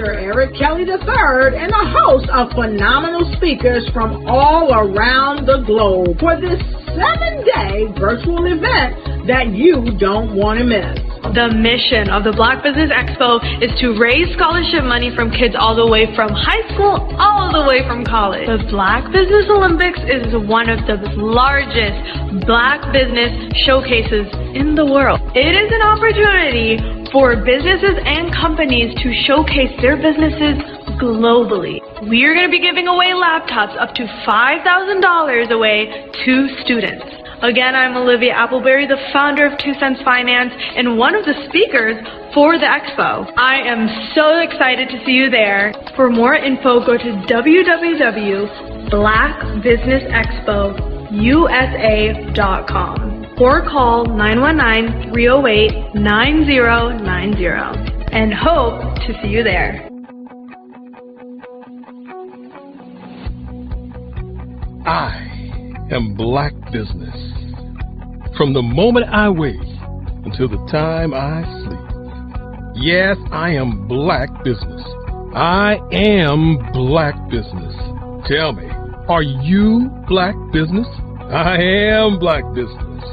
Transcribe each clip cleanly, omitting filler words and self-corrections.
Dr. Eric Kelly III and a host of phenomenal speakers from all around the globe for this 7-day virtual event that you don't want to miss. The mission of the Black Business Expo is to raise scholarship money from kids all the way from high school all the way from college. The Black Business Olympics is one of the largest Black business showcases in the world. It is an opportunity for businesses and companies to showcase their businesses globally. We are going to be giving away laptops up to $5,000 away to students. Again, I'm Olivia Appleberry, the founder of 2 Cents Finance and one of the speakers for the expo. I am so excited to see you there. For more info, go to www.blackbusinessexpousa.com or call 919-308-9090 and hope to see you there. I am Black business. From the moment I wake until the time I sleep. Yes, I am Black business. I am Black business. Tell me, are you Black business? I am Black business.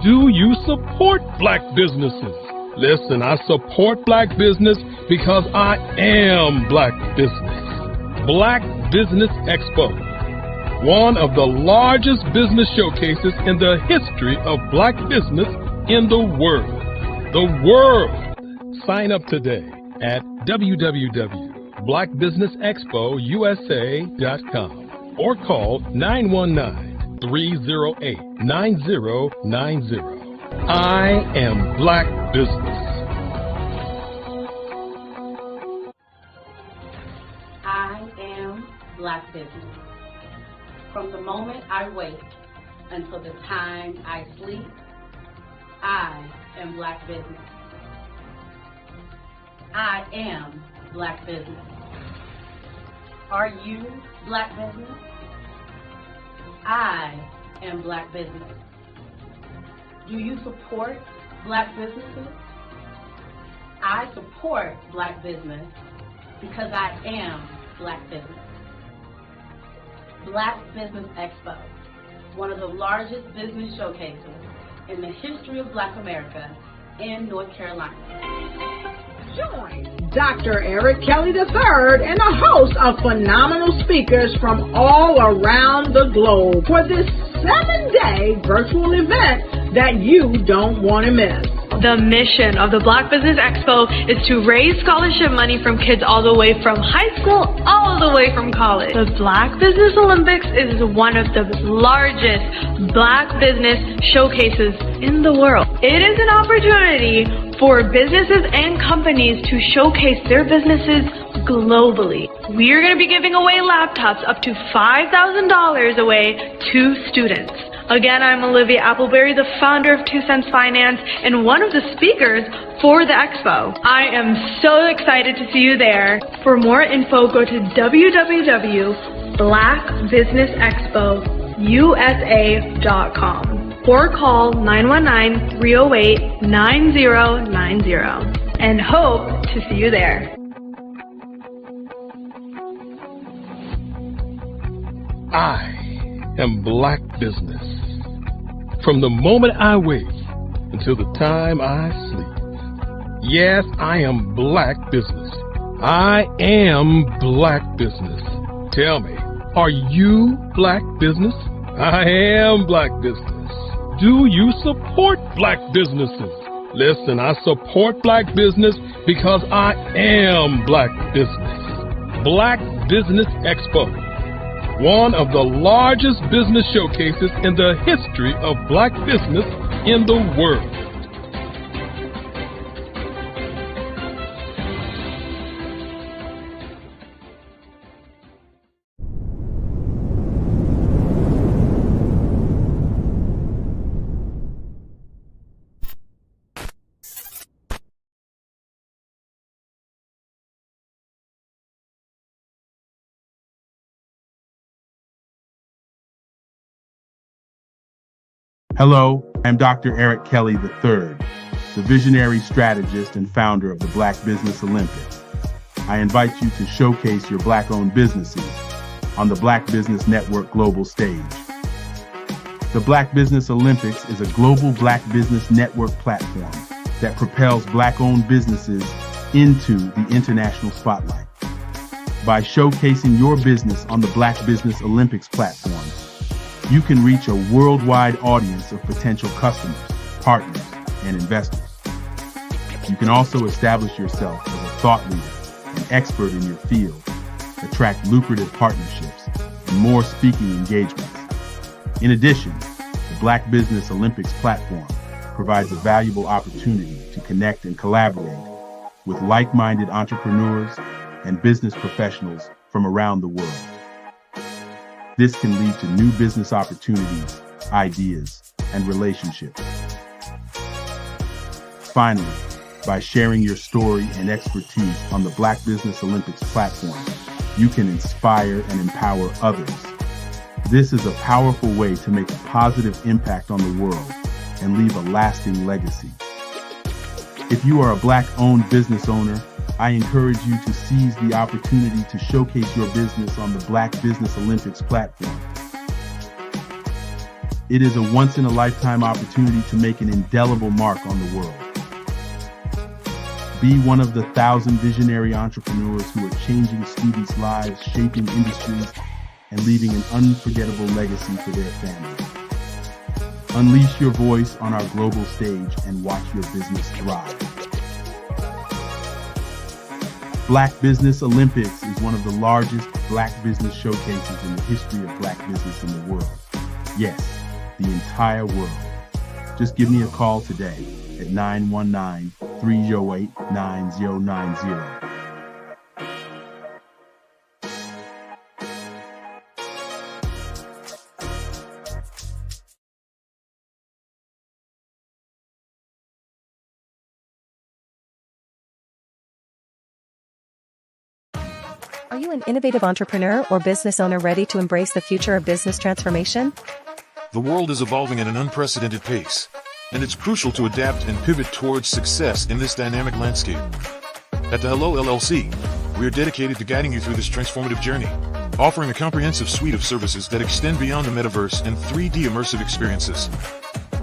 Do you support Black businesses? Listen, I support Black business because I am Black business. Black Business Expo, one of the largest business showcases in the history of Black business in the world. The world! Sign up today at www.blackbusinessexpousa.com or call 919-308-9090. I am Black business. I am Black business. From the moment I wake until the time I sleep, I am Black business. I am Black business. Are you Black business? I am Black business. Do you support Black businesses? I support Black business because I am Black business. Black Business Expo, one of the largest business showcases in the history of Black America in North Carolina. Join Dr. Eric Kelly III and a host of phenomenal speakers from all around the globe for this 7-day virtual event that you don't want to miss. The mission of the Black Business Expo is to raise scholarship money from kids all the way from high school all the way from college. The Black Business Olympics is one of the largest Black business showcases in the world. It is an opportunity for businesses and companies to showcase their businesses globally. We are going to be giving away laptops up to $5,000 away to students. Again, I'm Olivia Appleberry, the founder of 2 Cents Finance and one of the speakers for the expo. I am so excited to see you there. For more info, go to www.blackbusinessexpousa.com or call 919-308-9090 and hope to see you there. I am Black business. From the moment I wake until the time I sleep. Yes, I am Black business. I am Black business. Tell me, are you Black business? I am Black business. Do you support Black businesses? Listen, I support Black business because I am Black business. Black Business Expo, one of the largest business showcases in the history of Black business in the world. Hello, I'm Dr. Eric Kelly III, the visionary strategist and founder of the Black Business Olympics. I invite you to showcase your Black-owned businesses on the Black Business Network global stage. The Black Business Olympics is a global Black Business Network platform that propels Black-owned businesses into the international spotlight. By showcasing your business on the Black Business Olympics platform, you can reach a worldwide audience of potential customers, partners, and investors. You can also establish yourself as a thought leader and expert in your field, attract lucrative partnerships, and more speaking engagements. In addition, the Black Business Olympics platform provides a valuable opportunity to connect and collaborate with like-minded entrepreneurs and business professionals from around the world. This can lead to new business opportunities, ideas, and relationships. Finally, by sharing your story and expertise on the Black Business Olympics platform, you can inspire and empower others. This is a powerful way to make a positive impact on the world and leave a lasting legacy. If you are a Black-owned business owner, I encourage you to seize the opportunity to showcase your business on the Black Business Olympics platform. It is a once-in-a-lifetime opportunity to make an indelible mark on the world. Be one of the 1,000 visionary entrepreneurs who are changing students' lives, shaping industries, and leaving an unforgettable legacy for their families. Unleash your voice on our global stage and watch your business thrive. Black Business Olympics is one of the largest Black business showcases in the history of Black business in the world. Yes, the entire world. Just give me a call today at 919-308-9090. Are you an innovative entrepreneur or business owner ready to embrace the future of business transformation? The world is evolving at an unprecedented pace, and it's crucial to adapt and pivot towards success in this dynamic landscape. At the Hello LLC, we are dedicated to guiding you through this transformative journey, offering a comprehensive suite of services that extend beyond the metaverse and 3D immersive experiences.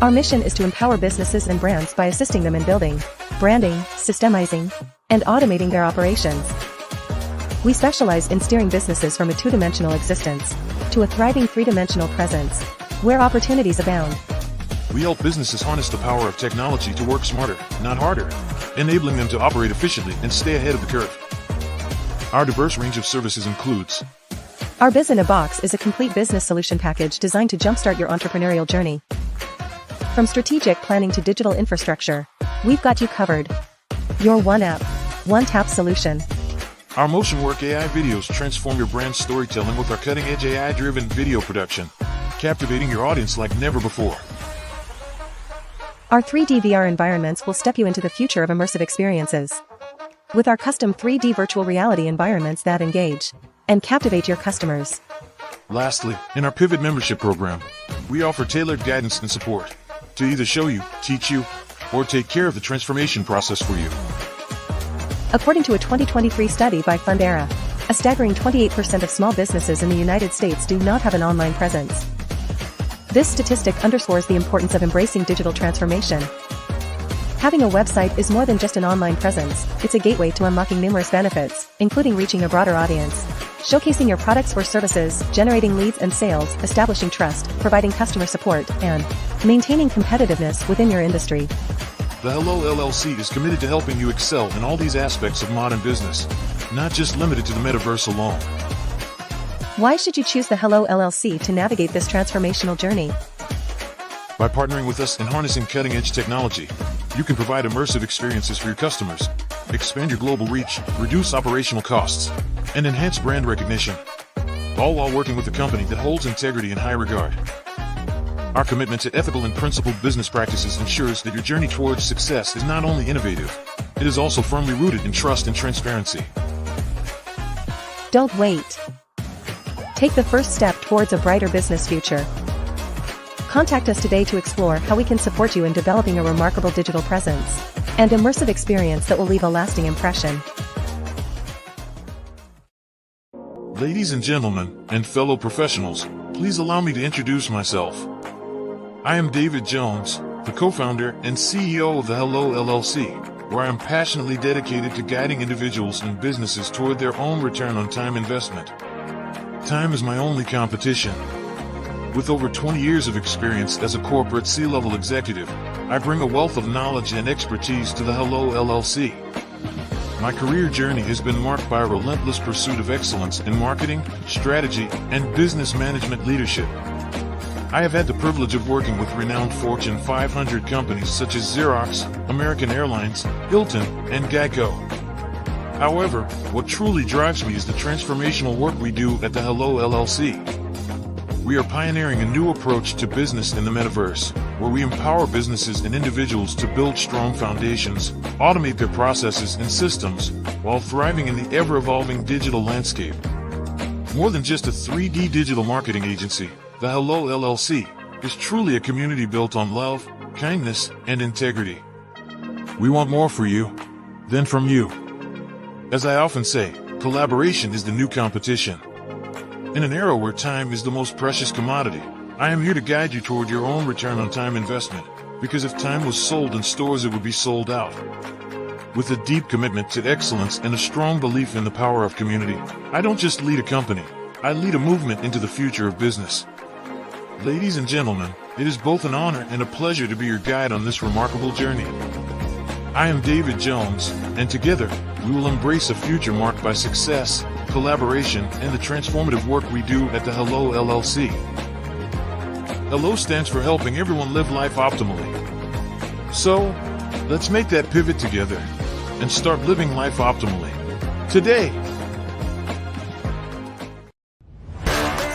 Our mission is to empower businesses and brands by assisting them in building, branding, systemizing, and automating their operations. We specialize in steering businesses from a two-dimensional existence to a thriving three-dimensional presence, where opportunities abound. We help businesses harness the power of technology to work smarter, not harder, enabling them to operate efficiently and stay ahead of the curve. Our diverse range of services includes: Our Biz in a Box is a complete business solution package designed to jumpstart your entrepreneurial journey. From strategic planning to digital infrastructure, we've got you covered. Your one app, one tap solution. Our Motion Work AI videos transform your brand storytelling with our cutting-edge AI-driven video production, captivating your audience like never before. Our 3D VR environments will step you into the future of immersive experiences. With our custom 3D virtual reality environments that engage and captivate your customers. Lastly, in our Pivot membership program, we offer tailored guidance and support to either show you, teach you, or take care of the transformation process for you. According to a 2023 study by Fundera, a staggering 28% of small businesses in the United States do not have an online presence. This statistic underscores the importance of embracing digital transformation. Having a website is more than just an online presence, it's a gateway to unlocking numerous benefits, including reaching a broader audience, showcasing your products or services, generating leads and sales, establishing trust, providing customer support, and maintaining competitiveness within your industry. The Hello LLC is committed to helping you excel in all these aspects of modern business, not just limited to the metaverse alone. Why should you choose the Hello LLC to navigate this transformational journey? By partnering with us and harnessing cutting-edge technology, you can provide immersive experiences for your customers, expand your global reach, reduce operational costs, and enhance brand recognition, all while working with a company that holds integrity in high regard. Our commitment to ethical and principled business practices ensures that your journey towards success is not only innovative, it is also firmly rooted in trust and transparency. Don't wait. Take the first step towards a brighter business future. Contact us today to explore how we can support you in developing a remarkable digital presence and immersive experience that will leave a lasting impression. Ladies and gentlemen, and fellow professionals, please allow me to introduce myself. I am David Jones, the co-founder and CEO of the Hello LLC, where I am passionately dedicated to guiding individuals and businesses toward their own return on time investment. Time is my only competition. With over 20 years of experience as a corporate C-level executive, I bring a wealth of knowledge and expertise to the Hello LLC. My career journey has been marked by a relentless pursuit of excellence in marketing, strategy, and business management leadership. I have had the privilege of working with renowned Fortune 500 companies such as Xerox, American Airlines, Hilton, and Geico. However, what truly drives me is the transformational work we do at the Hello LLC. We are pioneering a new approach to business in the metaverse, where we empower businesses and individuals to build strong foundations, automate their processes and systems, while thriving in the ever-evolving digital landscape. More than just a 3D digital marketing agency, the Hello LLC is truly a community built on love, kindness, and integrity. We want more for you than from you. As I often say, collaboration is the new competition. In an era where time is the most precious commodity, I am here to guide you toward your own return on time investment, because if time was sold in stores, it would be sold out. With a deep commitment to excellence and a strong belief in the power of community, I don't just lead a company, I lead a movement into the future of business. Ladies and gentlemen, it is both an honor and a pleasure to be your guide on this remarkable journey. I am David Jones, and together, we will embrace a future marked by success, collaboration, and the transformative work we do at the Hello LLC. Hello stands for helping everyone live life optimally. So, let's make that pivot together and start living life optimally today.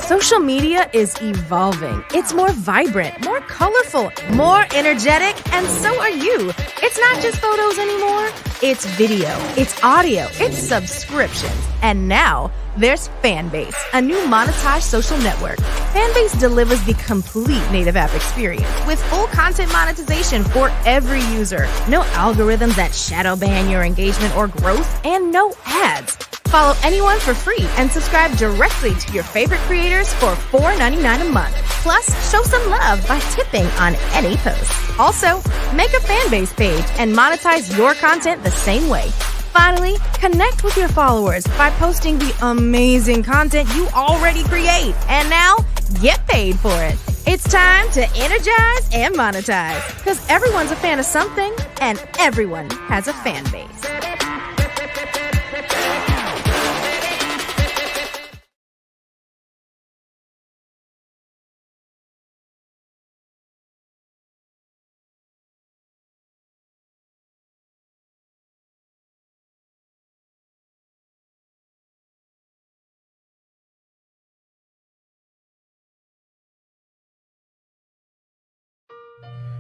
Social media is evolving. It's more vibrant, more colorful, more energetic, and so are you. It's not just photos anymore. It's video, it's audio, it's subscriptions. And now, there's Fanbase, a new monetized social network. Fanbase delivers the complete native app experience with full content monetization for every user. No algorithms that shadow ban your engagement or growth, and no ads. Follow anyone for free and subscribe directly to your favorite creators for $4.99 a month. Plus, show some love by tipping on any post. Also, make a Fanbase page and monetize your content the same way. Finally, connect with your followers by posting the amazing content you already create. And now, get paid for it. It's time to energize and monetize, because everyone's a fan of something and everyone has a fan base.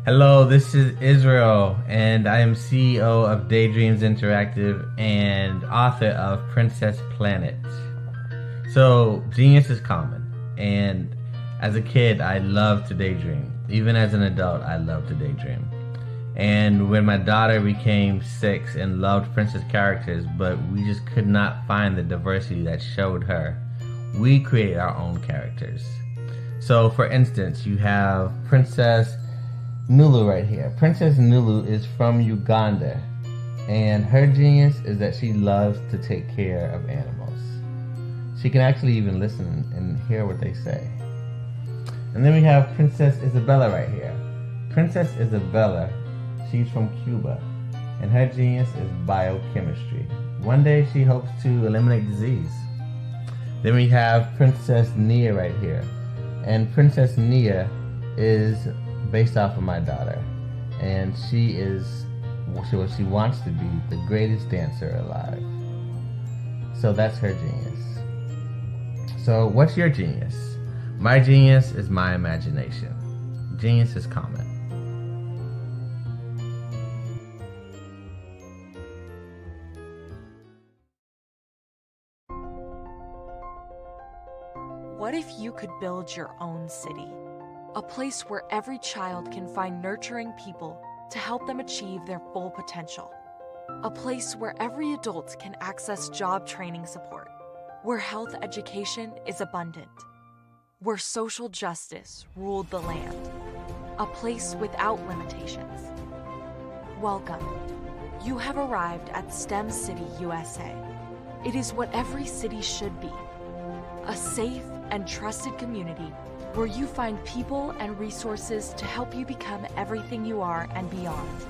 Hello, this is Israel, and I am CEO of Daydreams Interactive and author of Princess Planet. So, genius is common, and as a kid, I loved to daydream. Even as an adult, I love to daydream. And when my daughter became 6 and loved princess characters, but we just could not find the diversity that showed her, we created our own characters. So, for instance, you have Princess Nulu right here. Princess Nulu is from Uganda, and her genius is that she loves to take care of animals. She can actually even listen and hear what they say. And then we have Princess Isabella right here. Princess Isabella, she's from Cuba, and her genius is biochemistry. One day she hopes to eliminate disease. Then we have Princess Nia right here, and Princess Nia is based off of my daughter, and she is what she wants to be, the greatest dancer alive. So that's her genius. So what's your genius? My genius is my imagination. Genius is common. What if you could build your own city? A place where every child can find nurturing people to help them achieve their full potential. A place where every adult can access job training support. where health education is abundant, where social justice ruled the land, a place without limitations. Welcome. You have arrived at STEM City, USA. It is what every city should be, a safe and trusted community where you find people and resources to help you become everything you are and beyond.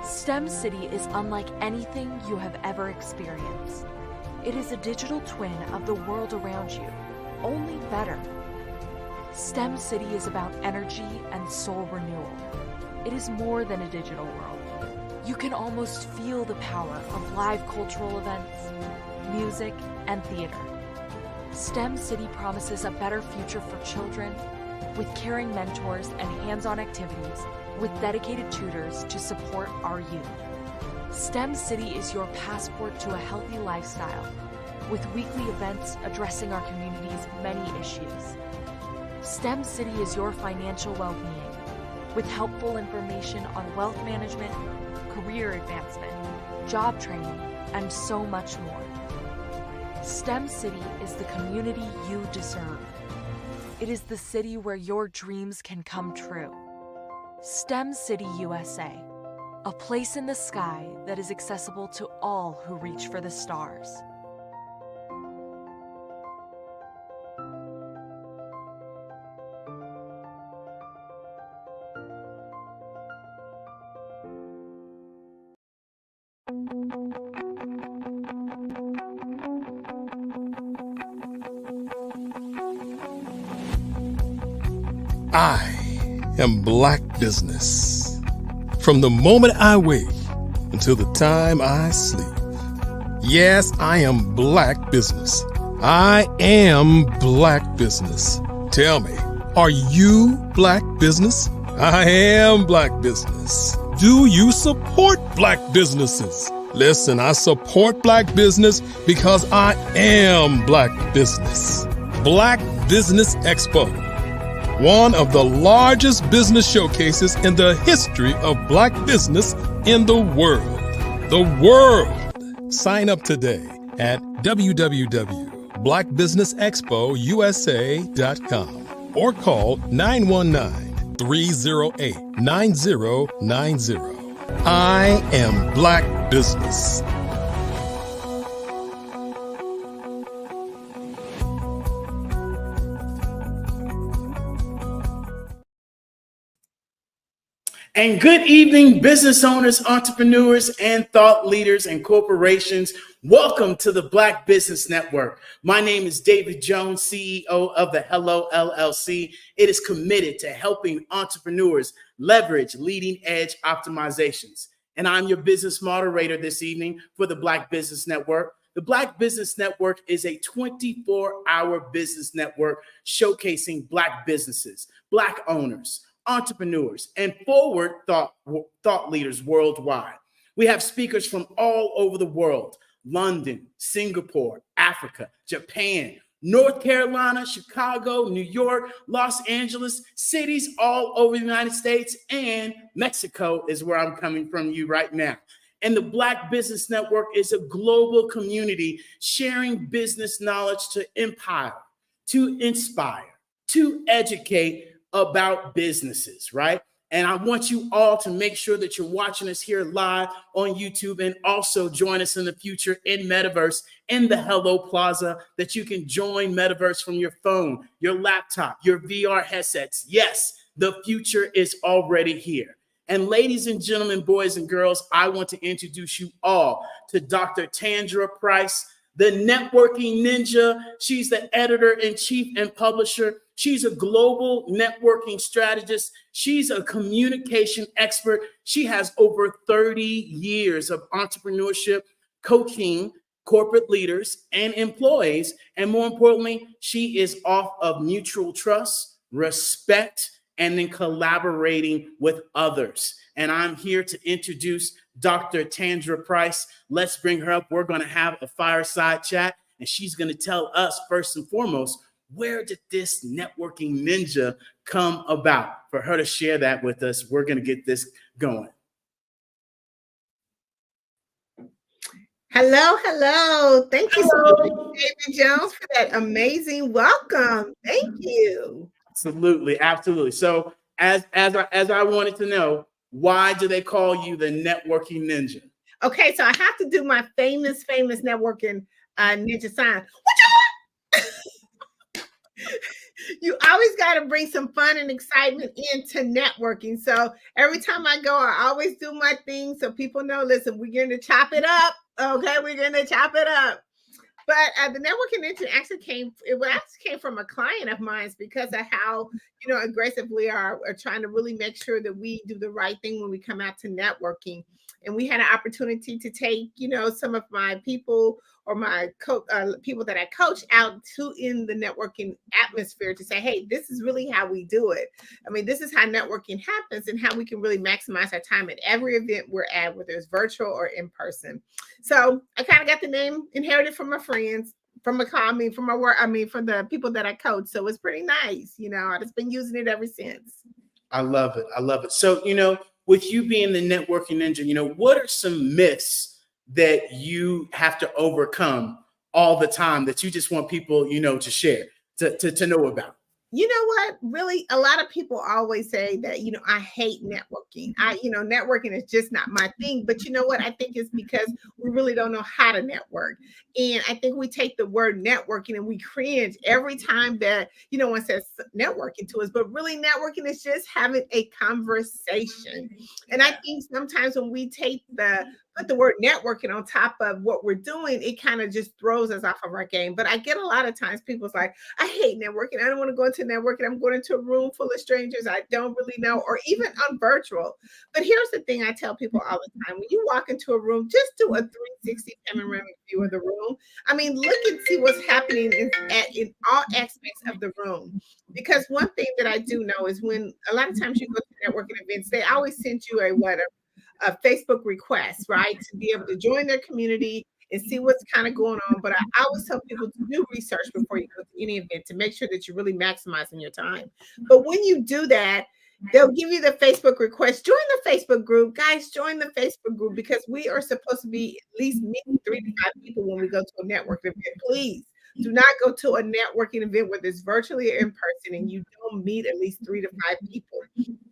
STEM City is unlike anything you have ever experienced. It is a digital twin of the world around you, only better. STEM City is about energy and soul renewal. It is more than a digital world. You can almost feel the power of live cultural events, music, and theater. STEM City promises a better future for children with caring mentors and hands-on activities with dedicated tutors to support our youth. STEM City is your passport to a healthy lifestyle with weekly events addressing our community's many issues. STEM City is your financial well-being with helpful information on wealth management, career advancement, job training, and so much more. STEM City is the community you deserve. It is the city where your dreams can come true. STEM City USA, a place in the sky that is accessible to all who reach for the stars. I am Black business. From the moment I wake until the time I sleep. Yes, I am Black business. I am Black business. Tell me, are you Black business? I am Black business. Do you support Black businesses? Listen, I support Black business because I am Black business. Black Business Expo, one of the largest business showcases in the history of Black business in the world. The world! Sign up today at www.blackbusinessexpousa.com or call 919-308-9090. I am Black business. And good evening, business owners, entrepreneurs, and thought leaders and corporations. Welcome to the Black Business Network. My name is David Jones, CEO of the Hello LLC. It is committed to helping entrepreneurs leverage leading edge optimizations. And I'm your business moderator this evening for the Black Business Network. The Black Business Network is a 24-hour business network showcasing Black businesses, Black owners, entrepreneurs, and forward thought leaders worldwide. We have speakers from all over the world: London, Singapore, Africa, Japan, North Carolina, Chicago, New York, Los Angeles, cities all over the United States, and Mexico is where I'm coming from you right now. And the Black Business Network is a global community sharing business knowledge to empower, to inspire, to educate about businesses, right? And I want you all to make sure that you're watching us here live on YouTube and also join us in the future in Metaverse in the Hello Plaza, that you can join Metaverse from your phone, your laptop, your VR headsets. Yes, the future is already here. And ladies and gentlemen, boys and girls, I want to introduce you all to Dr. Tandra Price, the networking ninja. She's the editor-in-chief and publisher. She's a global networking strategist. She's a communication expert. She has over 30 years of entrepreneurship, coaching corporate leaders and employees. And more importantly, she is off of mutual trust, respect, and then collaborating with others. And I'm here to introduce Dr. Tandra Price. Let's bring her up. We're going to have a fireside chat, and she's going to tell us first and foremost, where did this networking ninja come about? For her to share that with us, we're going to get this going. Hello, hello. Thank you so much, David Jones, for that amazing welcome. Thank you. Absolutely, absolutely. So as I wanted to know, why do they call you the networking ninja? Okay, so I have to do my famous networking ninja sign. You always got to bring some fun and excitement into networking. So every time I go, I always do my thing so people know, listen, we're going to chop it up. Okay, we're going to chop it up. But the networking engine actually came from a client of mine because of how aggressive we are trying to really make sure that we do the right thing when we come out to networking. And we had an opportunity to take some of my people or my people that I coach out to in the networking atmosphere to say, hey, this is really how we do it. I mean, this is how networking happens and how we can really maximize our time at every event we're at, whether it's virtual or in person. So I kind of got the name inherited from my friends, from my work, from the people that I coach. So it's pretty nice. I've just been using it ever since. I love it. I love it. So, with you being the networking ninja, what are some myths that you have to overcome all the time that you just want people, to share, to know about? You know what? Really, a lot of people always say that, I hate networking. Networking is just not my thing. But you know what? I think it's because we really don't know how to network. And I think we take the word networking and we cringe every time that, one says networking to us. But really, networking is just having a conversation. And I think sometimes when we put the word networking on top of what we're doing, it kind of just throws us off of our game. But I get a lot of times people's like, I hate networking. I don't want to go into networking. I'm going into a room full of strangers I don't really know, or even on virtual. But here's the thing I tell people all the time. When you walk into a room, just do a 360 panoramic view of the room. I mean, look and see what's happening in all aspects of the room. Because one thing that I do know is when a lot of times you go to networking events, they always send you a Facebook request, right? To be able to join their community and see what's kind of going on. But I always tell people to do research before you go to any event to make sure that you're really maximizing your time. But when you do that, they'll give you the Facebook request. Join the Facebook group. Guys, join the Facebook group because we are supposed to be at least meeting 3 to 5 people when we go to a networking event. Please do not go to a networking event whether it's virtually or in person and you don't meet at least 3 to 5 people.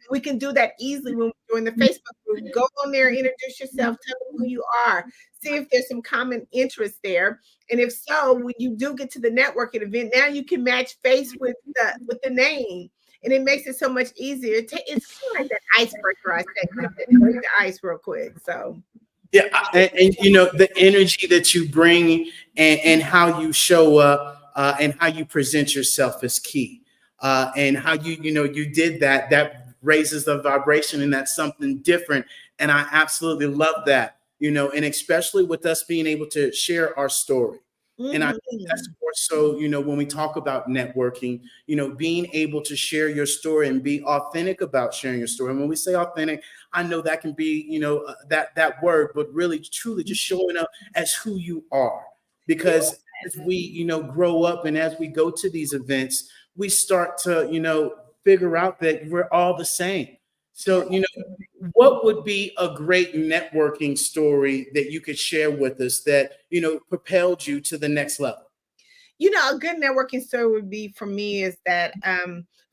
We can do that easily when we join the Facebook group. Go on there, introduce yourself, tell them who you are, see if there's some common interest there. And if so, when you do get to the networking event, now you can match face with the name. And it makes it so much easier. It's kind of like that icebreaker I said, break the ice real quick. So yeah, and the energy that you bring and how you show up and how you present yourself is key. And how you did that raises the vibration, and that's something different. And I absolutely love that, and especially with us being able to share our story. Mm-hmm. And I think that's more so, when we talk about networking, being able to share your story and be authentic about sharing your story. And when we say authentic, I know that can be, that word, but really, truly just showing up as who you are. Because as we, grow up and as we go to these events, we start to, figure out that we're all the same. So, what would be a great networking story that you could share with us that, propelled you to the next level? A good networking story would be for me is that,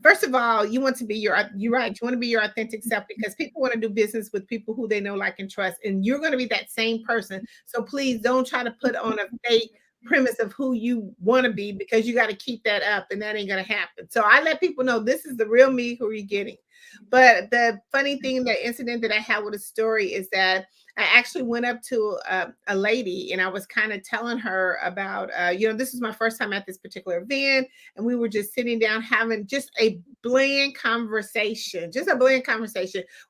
first of all, you want to be you're right. You want to be your authentic self because people want to do business with people who they know, like, and trust. And you're going to be that same person. So please don't try to put on a fake premise of who you want to be because you got to keep that up and that ain't going to happen. So I let people know this is the real me who you're getting. But the funny thing, the incident that I had with a story is that I actually went up to a lady and I was kind of telling her about, this is my first time at this particular event. And we were just sitting down having just a bland conversation,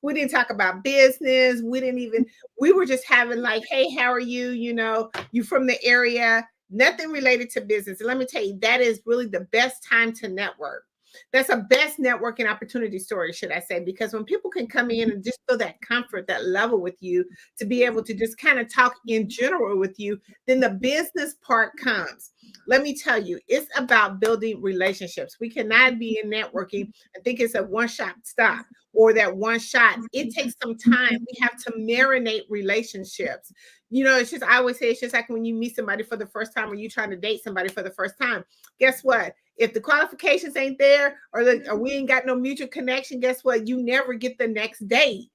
We didn't talk about business. We were just having like, hey, how are you? You from the area, nothing related to business. And let me tell you, that is really the best time to network. That's a best networking opportunity story, should I say, because when people can come in and just feel that comfort, that level with you, to be able to just kind of talk in general with you, then the business part comes. Let me tell you, it's about building relationships. We cannot be in networking and think it's a one-shot stop or that one shot. It takes some time. We have to marinate relationships. You know, it's just, I always say, it's just like when you meet somebody for the first time or you trying to date somebody for the first time. Guess what? If the qualifications ain't there or we ain't got no mutual connection, guess what? You never get the next date.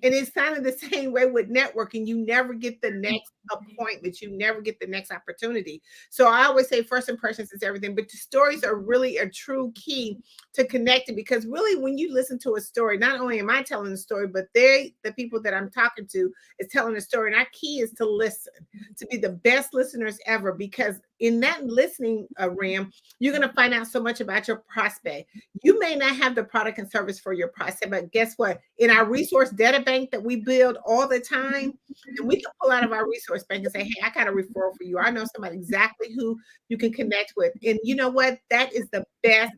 And it's kind of the same way with networking. You never get the next appointment. You never get the next opportunity. So I always say first impressions is everything, but the stories are really a true key to connecting, because really when you listen to a story, not only am I telling the story, but the people that I'm talking to is telling the story. And our key is to listen, to be the best listeners ever, because in that listening realm, you're going to find out so much about your prospect. You may not have the product and service for your prospect, but guess what? In our resource data bank that we build all the time, and we can pull out of our resource bank and say, hey, I got a referral for you. I know somebody exactly who you can connect with. And you know what? That is the best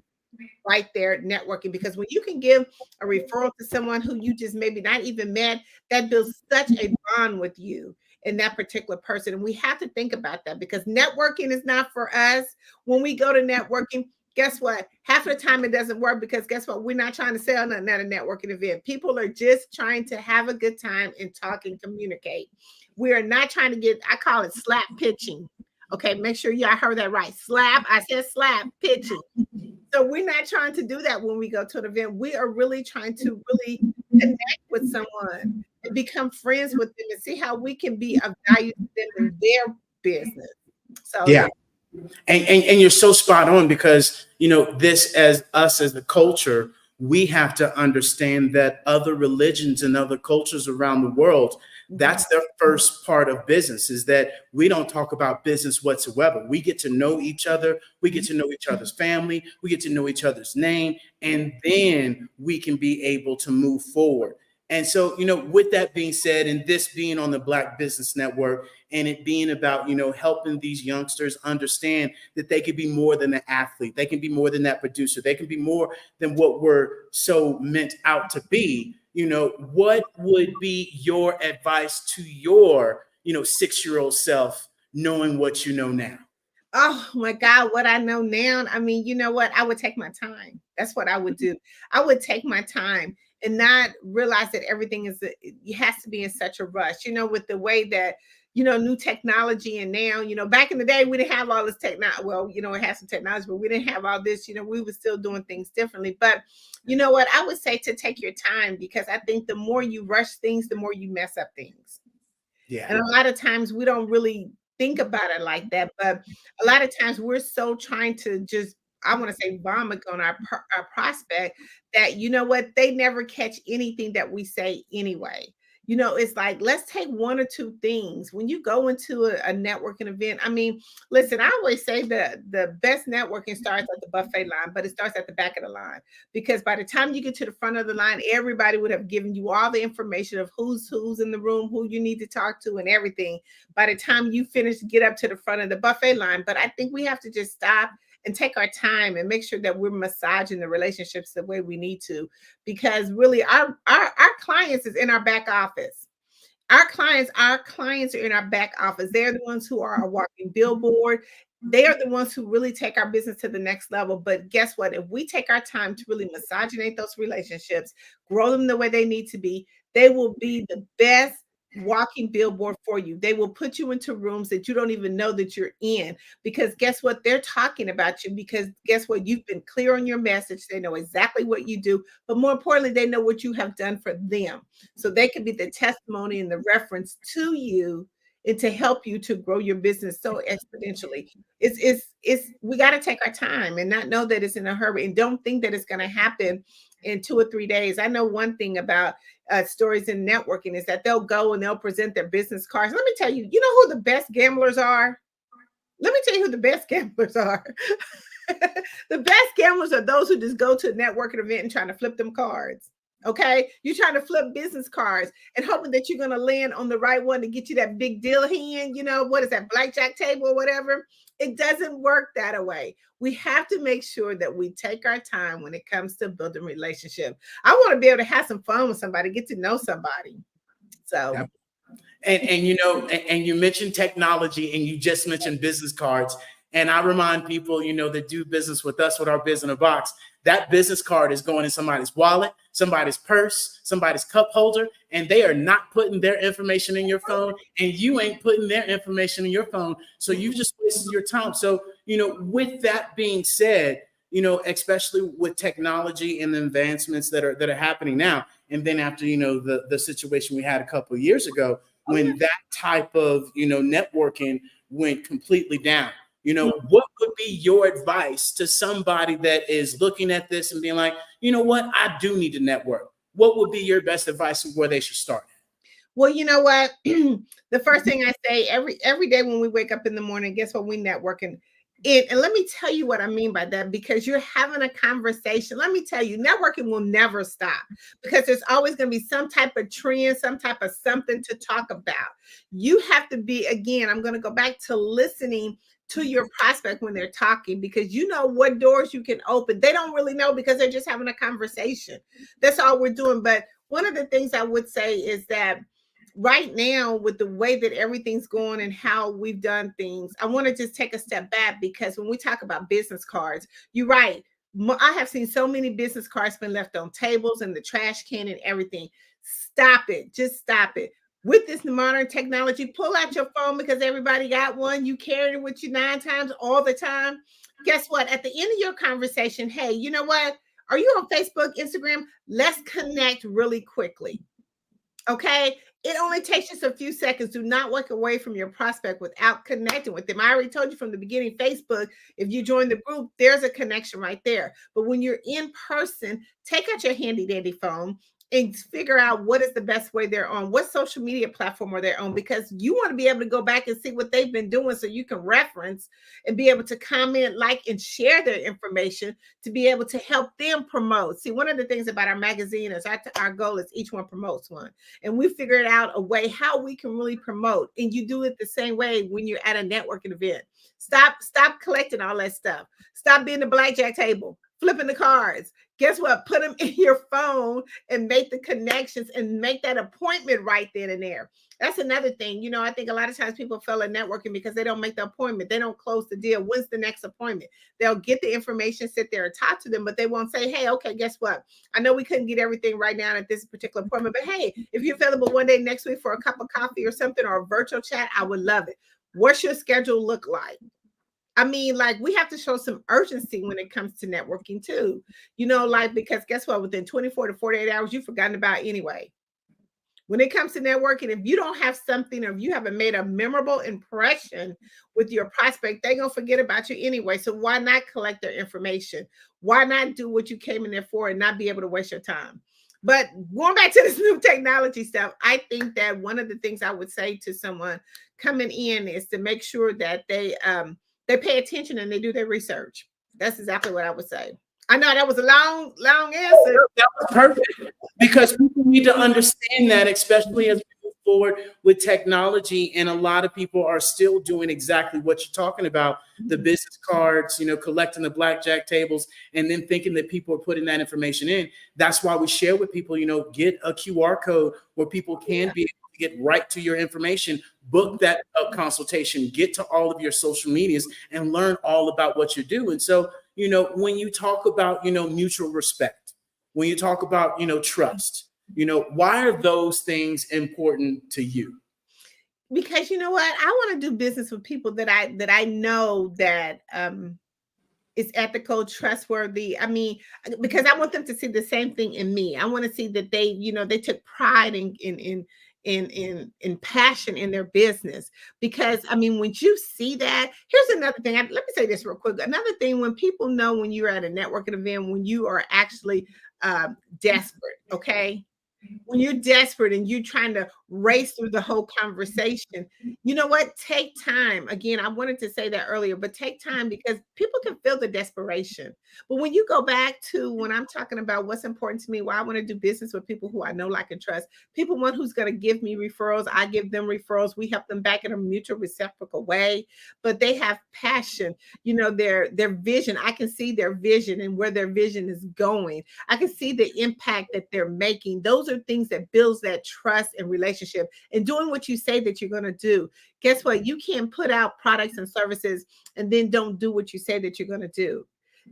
right there, networking, because when you can give a referral to someone who you just maybe not even met, that builds such a bond with you and that particular person. And we have to think about that, because networking is not for us. When we go to networking, guess what? Half of the time it doesn't work, because guess what? We're not trying to sell nothing at a networking event. People are just trying to have a good time and talk and communicate. We are not trying to get, I call it slap pitching. Okay, make sure y'all heard that right. Slap, I said slap pitching. So we're not trying to do that when we go to an event. We are really trying to really connect with someone and become friends with them and see how we can be of value to them in their business. So yeah. And you're so spot on, because, you know, this as us as the culture, we have to understand that other religions and other cultures around the world, that's their first part of business, is that we don't talk about business whatsoever. We get to know each other. We get to know each other's family. We get to know each other's name. And then we can be able to move forward. And so, you know, with that being said, and this being on the Black Business Network, and it being about, you know, helping these youngsters understand that they can be more than an athlete. They can be more than that producer. They can be more than what we're so meant out to be. You know, what would be your advice to your, you know, 6-year-old self, knowing what you know now? Oh my God, what I know now. I mean, you know what? I would take my time. That's what I would do. I would take my time and not realize that everything it has to be in such a rush, you know, with the way that, you know, new technology. And now, you know, back in the day, we didn't have all this technology. Well, you know, it has some technology, but we didn't have all this, you know, we were still doing things differently. But you know what? I would say to take your time, because I think the more you rush things, the more you mess up things. Yeah. And a lot of times we don't really think about it like that. But a lot of times we're so trying to just, I want to say, vomit on our prospect that, you know what, they never catch anything that we say anyway. You know, it's like, let's take one or two things. When you go into a networking event, I mean, listen, I always say the best networking starts at the buffet line, but it starts at the back of the line. Because by the time you get to the front of the line, everybody would have given you all the information of who's in the room, who you need to talk to and everything. By the time you finish, get up to the front of the buffet line. But I think we have to just stop and take our time and make sure that we're massaging the relationships the way we need to, because really our clients is in our back office. Our clients are in our back office. They're the ones who are a walking billboard. They are the ones who really take our business to the next level. But guess what? If we take our time to really miscegenate those relationships, grow them the way they need to be, they will be the best walking billboard for you. They will put you into rooms that you don't even know that you're in, because guess what? They're talking about you, because guess what? You've been clear on your message. They know exactly what you do, but more importantly, they know what you have done for them. So they can be the testimony and the reference to you and to help you to grow your business so exponentially. We got to take our time and not know that it's in a hurry, and don't think that it's going to happen in 2 or 3 days. I know one thing about stories in networking is that they'll go and they'll present their business cards. Let me tell you, you know who the best gamblers are? Let me tell you who the best gamblers are. The best gamblers are those who just go to a networking event and trying to flip them cards. Okay, you're trying to flip business cards and hoping that you're going to land on the right one to get you that big deal hand. What is that, blackjack table or whatever? It doesn't work that way. We have to make sure that we take our time when it comes to building relationship. I want to be able to have some fun with somebody, get to know somebody. So. Yep. And you mentioned technology, and you just mentioned business cards. And I remind people, that do business with us with our Biz in a Box, that business card is going in somebody's wallet, somebody's purse, somebody's cup holder, and they are not putting their information in your phone, and you ain't putting their information in your phone. So you just wasted your time. So, with that being said, especially with technology and the advancements that are happening now, and then after, the situation we had a couple of years ago, when that type of, networking went completely down, what would be your advice to somebody that is looking at this and being like, what, I do need to network? What would be your best advice of where they should start? Well, you know what? The first thing I say every day when we wake up in the morning, guess what? We networking. And let me tell you what I mean by that, because you're having a conversation. Let me tell you, networking will never stop, because there's always going to be some type of trend, some type of something to talk about. You have to be, again, I'm going to go back to listening to your prospect when they're talking, because you know what doors you can open. They don't really know because they're just having a conversation. That's all we're doing. But one of the things I would say is that right now, with the way that everything's going and how we've done things, I want to just take a step back, because when we talk about business cards, you're right. I have seen so many business cards been left on tables and the trash can and everything. Stop it. Just stop it. With this modern technology, pull out your phone, because everybody got one. You carry it with you 9 times all the time. Guess what? At the end of your conversation, hey, you know what? Are you on Facebook, Instagram? Let's connect really quickly. Okay? It only takes just a few seconds. Do not walk away from your prospect without connecting with them. I already told you from the beginning, Facebook, if you join the group, there's a connection right there. But when you're in person, take out your handy dandy phone and figure out what is the best way they're on. What social media platform are they on? Because you want to be able to go back and see what they've been doing, so you can reference and be able to comment, like, and share their information to be able to help them promote. See, one of the things about our magazine is our goal is each one promotes one. And we figured out a way how we can really promote. And you do it the same way when you're at a networking event. Stop collecting all that stuff. Stop being the blackjack table, flipping the cards. Guess what? Put them in your phone and make the connections and make that appointment right then and there. That's another thing. I think a lot of times people fail at networking because they don't make the appointment. They don't close the deal. When's the next appointment? They'll get the information, sit there and talk to them, but they won't say, hey, okay, guess what? I know we couldn't get everything right now at this particular appointment, but hey, if you're available one day next week for a cup of coffee or something, or a virtual chat, I would love it. What's your schedule look like? I mean, like, we have to show some urgency when it comes to networking too, because guess what? Within 24 to 48 hours, you've forgotten about anyway. When it comes to networking, if you don't have something, or if you haven't made a memorable impression with your prospect, they're going to forget about you anyway. So why not collect their information? Why not do what you came in there for and not be able to waste your time? But going back to this new technology stuff, I think that one of the things I would say to someone coming in is to make sure that they pay attention and they do their research. That's exactly what I would say. I know that was a long answer. That was perfect, because people need to understand that, especially as we move forward with technology. And a lot of people are still doing exactly what you're talking about, the business cards, collecting the blackjack tables, and then thinking that people are putting that information in. That's why we share with people, get a QR code where people can be able to get right to your information, book that consultation, get to all of your social medias, and learn all about what you do. And so, when you talk about, mutual respect, when you talk about, trust, why are those things important to you? Because you know what? I want to do business with people that I know that is ethical, trustworthy. I mean, because I want them to see the same thing in me. I want to see that they, they took pride in passion in their business. Because I mean, when you see that, here's another thing. Let me say this real quick. Another thing, when people know when you're at a networking event, when you are actually desperate, okay? When you're desperate and you're trying to race through the whole conversation. You know what? Take time. Again, I wanted to say that earlier, but take time because people can feel the desperation. But when you go back to when I'm talking about what's important to me, why I want to do business with people who I know, like, and trust, people want who's going to give me referrals. I give them referrals. We help them back in a mutual reciprocal way, but they have passion, you know, their vision. I can see their vision and where their vision is going. I can see the impact that they're making. Those are things that builds that trust and relationship. And doing what you say that you're going to do. Guess what? You can't put out products and services and then don't do what you say that you're going to do.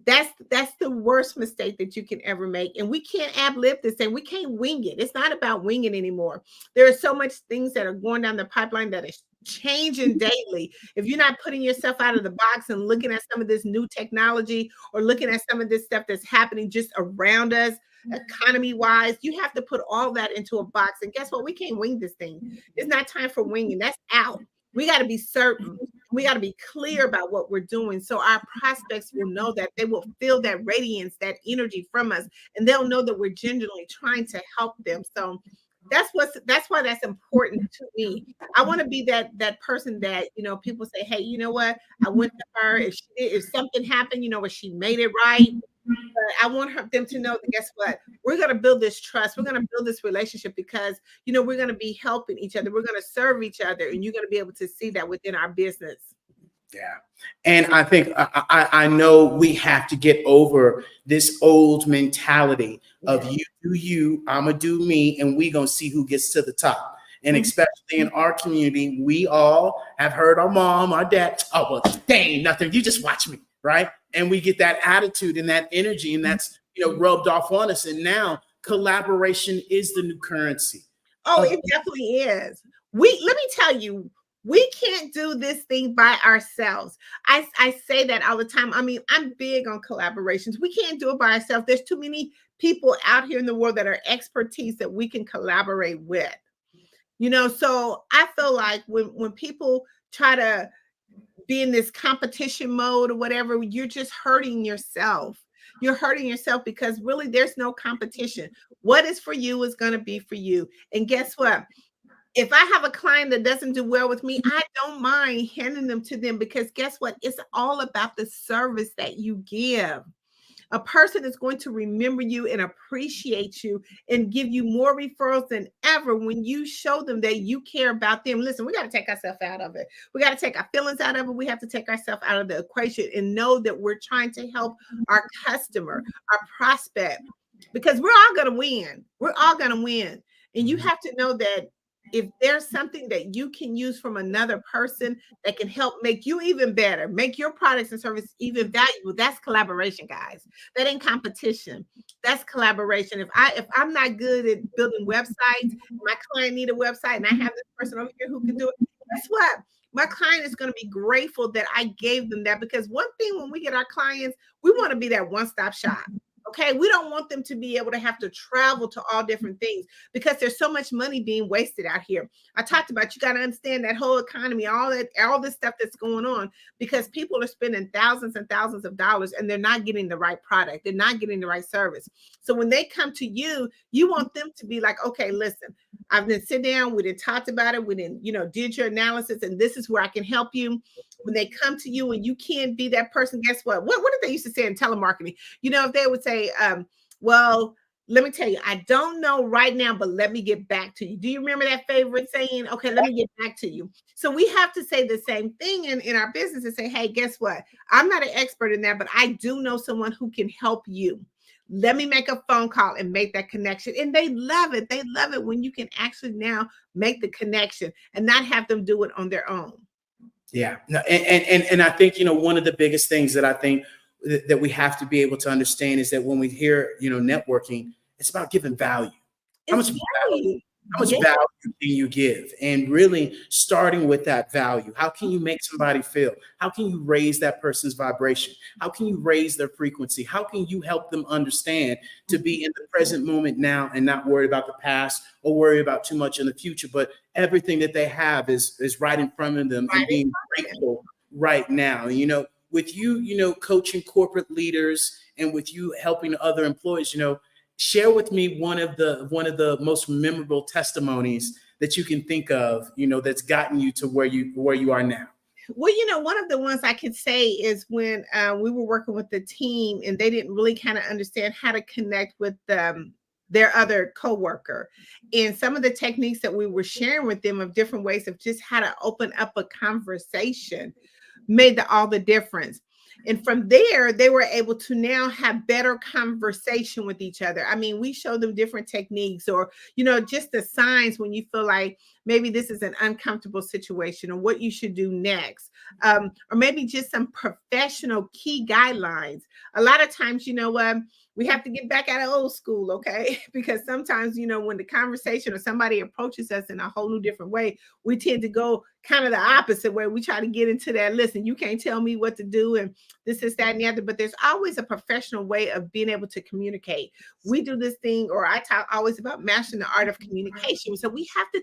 That's the worst mistake that you can ever make. And we can't uplift this and we can't wing it. It's not about winging anymore. There are so much things that are going down the pipeline that is changing daily. If you're not putting yourself out of the box and looking at some of this new technology or looking at some of this stuff that's happening just around us, economy wise, you have to put all that into a box. And guess what? We can't wing this thing. It's not time for winging. That's out. We got to be certain. We got to be clear about what we're doing. So our prospects will know that they will feel that radiance, that energy from us, and they'll know that we're genuinely trying to help them. So that's why that's important to me. I want to be that person that, you know, people say, hey, you know what? I went to her. If something happened, you know, where she made it right. But I want them to know that, guess what? We're going to build this trust. We're going to build this relationship because, you know, we're going to be helping each other. We're going to serve each other. And you're going to be able to see that within our business. Yeah. And I think I know we have to get over this old mentality of you do you, I'm going to do me, and we going to see who gets to the top. And especially in our community, we all have heard our mom, our dad, oh, well, they ain't nothing. You just watch me, right? And we get that attitude and that energy, and that's, you know, rubbed off on us. And now collaboration is the new currency. Oh, it definitely is. Let me tell you, we can't do this thing by ourselves. I say that all the time. I mean, I'm big on collaborations. We can't do it by ourselves. There's too many people out here in the world that are expertise that we can collaborate with. You know, so I feel like when people try to be in this competition mode or whatever, you're just hurting yourself. You're hurting yourself because really there's no competition. What is for you is going to be for you. And guess what? If I have a client that doesn't do well with me, I don't mind handing them to them because guess what? It's all about the service that you give. A person is going to remember you and appreciate you and give you more referrals than ever when you show them that you care about them. Listen, we got to take ourselves out of it. We got to take our feelings out of it. We have to take ourselves out of the equation and know that we're trying to help our customer, our prospect, because we're all going to win. We're all going to win. And you have to know that if there's something that you can use from another person that can help make you even better, make your products and services even valuable, that's collaboration, guys. That ain't competition. That's collaboration. If I'm not good at building websites, my client need a website, and I have this person over here who can do it, guess what? My client is going to be grateful that I gave them that, because one thing when we get our clients, we want to be that one-stop shop. Okay, we don't want them to be able to have to travel to all different things because there's so much money being wasted out here. I talked about, you got to understand that whole economy, all this stuff that's going on, because people are spending thousands and thousands of dollars and they're not getting the right product. They're not getting the right service. So when they come to you, you want them to be like, okay, listen, I've been sit down, we didn't talked about it, we didn't, did your analysis, and this is where I can help you. When they come to you and you can't be that person, guess what? What did they used to say in telemarketing? If they would say, well, let me tell you, I don't know right now, but let me get back to you. Do you remember that favorite saying? Okay, let me get back to you. So we have to say the same thing in our business and say, hey, guess what? I'm not an expert in that, but I do know someone who can help you. Let me make a phone call and make that connection. And they love it. They love it when you can actually now make the connection and not have them do it on their own. Yeah. No, and I think, one of the biggest things that I think that we have to be able to understand is that when we hear, networking, it's about giving value. How much value can you give? And really starting with that value. How can you make somebody feel? How can you raise that person's vibration? How can you raise their frequency? How can you help them understand to be in the present moment now and not worry about the past or worry about too much in the future, but everything that they have is right in front of them and being grateful right now. With you, coaching corporate leaders and with you helping other employees, share with me one of the most memorable testimonies that you can think of, that's gotten you to where you are now? Well, one of the ones I could say is when we were working with the team and they didn't really kind of understand how to connect with their other coworker. And some of the techniques that we were sharing with them of different ways of just how to open up a conversation made all the difference. And from there, they were able to now have better conversation with each other. I mean, we showed them different techniques or, just the signs when you feel like maybe this is an uncomfortable situation or what you should do next. Or maybe just some professional key guidelines. A lot of times, we have to get back out of old school, okay? Because sometimes, when the conversation or somebody approaches us in a whole new different way, we tend to go kind of the opposite way. We try to get into that, listen, you can't tell me what to do and this is that and the other, but there's always a professional way of being able to communicate. We do this thing, or I talk always about mastering the art of communication. So we have to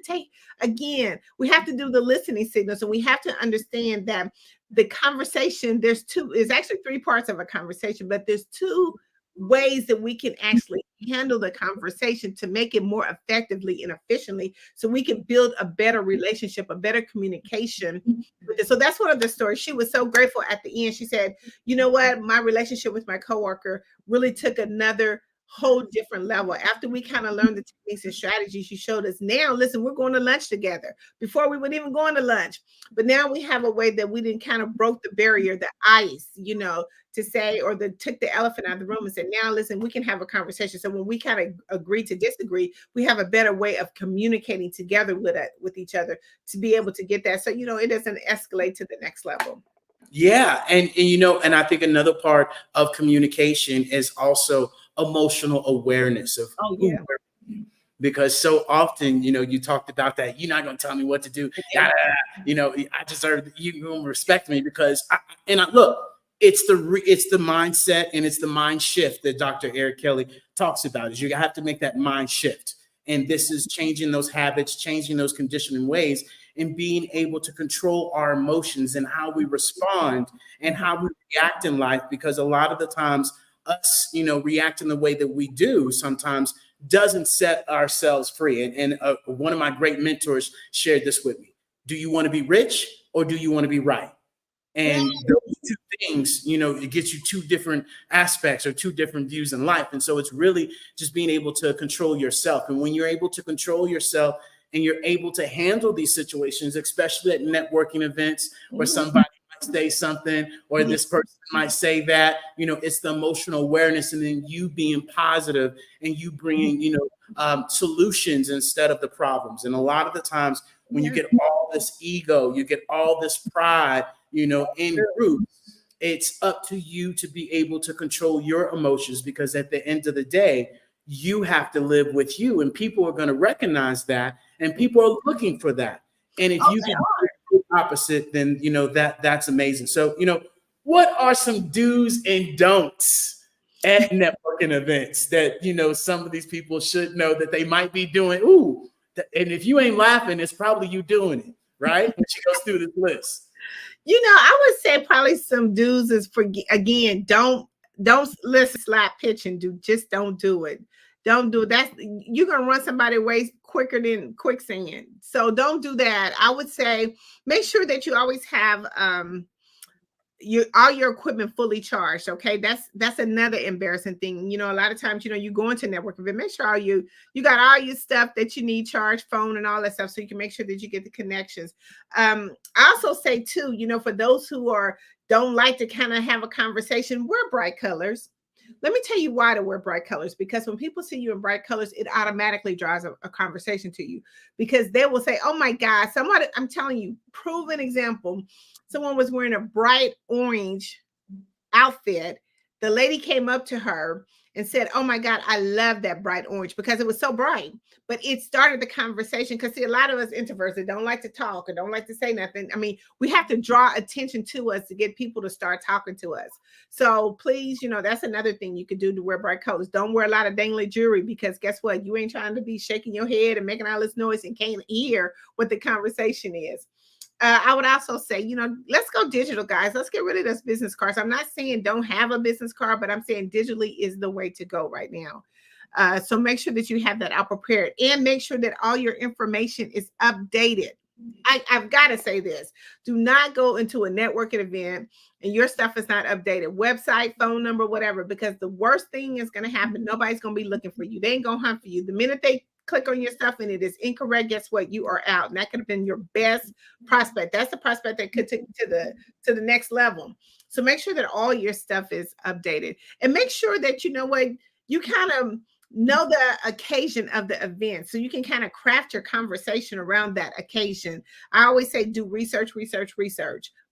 we have to do the listening signals, and we have to understand that the conversation, there's actually three parts of a conversation, but there's two ways that we can actually handle the conversation to make it more effectively and efficiently so we can build a better relationship, a better communication with it. So that's one of the stories. She was so grateful at the end. She said, you know what, my relationship with my coworker really took another whole different level. After we kind of learned the techniques and strategies she showed us, now, listen, we're going to lunch together. Before we wouldn't even go to lunch, but now we have a way that we didn't kind of broke the barrier, the ice, to say, or took the elephant out of the room and said, now, listen, we can have a conversation. So when we kind of agree to disagree, we have a better way of communicating together with each other to be able to get that. So, it doesn't escalate to the next level. Yeah. And I think another part of communication is also emotional awareness of who we're, because so often, you talked about that. You're not going to tell me what to do. I deserve you going to respect me because look, it's the mindset and it's the mind shift that Dr. Eric Kelly talks about. Is you have to make that mind shift. And this is changing those habits, changing those conditioning ways, and being able to control our emotions and how we respond and how we react in life. Because a lot of the times us, reacting the way that we do sometimes doesn't set ourselves free. And one of my great mentors shared this with me. Do you want to be rich or do you want to be right? And those two things, it gets you two different aspects or two different views in life. And so it's really just being able to control yourself. And when you're able to control yourself and you're able to handle these situations, especially at networking events where somebody might say something or this person might say that, it's the emotional awareness and then you being positive and you bringing, solutions instead of the problems. And a lot of the times when you get all this ego, you get all this pride, in groups, it's up to you to be able to control your emotions, because at the end of the day, you have to live with you and people are going to recognize that and people are looking for that. And if you can do the opposite, then, that's amazing. So, what are some do's and don'ts at networking events that, some of these people should know that they might be doing? Ooh, and if you ain't laughing, it's probably you doing it, right? When she goes through this list. I would say probably some do's is don't listen, slap, pitch and just don't do it. Don't do it. You're going to run somebody way quicker than quicksand. So don't do that. I would say make sure that you always have all your equipment fully charged. Okay. That's another embarrassing thing. A lot of times, you go into network event, make sure you got all your stuff that you need, charged phone and all that stuff. So you can make sure that you get the connections. I also say too, for those who don't like to kind of have a conversation, wear bright colors. Let me tell you why to wear bright colors, because when people see you in bright colors, it automatically draws a conversation to you, because they will say, oh my God, I'm telling you, proven example. Someone was wearing a bright orange outfit. The lady came up to her and said, oh my God, I love that bright orange, because it was so bright. But it started the conversation, because see, a lot of us introverts that don't like to talk or don't like to say nothing. I mean, we have to draw attention to us to get people to start talking to us. So please, that's another thing you could do to wear bright colors. Don't wear a lot of dangly jewelry, because guess what? You ain't trying to be shaking your head and making all this noise and can't hear what the conversation is. I would also say, let's go digital, guys. Let's get rid of those business cards. I'm not saying don't have a business card, but I'm saying digitally is the way to go right now. So make sure that you have that out prepared, and make sure that all your information is updated. I've got to say this. Do not go into a networking event and your stuff is not updated. Website, phone number, whatever, because the worst thing is going to happen. Nobody's going to be looking for you. They ain't going to hunt for you. The minute they click on your stuff and it is incorrect, guess what? You are out. And that could have been your best prospect. That's the prospect that could take you to the next level. So make sure that all your stuff is updated, and make sure that, you know what, you kind of know the occasion of the event, so you can kind of craft your conversation around that occasion. I always say do research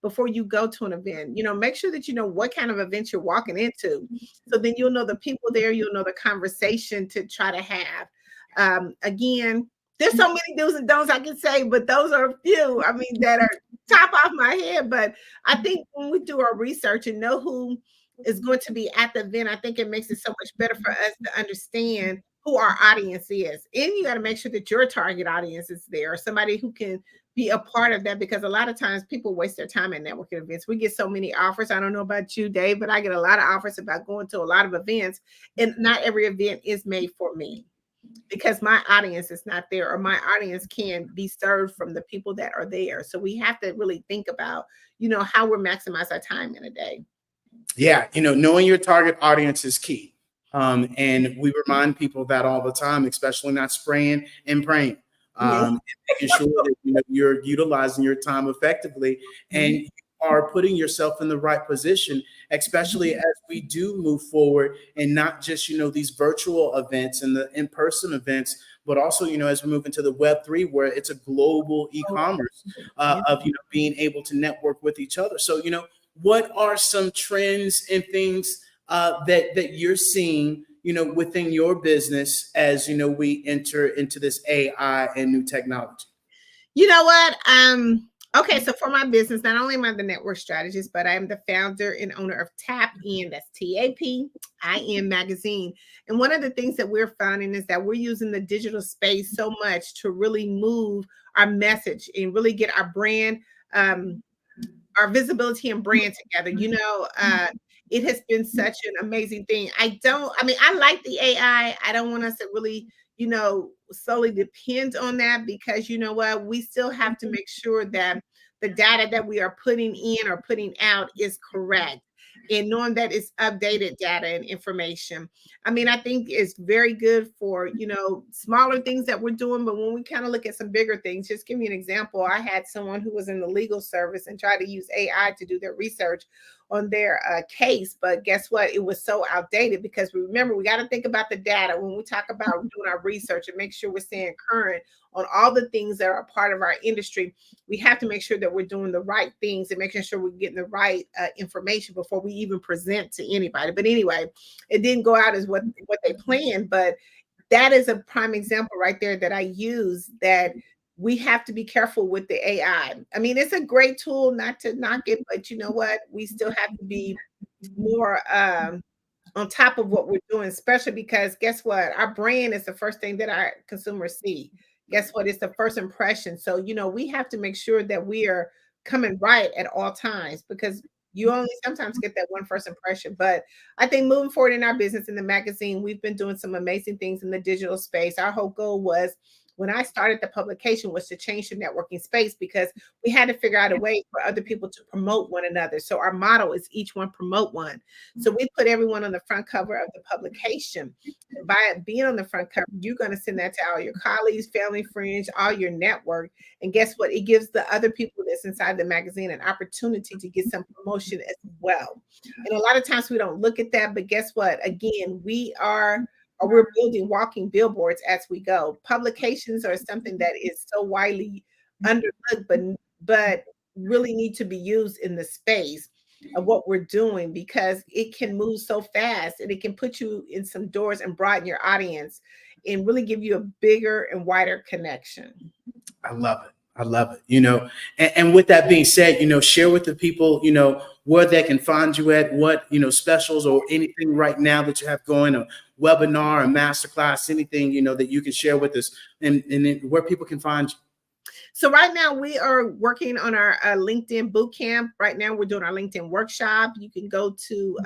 before you go to an event. You know, make sure that you know what kind of event you're walking into, so then you'll know the people there, you'll know the conversation to try to have. Again, there's so many do's and don'ts I can say, but those are a few, I mean, that are top off my head. But I think when we do our research and know who is going to be at the event, I think it makes it so much better for us to understand who our audience is. And you got to make sure that your target audience is there, or somebody who can be a part of that, because a lot of times people waste their time at networking events. We get so many offers. I don't know about you, Dave, but I get a lot of offers about going to a lot of events, and not every event is made for me, because my audience is not there, or my audience can be served from the people that are there. So we have to really think about, you know, how we maximize our time in a day. Yeah, you know, knowing your target audience is key. And we remind people that all the time, especially not spraying and praying. And making sure that, you know, you're utilizing your time effectively, and you are putting yourself in the right position, especially as we do move forward, and not just, you know, these virtual events and the in-person events, but also, you know, as we move into the Web3, where it's a global e-commerce of, you know, being able to network with each other. So, you know, what are some trends and things that you're seeing, you know, within your business as, you know, we enter into this AI and new technology? You know what? Okay, so for my business, not only am I the network strategist, but I am the founder and owner of Tap In, that's TAPIN magazine. And one of the things that we're finding is that we're using the digital space so much to really move our message and really get our brand, our visibility and brand together. You know, it has been such an amazing thing. I like the AI. I don't want us to really, you know, solely depend on that, because you know what, we still have to make sure that the data that we are putting in or putting out is correct, and knowing that it's updated data and information. I mean, I think it's very good for, you know, smaller things that we're doing, but when we kind of look at some bigger things, just give me an example. I had someone who was in the legal service and tried to use AI to do their research on their case, but guess what? It was so outdated, because remember, we got to think about the data when we talk about doing our research, and make sure we're staying current on all the things that are a part of our industry. We have to make sure that we're doing the right things and making sure we're getting the right information before we even present to anybody. But anyway, it didn't go out as what they planned, but that is a prime example right there that I use, that we have to be careful with the AI. I mean, it's a great tool, not to knock it, but you know what? We still have to be more on top of what we're doing, especially because guess what? Our brand is the first thing that our consumers see. Guess what? It's the first impression. So, you know, we have to make sure that we are coming right at all times, because you only sometimes get that one first impression. But I think moving forward in our business, in the magazine, we've been doing some amazing things in the digital space. Our whole goal was, when I started the publication, was to change the networking space, because we had to figure out a way for other people to promote one another. So our motto is each one promote one. So we put everyone on the front cover of the publication. By being on the front cover, you're going to send that to all your colleagues, family, friends, all your network. And guess what? It gives the other people that's inside the magazine an opportunity to get some promotion as well. And a lot of times we don't look at that, but guess what? Again, we're building walking billboards as we go. Publications are something that is so widely underlooked, but really need to be used in the space of what we're doing, because it can move so fast, and it can put you in some doors and broaden your audience and really give you a bigger and wider connection. I love it. I love it. You know, and with that being said, you know, share with the people, you know, where they can find you at, what, you know, specials or anything right now that you have going, a webinar, a masterclass, anything, you know, that you can share with us, and where people can find you. So right now we are working on our LinkedIn bootcamp. Right now we're doing our LinkedIn workshop. You can go to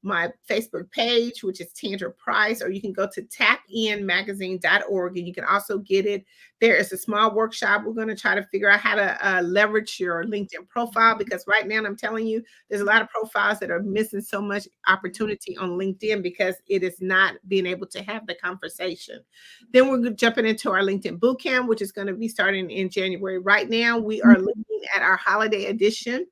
my Facebook page, which is Tandra Price, or you can go to tapinmagazine.org, and you can also get it. There is a small workshop. We're going to try to figure out how to leverage your LinkedIn profile, because right now I'm telling you, there's a lot of profiles that are missing so much opportunity on LinkedIn because it is not being able to have the conversation. Then we're jumping into our LinkedIn bootcamp, which is going to be starting in January. Right now, we are looking at our holiday edition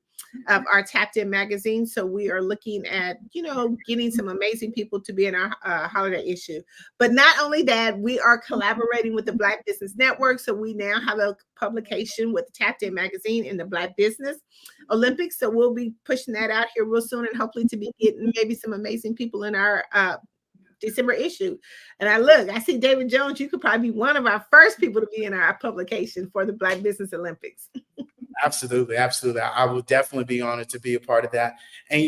of our Tapped In magazine. So we are looking at, getting some amazing people to be in our holiday issue. But not only that, we are collaborating with the Black Business Network. So we now have a publication with Tapped In magazine in the Black Business Olympics. So we'll be pushing that out here real soon, and hopefully to be getting maybe some amazing people in our December issue. And I see David Jones. You could probably be one of our first people to be in our publication for the Black Business Olympics. Absolutely. Absolutely. I will definitely be honored to be a part of that. And,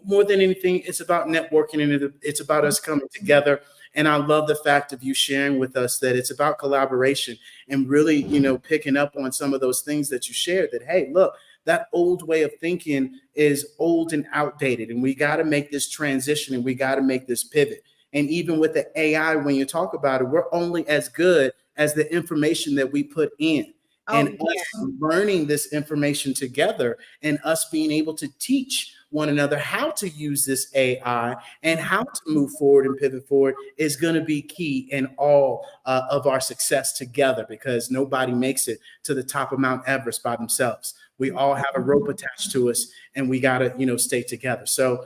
more than anything, it's about networking, and it's about us coming together. And I love the fact of you sharing with us that it's about collaboration and really, picking up on some of those things that you shared, that, hey, look, that old way of thinking is old and outdated, and we got to make this transition, and we got to make this pivot. And even with the AI, when you talk about it, we're only as good as the information that we put in. And us learning this information together, and us being able to teach one another how to use this AI and how to move forward and pivot forward is going to be key in all of our success together, because nobody makes it to the top of Mount Everest by themselves. We all have a rope attached to us, and we got to, stay together. So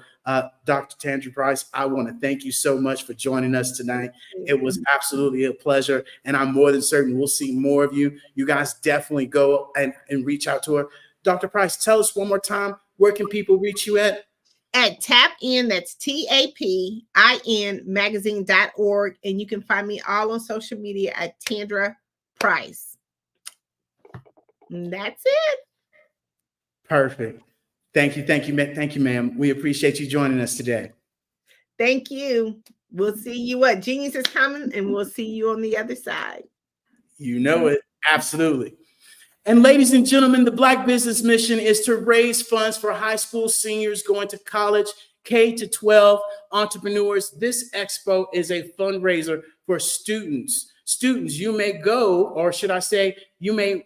Dr. Tandra Price, I want to thank you so much for joining us tonight. It was absolutely a pleasure, and I'm more than certain we'll see more of you. You guys definitely go and reach out to her. Dr. Price, tell us one more time, where can people reach you at? At TAPIN, that's TAPIN magazine.org, and you can find me all on social media at Tandra Price. And that's it. Perfect. Thank you, ma'am. We appreciate you joining us today. Thank you. We'll see you. Genius is coming, and we'll see you on the other side. You know it. Absolutely. And ladies and gentlemen, the Black Business Mission is to raise funds for high school seniors going to college, K-12 entrepreneurs. This expo is a fundraiser for students. Students, you may go, or should I say, you may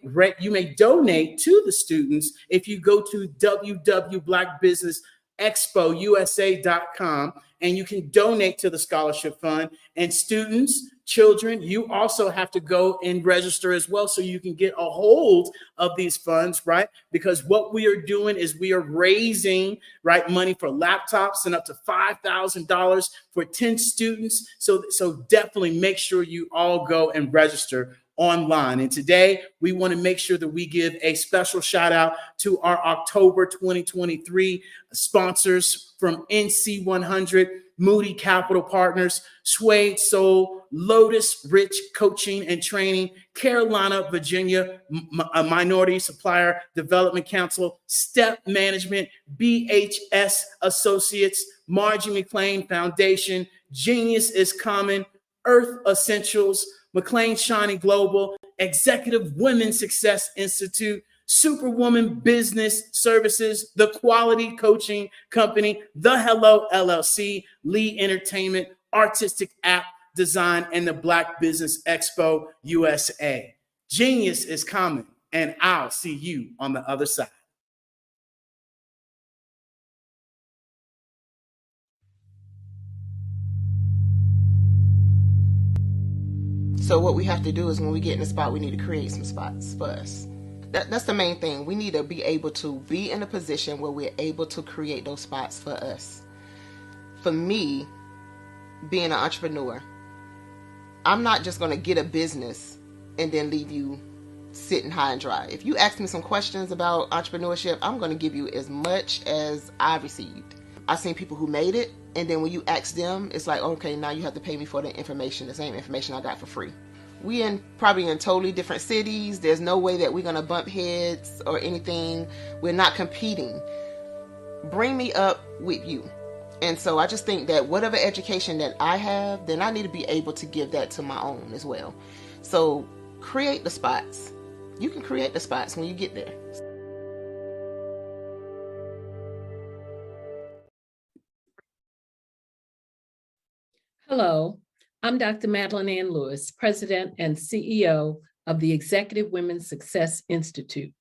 donate to the students if you go to www.blackbusinessexpousa.com, and you can donate to the scholarship fund. And students, children, you also have to go and register as well, so you can get a hold of these funds, right? Because what we are doing is we are raising, right, money for laptops and up to $5,000 for 10 students. So definitely make sure you all go and register online. And today we want to make sure that we give a special shout out to our October 2023 sponsors from NC 100, Moody Capital Partners, Suede Soul, Lotus Rich Coaching and Training, Carolina, Virginia, a Minority Supplier Development Council, Step Management, BHS Associates, Margie McLean Foundation, Genius is Common, Earth Essentials, McLean Shining Global, Executive Women's Success Institute, Superwoman Business Services, The Quality Coaching Company, The Hello LLC, Lee Entertainment, Artistic App Design, and the Black Business Expo USA. Genius is coming, and I'll see you on the other side. So what we have to do is when we get in a spot, we need to create some spots for us. That's the main thing. We need to be able to be in a position where we're able to create those spots for us. For me, being an entrepreneur, I'm not just going to get a business and then leave you sitting high and dry. If you ask me some questions about entrepreneurship, I'm going to give you as much as I received. I've seen people who made it, and then when you ask them, it's like, okay, now you have to pay me for the information, the same information I got for free. We probably in totally different cities. There's no way that we're going to bump heads or anything. We're not competing. Bring me up with you. And so I just think that whatever education that I have, then I need to be able to give that to my own as well. So create the spots. You can create the spots when you get there. Hello, I'm Dr. Madeline Ann Lewis, President and CEO of the Executive Women's Success Institute.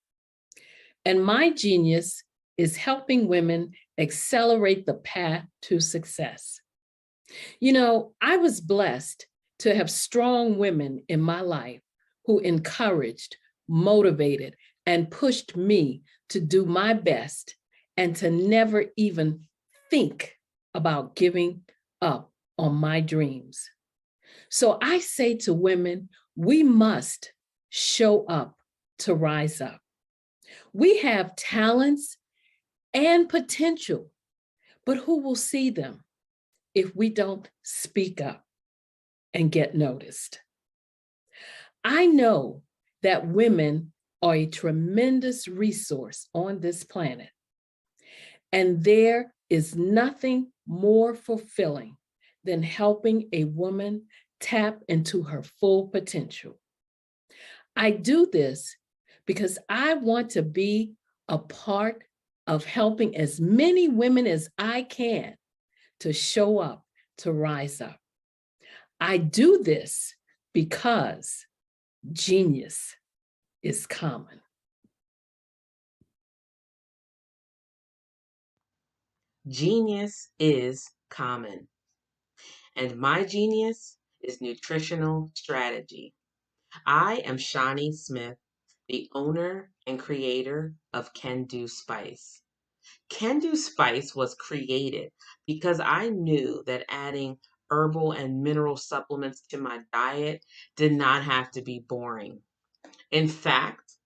And my genius is helping women accelerate the path to success. You know, I was blessed to have strong women in my life who encouraged, motivated, and pushed me to do my best and to never even think about giving up on my dreams. So I say to women, we must show up to rise up. We have talents and potential, but who will see them if we don't speak up and get noticed? I know that women are a tremendous resource on this planet, and there is nothing more fulfilling than helping a woman tap into her full potential. I do this because I want to be a part of helping as many women as I can to show up, to rise up. I do this because genius is common. Genius is common. And my genius is nutritional strategy. I am Shawnee Smith, the owner and creator of Can Do Spice. Can Do Spice was created because I knew that adding herbal and mineral supplements to my diet did not have to be boring. In fact,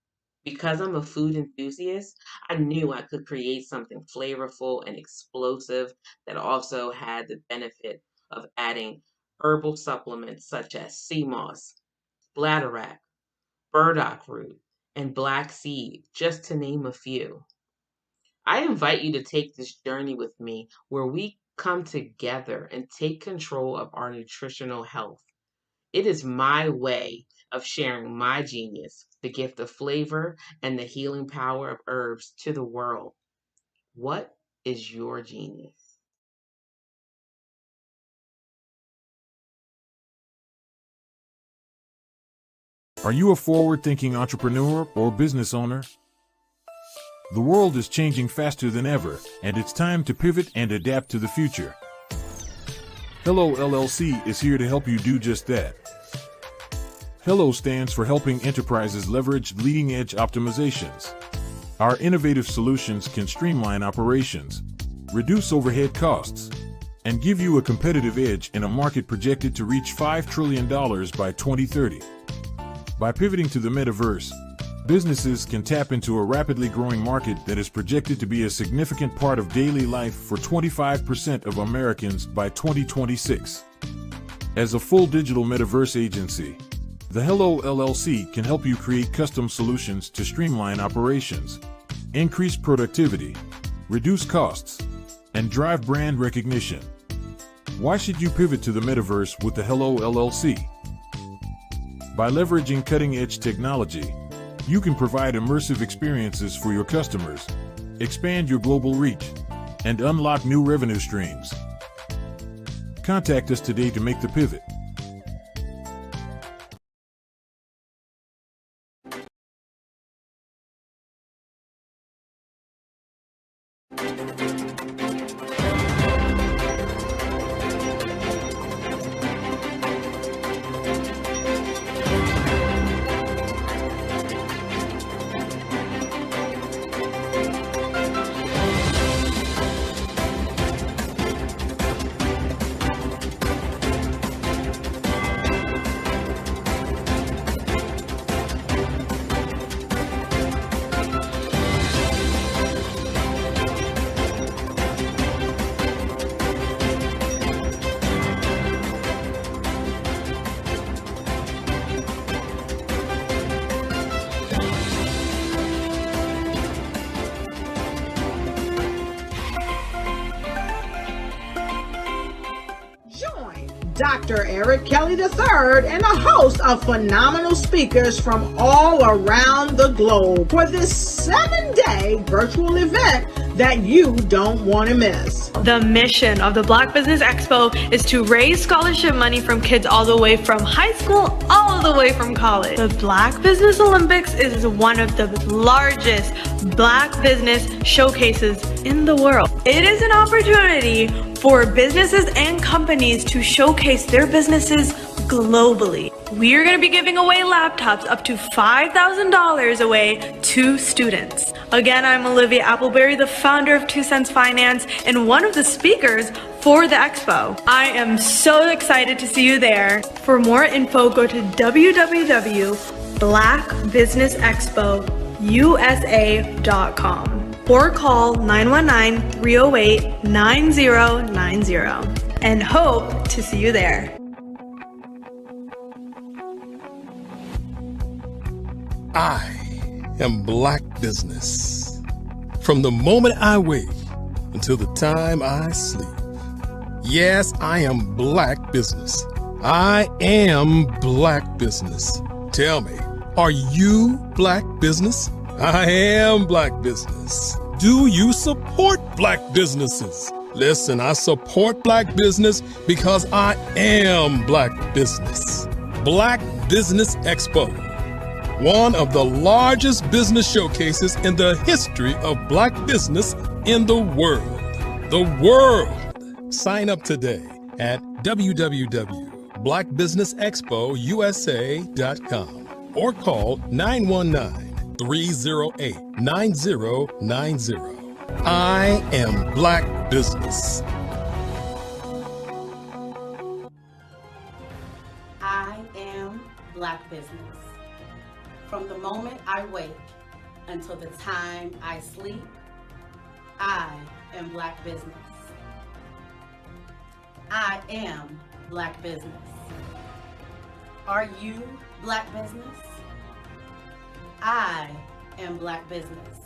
because I'm a food enthusiast, I knew I could create something flavorful and explosive that also had the benefit of adding herbal supplements such as sea moss, bladderwrack, burdock root, and black seed, just to name a few. I invite you to take this journey with me where we come together and take control of our nutritional health. It is my way of sharing my genius, the gift of flavor and the healing power of herbs to the world. What is your genius? Are you a forward-thinking entrepreneur or business owner? The world is changing faster than ever, and it's time to pivot and adapt to the future. Hello LLC is here to help you do just that. Hello stands for helping enterprises leverage leading-edge optimizations. Our innovative solutions can streamline operations, reduce overhead costs, and give you a competitive edge in a market projected to reach $5 trillion by 2030. By pivoting to the metaverse, businesses can tap into a rapidly growing market that is projected to be a significant part of daily life for 25% of Americans by 2026. As a full digital metaverse agency, the Hello LLC can help you create custom solutions to streamline operations, increase productivity, reduce costs, and drive brand recognition. Why should you pivot to the metaverse with the Hello LLC? By leveraging cutting-edge technology, you can provide immersive experiences for your customers, expand your global reach, and unlock new revenue streams. Contact us today to make the pivot. Dr. Eric Kelly III and a host of phenomenal speakers from all around the globe for this 7-day virtual event that you don't want to miss. The mission of the Black Business Expo is to raise scholarship money from kids all the way from high school, all the way from college. The Black Business Olympics is one of the largest Black business showcases in the world. It is an opportunity for businesses and companies to showcase their businesses globally. We are going to be giving away laptops up to $5,000 away to students. Again, I'm Olivia Appleberry, the founder of 2 Cents Finance and one of the speakers for the expo. I am so excited to see you there. For more info, go to www.blackbusinessexpousa.com or call 919-308-9090 and hope to see you there. I am Black business. From the moment I wake until the time I sleep. Yes, I am Black business. I am Black business. Tell me, are you Black business? I am Black business. Do you support Black businesses? Listen, I support Black business because I am Black business. Black Business Expo. One of the largest business showcases in the history of Black business in the world. The world! Sign up today at www.blackbusinessexpousa.com or call 919-308-9090. I am Black business. I am Black business. From the moment I wake until the time I sleep, I am Black business. I am Black business. Are you Black business? I am Black business.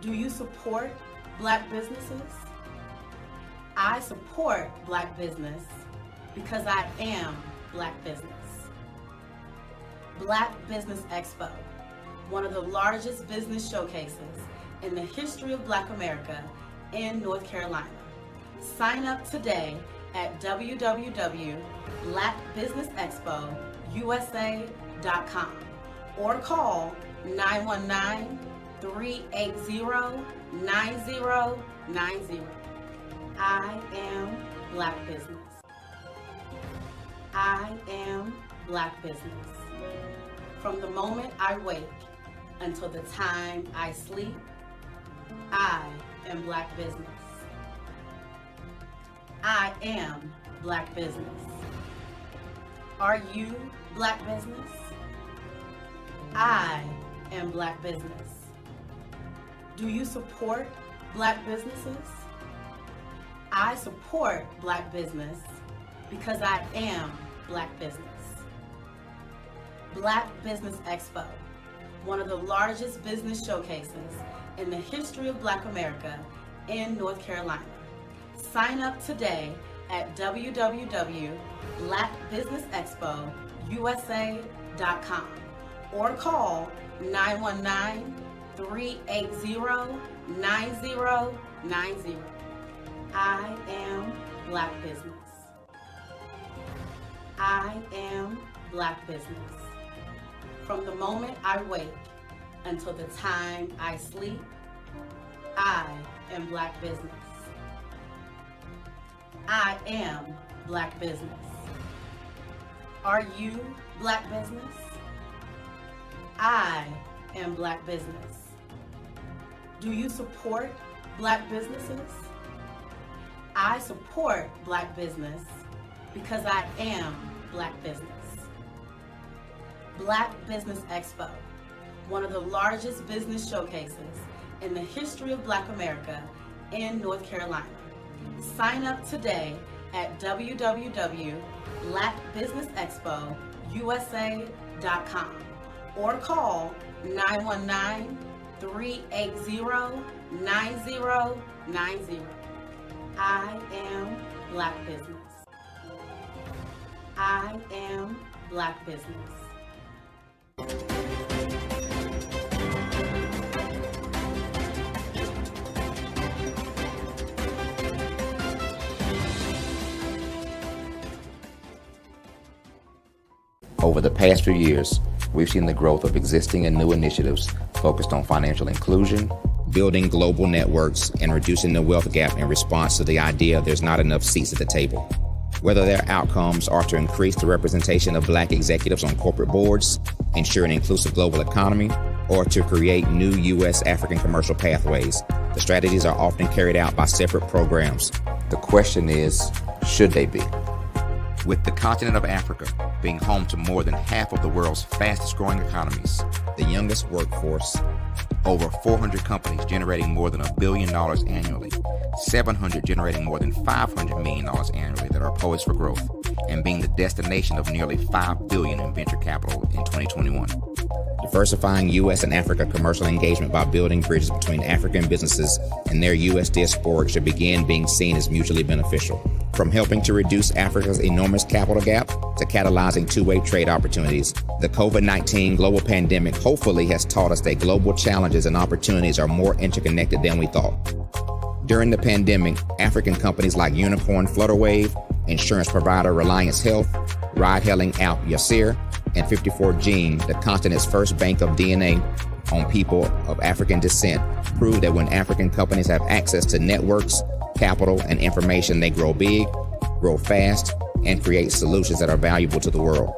Do you support Black businesses? I support Black business because I am Black business. Black Business Expo, one of the largest business showcases in the history of Black America in North Carolina. Sign up today at www.blackbusinessexpousa.com or call 919-380-9090. I am Black business. I am Black business. From the moment I wake until the time I sleep, I am Black business. I am Black business. Are you Black business? I am Black business. Do you support Black businesses? I support Black business because I am Black business. Black Business Expo, one of the largest business showcases in the history of Black America in North Carolina. Sign up today at www.blackbusinessexpousa.com or call 919-380-9090. I am Black business. I am Black business. From the moment I wake until the time I sleep, I am Black business. I am Black business. Are you Black business? I am Black business. Do you support Black businesses? I support Black business because I am Black business. Black Business Expo, one of the largest business showcases in the history of Black America in North Carolina. Sign up today at www.blackbusinessexpousa.com or call 919-380-9090. I am Black business. I am Black business. Over the past few years, we've seen the growth of existing and new initiatives focused on financial inclusion, building global networks, and reducing the wealth gap in response to the idea there's not enough seats at the table. Whether their outcomes are to increase the representation of Black executives on corporate boards, ensure an inclusive global economy, or to create new U.S. African commercial pathways, the strategies are often carried out by separate programs. The question is, should they be? With the continent of Africa being home to more than half of the world's fastest growing economies, the youngest workforce, over 400 companies generating more than $1 billion annually, 700 generating more than $500 million annually that are poised for growth, and being the destination of nearly $5 billion in venture capital in 2021. Diversifying U.S. and Africa commercial engagement by building bridges between African businesses and their U.S. diaspora should begin being seen as mutually beneficial. From helping to reduce Africa's enormous capital gap to catalyzing two-way trade opportunities, the COVID-19 global pandemic hopefully has taught us that global challenges and opportunities are more interconnected than we thought. During the pandemic, African companies like Unicorn Flutterwave, insurance provider Reliance Health, ride-hailing app Yasir, and 54Gene, the continent's first bank of DNA on people of African descent, proved that when African companies have access to networks, capital, and information, they grow big, grow fast, and create solutions that are valuable to the world.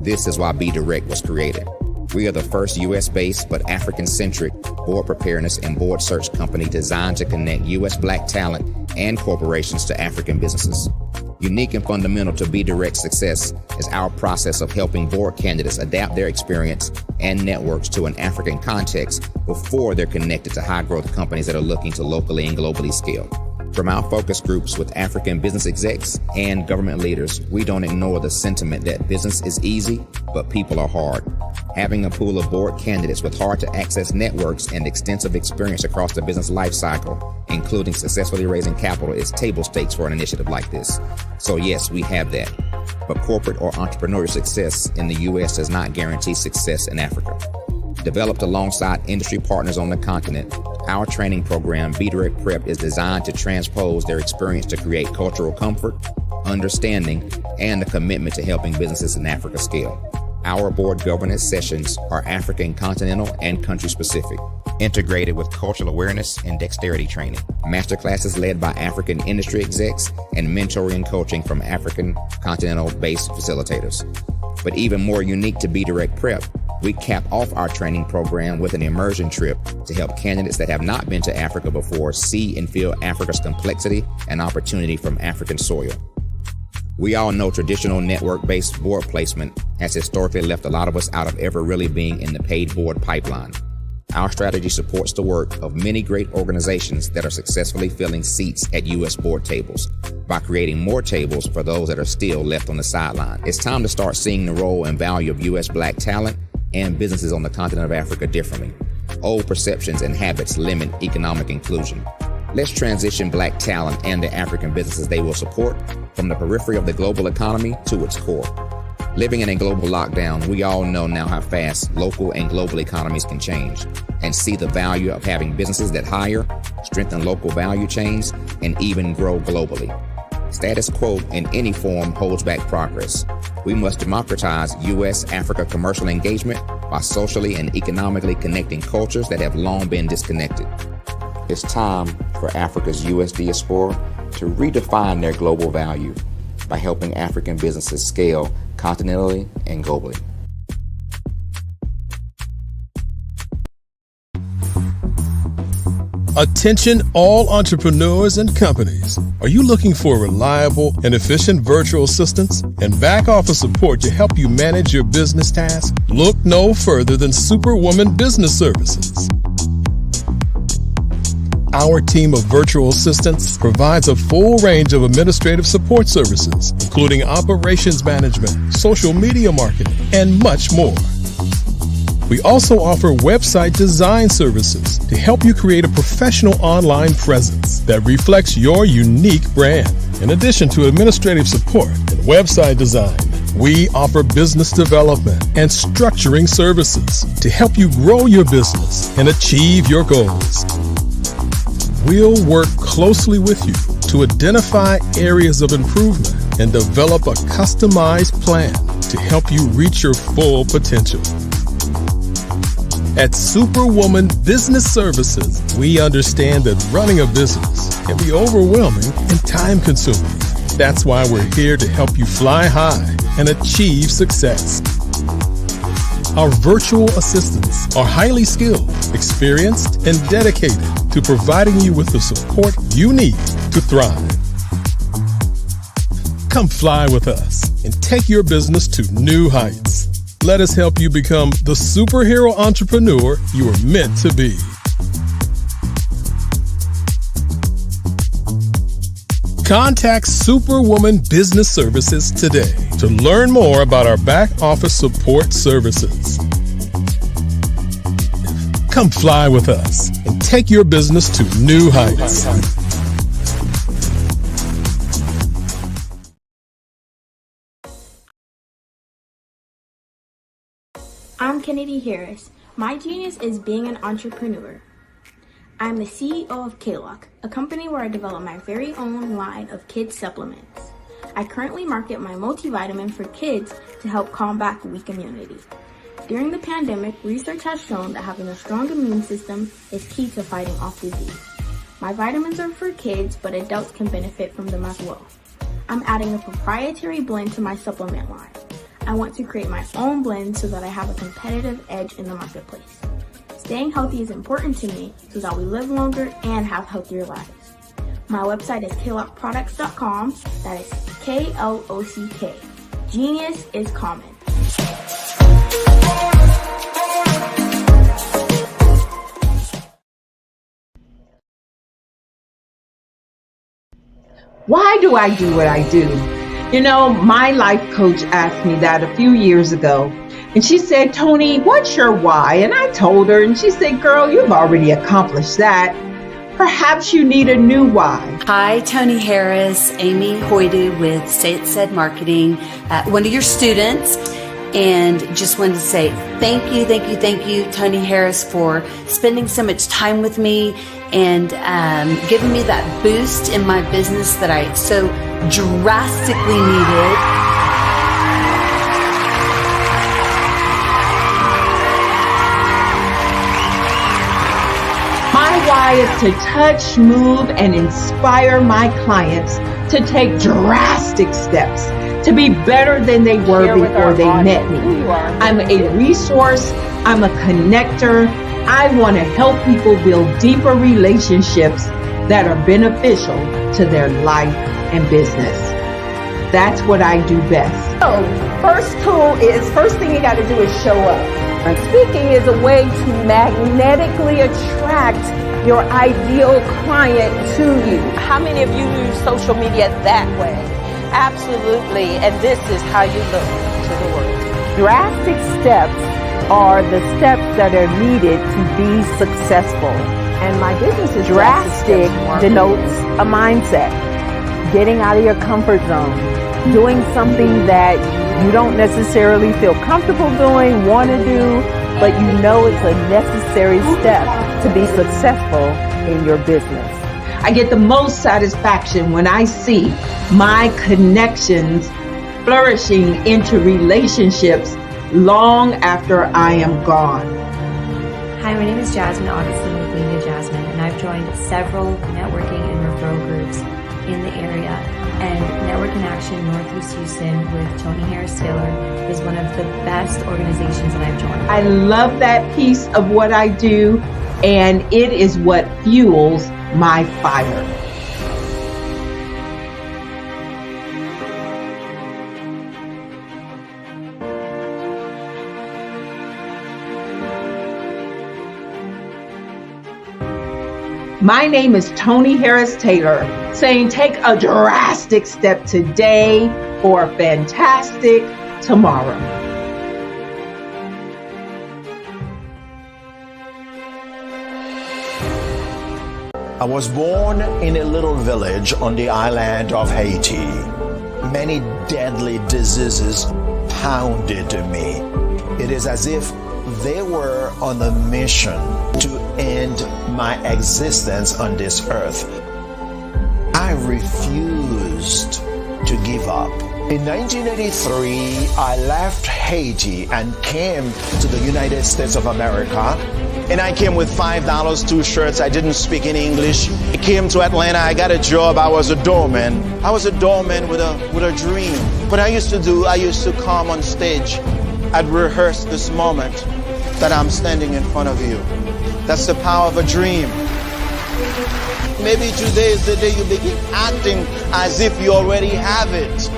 This is why Be Direct was created. We are the first U.S.-based but African-centric board preparedness and board search company designed to connect U.S. Black talent and corporations to African businesses. Unique and fundamental to Be Direct's success is our process of helping board candidates adapt their experience and networks to an African context before they're connected to high-growth companies that are looking to locally and globally scale. From our focus groups with African business execs and government leaders, we don't ignore the sentiment that business is easy, but people are hard. Having a pool of board candidates with hard-to-access networks and extensive experience across the business life cycle, including successfully raising capital, is table stakes for an initiative like this. So yes, we have that. But corporate or entrepreneurial success in the U.S. does not guarantee success in Africa. Developed alongside industry partners on the continent, our training program, Be Direct Prep, is designed to transpose their experience to create cultural comfort, understanding, and a commitment to helping businesses in Africa scale. Our board governance sessions are African continental and country specific, integrated with cultural awareness and dexterity training, masterclasses led by African industry execs, and mentoring and coaching from African continental-based facilitators. But even more unique to Be Direct Prep, we cap off our training program with an immersion trip to help candidates that have not been to Africa before see and feel Africa's complexity and opportunity from African soil. We all know traditional network-based board placement has historically left a lot of us out of ever really being in the paid board pipeline. Our strategy supports the work of many great organizations that are successfully filling seats at U.S. board tables by creating more tables for those that are still left on the sideline. It's time to start seeing the role and value of U.S. Black talent and businesses on the continent of Africa differently. Old perceptions and habits limit economic inclusion. Let's transition Black talent and the African businesses they will support from the periphery of the global economy to its core. Living in a global lockdown, we all know now how fast local and global economies can change, and see the value of having businesses that hire, strengthen local value chains, and even grow globally. Status quo in any form holds back progress. We must democratize U.S.-Africa commercial engagement by socially and economically connecting cultures that have long been disconnected. It's time for Africa's U.S. diaspora to redefine their global value by helping African businesses scale continentally and globally. Attention all entrepreneurs and companies. Are you looking for reliable and efficient virtual assistants and back office support to help you manage your business tasks? Look no further than Superwoman Business Services. Our team of virtual assistants provides a full range of administrative support services, including operations management, social media marketing, and much more. We also offer website design services to help you create a professional online presence that reflects your unique brand. In addition to administrative support and website design, we offer business development and structuring services to help you grow your business and achieve your goals. We'll work closely with you to identify areas of improvement and develop a customized plan to help you reach your full potential. At Superwoman Business Services, we understand that running a business can be overwhelming and time-consuming. That's why we're here to help you fly high and achieve success. Our virtual assistants are highly skilled, experienced, and dedicated to providing you with the support you need to thrive. Come fly with us and take your business to new heights. Let us help you become the superhero entrepreneur you are meant to be. Contact Superwoman Business Services today to learn more about our back office support services. Come fly with us and take your business to new heights. I'm Kennedy Harris. My genius is being an entrepreneur. I'm the CEO of K-Lock, a company where I develop my very own line of kids supplements. I currently market my multivitamin for kids to help combat weak immunity. During the pandemic, research has shown that having a strong immune system is key to fighting off disease. My vitamins are for kids, but adults can benefit from them as well. I'm adding a proprietary blend to my supplement line. I want to create my own blend so that I have a competitive edge in the marketplace. Staying healthy is important to me so that we live longer and have healthier lives. My website is klockproducts.com. That is K-L-O-C-K. Genius is common. Why do I do what I do? You know, my life coach asked me that a few years ago. And she said, Tony, what's your why? And I told her, and she said, girl, you've already accomplished that. Perhaps you need a new why. Hi, Tony Harris, Amy Hoydu with Say It Said Marketing, one of your students. And just wanted to say thank you, Tony Harris, for spending so much time with me and giving me that boost in my business that I so drastically needed. My why is to touch, move, and inspire my clients to take drastic steps to be better than they were before they met me. I'm a resource. I'm a connector. I want to help people build deeper relationships that are beneficial to their life and business. That's what I do best. So, first thing you got to do is show up. And speaking is a way to magnetically attract your ideal client to you. How many of you use social media that way? Absolutely, and this is how you look to the world. Drastic steps are the steps that are needed to be successful. And my business is drastic denotes a mindset. Getting out of your comfort zone. Doing something that you don't necessarily feel comfortable doing, want to do, but you know it's a necessary step to be successful in your business. I get the most satisfaction when I see my connections flourishing into relationships long after I am gone. Hi, my name is Jasmine Augustine with Media Jasmine, and I've joined several networking and referral groups in the area. And Network in Action Northeast Houston with Tony Harris Taylor is one of the best organizations that I've joined. I love that piece of what I do, and it is what fuels my fire. My name is Tony Harris Taylor, saying take a drastic step today for a fantastic tomorrow. I was born in a little village on the island of Haiti. Many deadly diseases pounded me. It is as if they were on a mission to end my existence on this earth. I refused to give up. In 1983, I left Haiti and came to the United States of America. And I came with $5, 2 shirts. I didn't speak any English. I came to Atlanta. I got a job. I was a doorman. I was a doorman with a dream. What I used to do, I used to come on stage. I'd rehearse this moment that I'm standing in front of you. That's the power of a dream. Maybe today is the day you begin acting as if you already have it.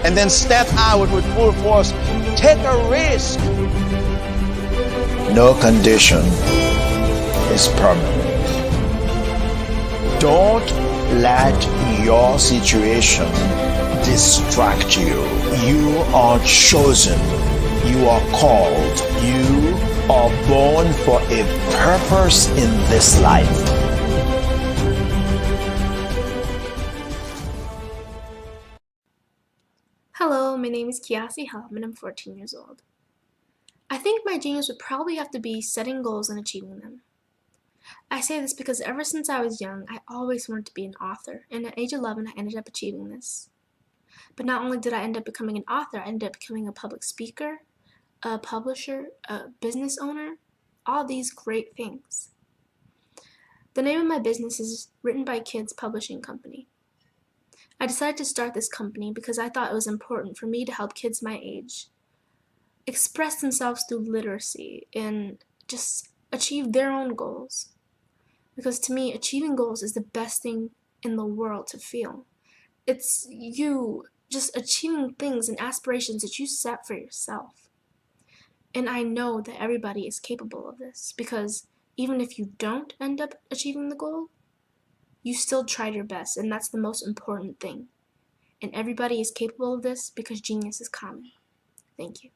And then step out with full force. Take a risk. No condition is permanent. Don't let your situation distract you. You are chosen. You are called. You are born for a purpose in this life. Hello, my name is Kiasi Helm and I'm 14 years old. I think my genius would probably have to be setting goals and achieving them. I say this because ever since I was young, I always wanted to be an author, and at age 11, I ended up achieving this. But not only did I end up becoming an author, I ended up becoming a public speaker, a publisher, a business owner, all these great things. The name of my business is Written by Kids Publishing Company. I decided to start this company because I thought it was important for me to help kids my age express themselves through literacy and just achieve their own goals. Because to me, achieving goals is the best thing in the world to feel. It's you just achieving things and aspirations that you set for yourself. And I know that everybody is capable of this because even if you don't end up achieving the goal, you still tried your best, and that's the most important thing. And everybody is capable of this because genius is common. Thank you.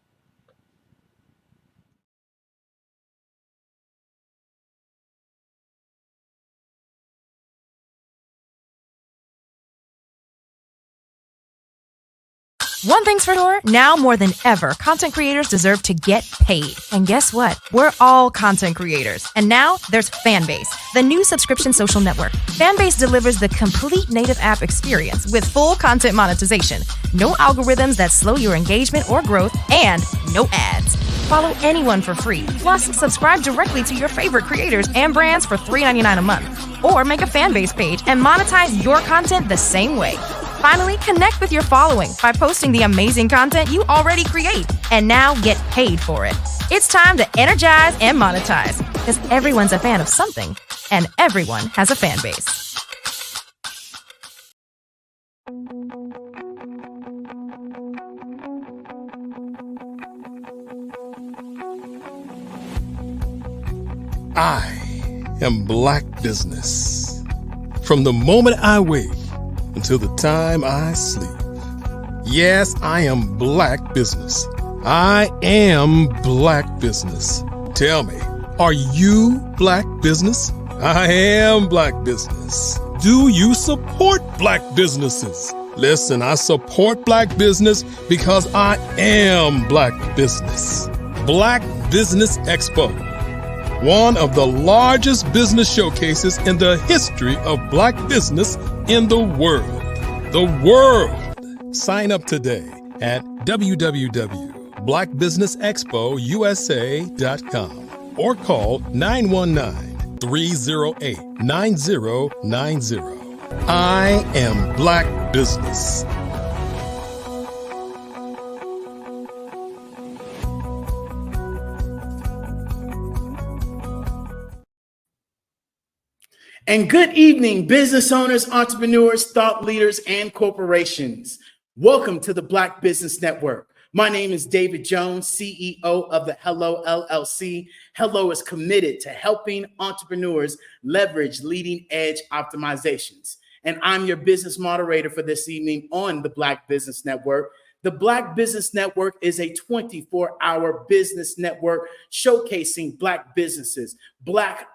One thing's for sure, now more than ever, content creators deserve to get paid. And guess what? We're all content creators. And now there's Fanbase, the new subscription social network. Fanbase delivers the complete native app experience with full content monetization, no algorithms that slow your engagement or growth, and no ads. Follow anyone for free. Plus, subscribe directly to your favorite creators and brands for $3.99 a month. Or make a Fanbase page and monetize your content the same way. Finally, connect with your following by posting the amazing content you already create and now get paid for it. It's time to energize and monetize because everyone's a fan of something and everyone has a fan base. I am Black business. From the moment I wake until the time I sleep. Yes, I am Black business. I am Black business. Tell me, are you Black business? I am Black business. Do you support Black businesses? Listen, I support Black business because I am Black business. Black Business Expo, one of the largest business showcases in the history of Black business in the world. The world! Sign up today at www.blackbusinessexpousa.com or call 919-308-9090. I am Black business. And good evening, business owners, entrepreneurs, thought leaders, and corporations. Welcome to the Black Business Network. My name is David Jones, CEO of the Hello LLC. Hello is committed to helping entrepreneurs leverage leading edge optimizations. And I'm your business moderator for this evening on the Black Business Network. The Black Business Network is a 24-hour business network showcasing Black businesses, Black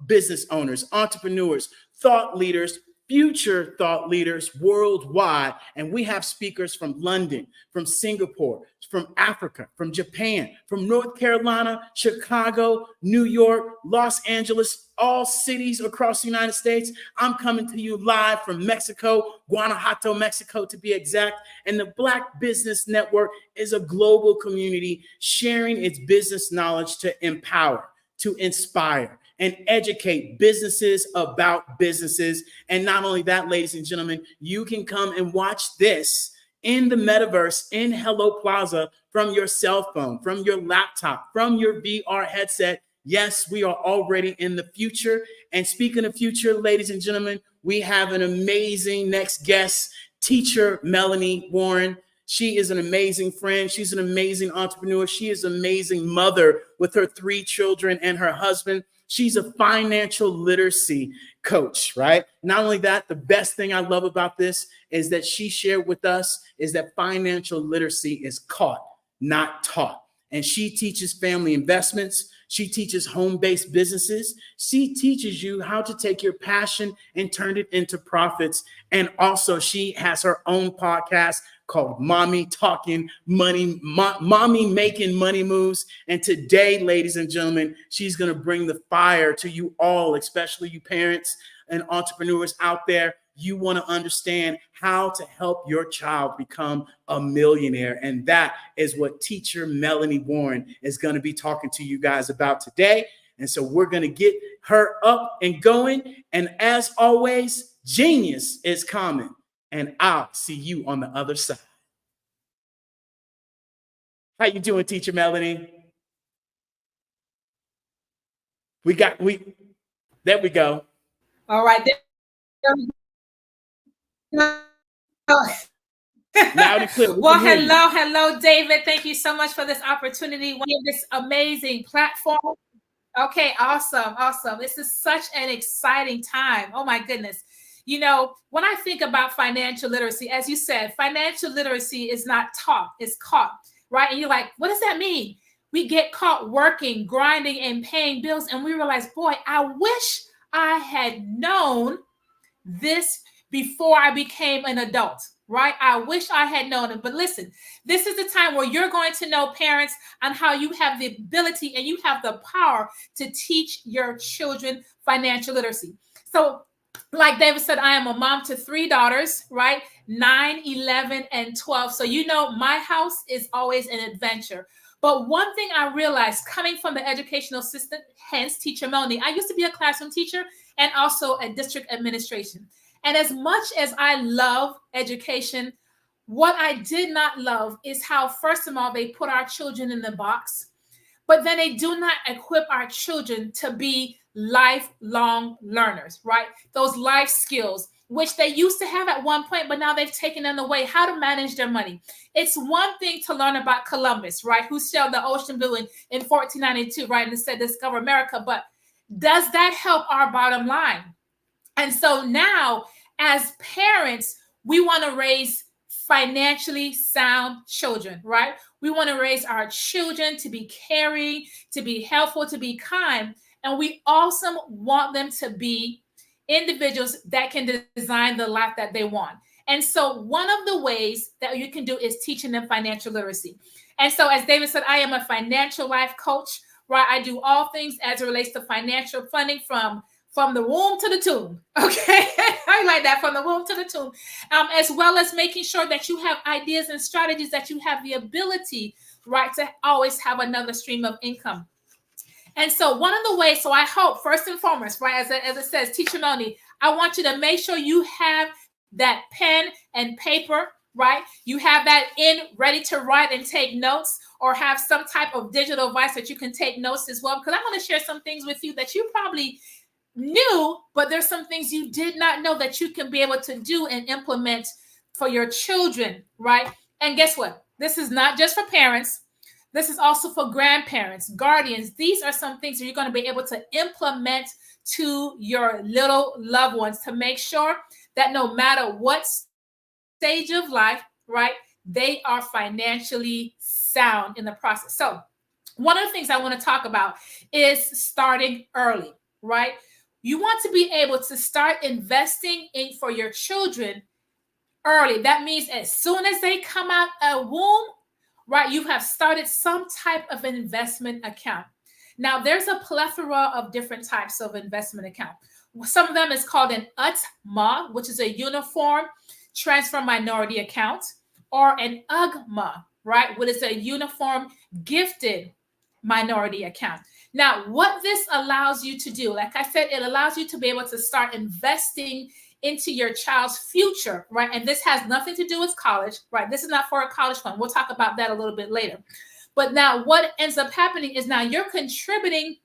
business owners, entrepreneurs, thought leaders, future thought leaders worldwide. And we have speakers from London, from Singapore, from Africa, from Japan, from North Carolina, Chicago, New York, Los Angeles, all cities across the United States. I'm coming to you live from Mexico, Guanajuato, Mexico to be exact. And the Black Business Network is a global community sharing its business knowledge to empower, to inspire, and educate businesses about businesses. And not only that, ladies and gentlemen, you can come and watch this in the metaverse, in Hello Plaza, from your cell phone, from your laptop, from your VR headset. Yes, we are already in the future. And speaking of future, ladies and gentlemen, we have an amazing next guest, teacher Melanie Warren. She is an amazing friend. She's an amazing entrepreneur. She is an amazing mother with her 3 children and her husband. She's a financial literacy coach, right? Not only that, the best thing I love about this is that she shared with us is that financial literacy is caught, not taught. And she teaches family investments. She teaches home-based businesses. She teaches you how to take your passion and turn it into profits. And also she has her own podcast called Mommy Talking Money, Mommy Making Money Moves. And today, ladies and gentlemen, she's going to bring the fire to you all, especially you parents and entrepreneurs out there. You want to understand how to help your child become a millionaire. And that is what teacher Melanie Warren is going to be talking to you guys about today. And so we're going to get her up and going. And as always, genius is common. And I'll see you on the other side. How you doing, teacher Melanie? There we go. All right. Loud and clear. Well, hello, David. Thank you so much for this opportunity. We have this amazing platform. Okay, awesome. This is such an exciting time. Oh my goodness. You know, when I think about financial literacy, as you said, financial literacy is not taught, it's caught, right? And you're like, what does that mean? We get caught working, grinding, and paying bills, and we realize, boy, I wish I had known this before I became an adult, right? I wish I had known it. But listen, this is the time where you're going to know, parents, on how you have the ability and you have the power to teach your children financial literacy. So like David said, I am a mom to 3 daughters, right? 9, 11, and 12. So, you know, my house is always an adventure. But one thing I realized coming from the educational system, hence teacher Melanie, I used to be a classroom teacher and also a district administration. And as much as I love education, what I did not love is how, first of all, they put our children in the box, but then they do not equip our children to be lifelong learners, right? Those life skills, which they used to have at one point, but now they've taken them away, how to manage their money. It's one thing to learn about Columbus, right? Who sailed the ocean blue in 1492, right? And said, discover America. But does that help our bottom line? And so now, as parents, we want to raise financially sound children, right? We want to raise our children to be caring, to be helpful, to be kind. And we also want them to be individuals that can design the life that they want. And so one of the ways that you can do is teaching them financial literacy. And so as David said, I am a financial life coach, right? I do all things as it relates to financial funding from the womb to the tomb. Okay. I like that, from the womb to the tomb, as well as making sure that you have ideas and strategies, that you have the ability, right, to always have another stream of income. And so one of the ways, so I hope first and foremost, right, as it says, teacher Melanie, I want you to make sure you have that pen and paper, right? You have that ready to write and take notes, or have some type of digital device that you can take notes as well. Because I want to share some things with you that you probably knew, but there's some things you did not know that you can be able to do and implement for your children, right? And guess what? This is not just for parents. This is also for grandparents, guardians. These are some things that you're going to be able to implement to your little loved ones to make sure that no matter what stage of life, right, they are financially sound in the process. So one of the things I want to talk about is starting early, right? You want to be able to start investing in for your children early. That means as soon as they come out of womb, right? You have started some type of investment account. Now, there's a plethora of different types of investment account. Some of them is called an UTMA, which is a uniform transfer minority account, or an UGMA, right, which is a uniform gifted minority account. Now, what this allows you to do, like I said, it allows you to be able to start investing into your child's future, right? And this has nothing to do with college, right? This is not for a college fund. We'll talk about that a little bit later. But now what ends up happening is now you're contributing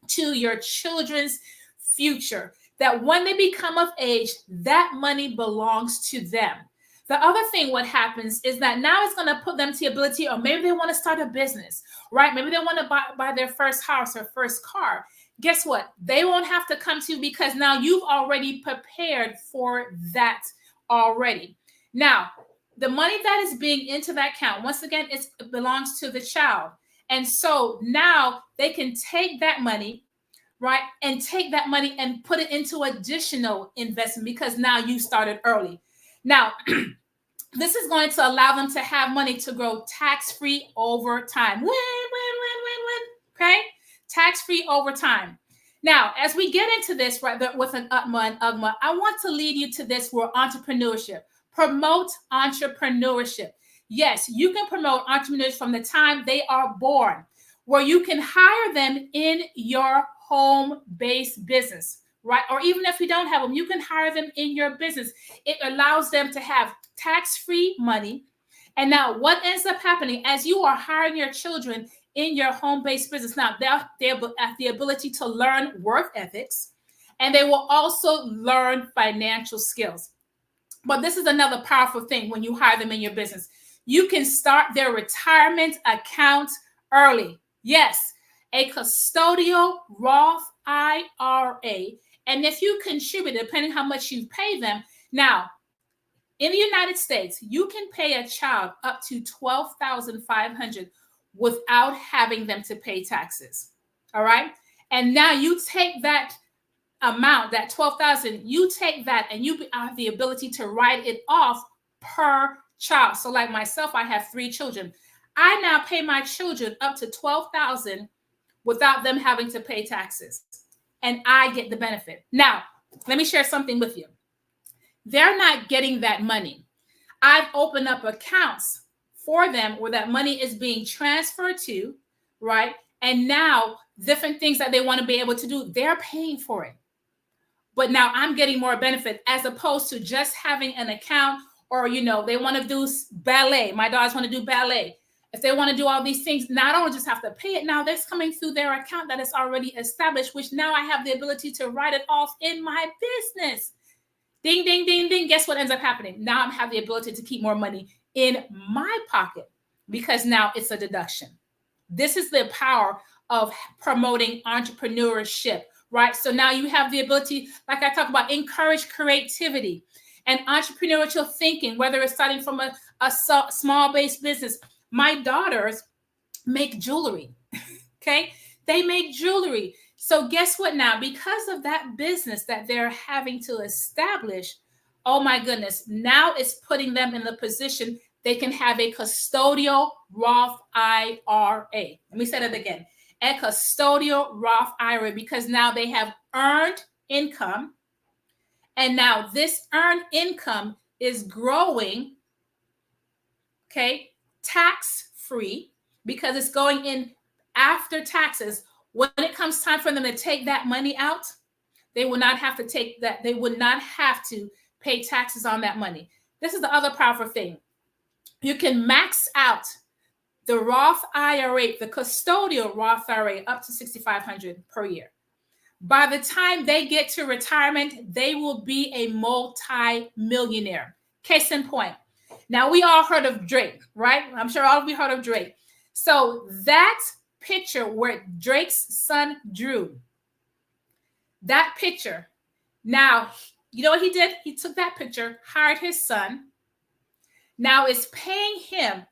to your children's future, that when they become of age, that money belongs to them. The other thing, what happens is that now it's going to put them to the ability, or maybe they want to start a business, right? Maybe they want to buy their first house or first car. Guess what? They won't have to come to you because now you've already prepared for that already. Now, the money that is being into that account, once again, it belongs to the child. And so now they can take that money, right, and take that money and put it into additional investment because now you started early. Now, this is going to allow them to have money to grow tax-free over time. Win. Okay? Tax-free over time. Now, as we get into this, right, with an UTMA and UGMA, I want to lead you to this word entrepreneurship. Promote entrepreneurship. Yes, you can promote entrepreneurs from the time they are born, where you can hire them in your home-based business, right? Or even if you don't have them, you can hire them in your business. It allows them to have tax-free money. And now what ends up happening as you are hiring your children in your home-based business, now they have the ability to learn work ethics, and they will also learn financial skills. But this is another powerful thing when you hire them in your business. You can start their retirement account early. Yes, a custodial Roth IRA. And if you contribute, depending how much you pay them, now, in the United States, you can pay a child up to $12,500 without having them to pay taxes. All right. And now you take that amount, that $12,000, you take that and you have the ability to write it off per child. So like myself, I have 3 children. I now pay my children up to $12,000 without them having to pay taxes. And I get the benefit. Now, let me share something with you. They're not getting that money. I've opened up accounts for them where that money is being transferred to, right? And now different things that they want to be able to do, they're paying for it. But now I'm getting more benefit as opposed to just having an account, or, you know, they want to do ballet. My daughters want to do ballet. If they want to do all these things, now I don't just have to pay it. Now that's coming through their account that is already established, which now I have the ability to write it off in my business. Ding, ding, ding, ding. Guess what ends up happening? Now I have the ability to keep more money in my pocket because now it's a deduction. This is the power of promoting entrepreneurship, right? So now you have the ability, like I talk about, encourage creativity and entrepreneurial thinking, whether it's starting from a small base business. My daughters make jewelry, okay? They make jewelry. So guess what now? Because of that business that they're having to establish, oh my goodness, now it's putting them in the position they can have a custodial Roth IRA. Let me say that again. A custodial Roth IRA, because now they have earned income. And now this earned income is growing, okay, tax-free, because it's going in after taxes. When it comes time for them to take that money out, they will not have to take that. They would not have to pay taxes on that money. This is the other powerful thing. You can max out the Roth IRA, the custodial Roth IRA, up to $6,500 per year. By the time they get to retirement, they will be a multi-millionaire. Case in point. Now, we all heard of Drake, right? I'm sure all of you heard of Drake. So that picture where Drake's son drew, that picture, now, you know what he did? He took that picture, hired his son, now is paying him.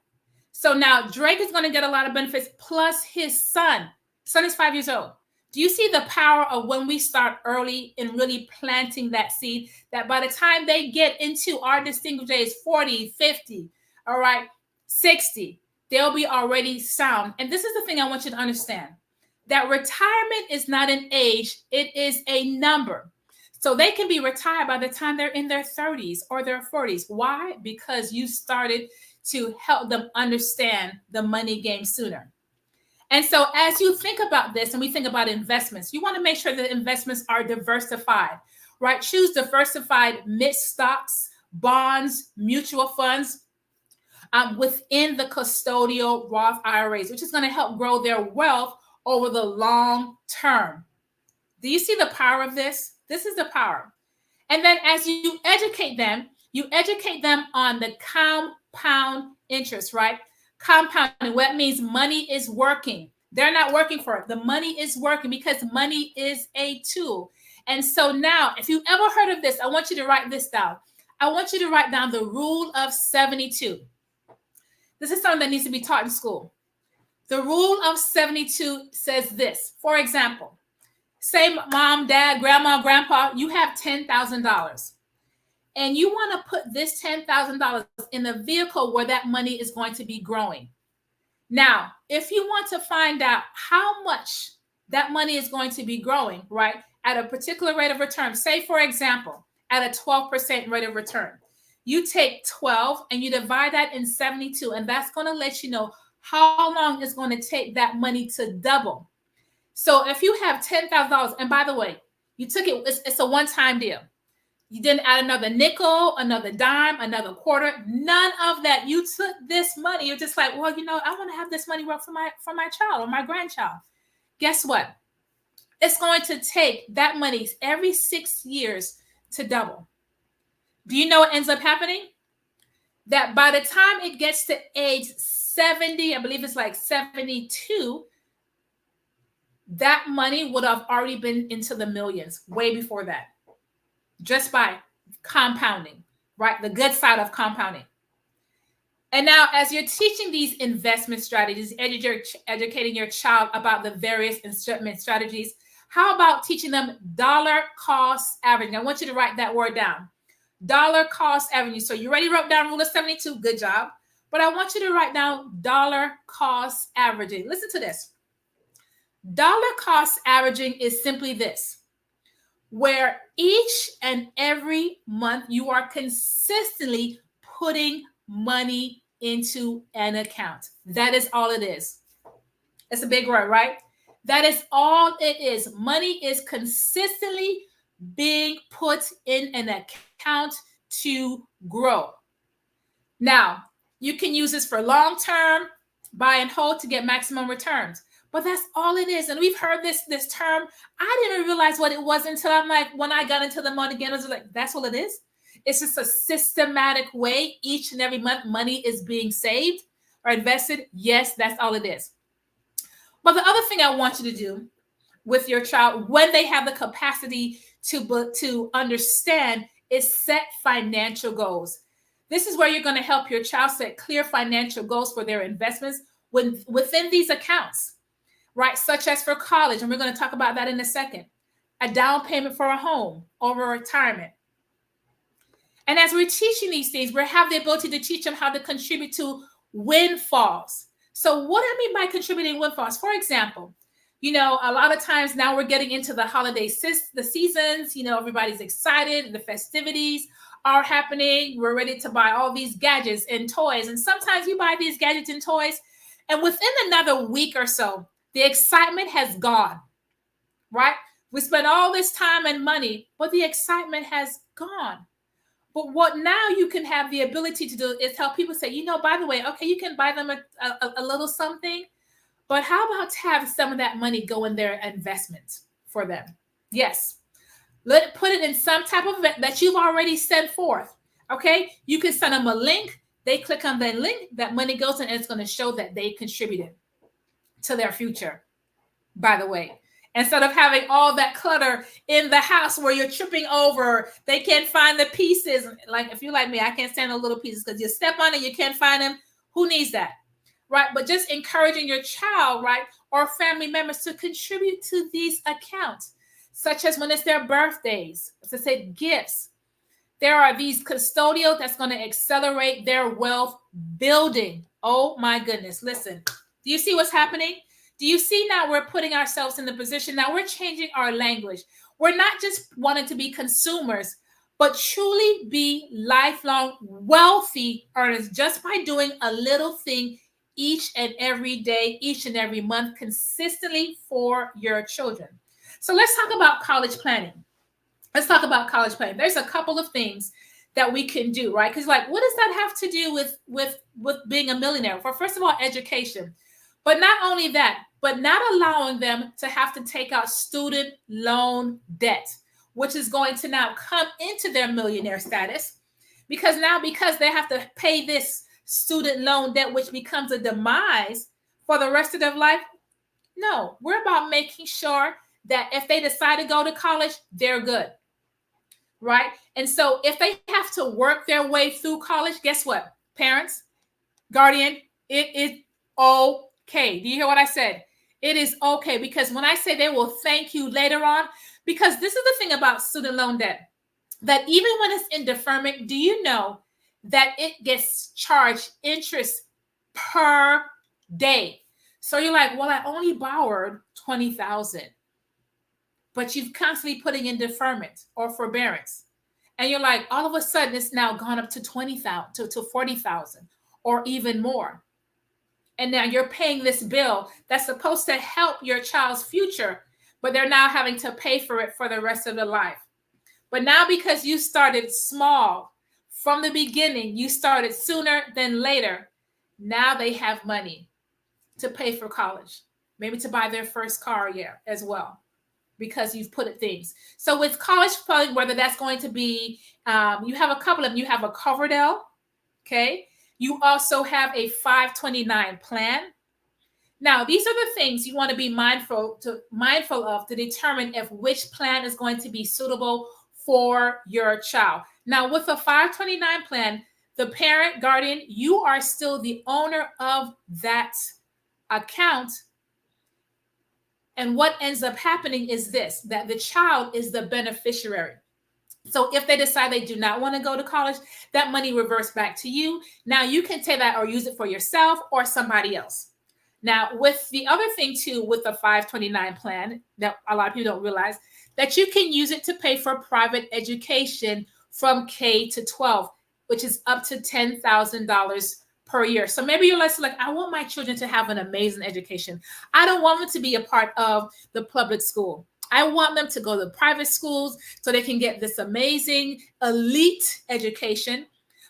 So now Drake is going to get a lot of benefits, plus his son. Son is 5 years old. Do you see the power of when we start early and really planting that seed, that by the time they get into our distinguished age, 40, 50, all right, 60, they'll be already sound. And this is the thing I want you to understand, that retirement is not an age, it is a number. So they can be retired by the time they're in their 30s or their 40s. Why? Because you started to help them understand the money game sooner. And so as you think about this, and we think about investments, you want to make sure that investments are diversified, right? Choose diversified mixed stocks, bonds, mutual funds within the custodial Roth IRAs, which is going to help grow their wealth over the long term. Do you see the power of this? This is the power. And then as you educate them on the compound interest, right? Compounding, what means money is working. They're not working for it. The money is working because money is a tool. And so now, if you've ever heard of this, I want you to write this down. I want you to write down the rule of 72. This is something that needs to be taught in school. The rule of 72 says this. For example, say mom, dad, grandma, grandpa, you have $10,000. And you want to put this $10,000 in the vehicle where that money is going to be growing. Now, if you want to find out how much that money is going to be growing, right, at a particular rate of return, say, for example, at a 12% rate of return, you take 12 and you divide that in 72, and that's going to let you know how long it's going to take that money to double. So if you have $10,000, and by the way, you took it, it's a one-time deal. You didn't add another nickel, another dime, another quarter, none of that. You took this money. You're just like, well, I want to have this money work for my child or my grandchild. Guess what? It's going to take that money every 6 years to double. Do you know what ends up happening? That by the time it gets to age 70, I believe it's like 72, that money would have already been into the millions way before that, just by compounding, right? The good side of compounding. And now, as you're teaching these investment strategies, educating your child about the various investment strategies, how about teaching them dollar cost averaging? I want you to write that word down. Dollar cost averaging. So you already wrote down rule of 72. Good job. But I want you to write down dollar cost averaging. Listen to this. Dollar cost averaging is simply this, where each and every month you are consistently putting money into an account. That is all it is. It's a big word, right? That is all it is. Money is consistently being put in an account to grow. Now, you can use this for long-term, buy and hold to get maximum returns. But that's all it is. And we've heard this term. I didn't realize what it was until when I got into the money again, I was like, that's all it is. It's just a systematic way each and every month money is being saved or invested. Yes, that's all it is. But the other thing I want you to do with your child when they have the capacity to understand is set financial goals. This is where you're going to help your child set clear financial goals for their investments within these accounts, right? Such as for college, and we're going to talk about that in a second. A down payment for a home over retirement. And as we're teaching these things, we have the ability to teach them how to contribute to windfalls. So what do I mean by contributing windfalls? For example, a lot of times now we're getting into the holiday the seasons, everybody's excited, the festivities are happening. We're ready to buy all these gadgets and toys. And sometimes you buy these gadgets and toys, and within another week or so, the excitement has gone, right? We spent all this time and money, but the excitement has gone. But what now you can have the ability to do is help people say, by the way, okay, you can buy them a little something, but how about to have some of that money go in their investments for them? Yes. Put it in some type of event that you've already sent forth. Okay. You can send them a link. They click on that link, that money goes in, and it's going to show that they contributed to their future, by the way. Instead of having all that clutter in the house where you're tripping over, they can't find the pieces. Like if you're like me, I can't stand the little pieces because you step on it, you can't find them. Who needs that? Right? But just encouraging your child, right, or family members to contribute to these accounts, such as when it's their birthdays, as I said, gifts. There are these custodials that's going to accelerate their wealth building. Oh my goodness. Listen, do you see what's happening? Do you see now we're putting ourselves in the position, now we're changing our language. We're not just wanting to be consumers, but truly be lifelong wealthy earners just by doing a little thing each and every day, each and every month, consistently for your children. So let's talk about college planning. Let's talk about college planning. There's a couple of things that we can do, right? Because like, what does that have to do with being a millionaire? For first of all, education. But not only that, but not allowing them to have to take out student loan debt, which is going to now come into their millionaire status. Because they have to pay this student loan debt, which becomes a demise for the rest of their life. No, we're about making sure that if they decide to go to college, they're good. Right? And so if they have to work their way through college, guess what? Parents, guardian, it is okay. Do you hear what I said? It is okay, because when I say they will thank you later on, because this is the thing about student loan debt, that even when it's in deferment, do you know that it gets charged interest per day? So you're like, well, I only borrowed $20,000. But you've constantly putting in deferment or forbearance. And you're like, all of a sudden, it's now gone up to $20,000 to $40,000 or even more. And now you're paying this bill that's supposed to help your child's future, but they're now having to pay for it for the rest of their life. But now, because you started small from the beginning, you started sooner than later, now they have money to pay for college, maybe to buy their first car as well, because you've put it things. So with college funding, whether that's going to be, you have a couple of them. You have a Coverdell, okay? You also have a 529 plan. Now, these are the things you want to be mindful of to determine if which plan is going to be suitable for your child. Now, with a 529 plan, the parent, guardian, you are still the owner of that account. And what ends up happening is this, that the child is the beneficiary. So if they decide they do not want to go to college, that money reverts back to you. Now you can take that or use it for yourself or somebody else. Now, with the other thing too, with the 529 plan, that a lot of people don't realize, that you can use it to pay for private education from K to 12, which is up to $10,000 per year. So maybe you're like, I want my children to have an amazing education. I don't want them to be a part of the public school. I want them to go to private schools so they can get this amazing elite education,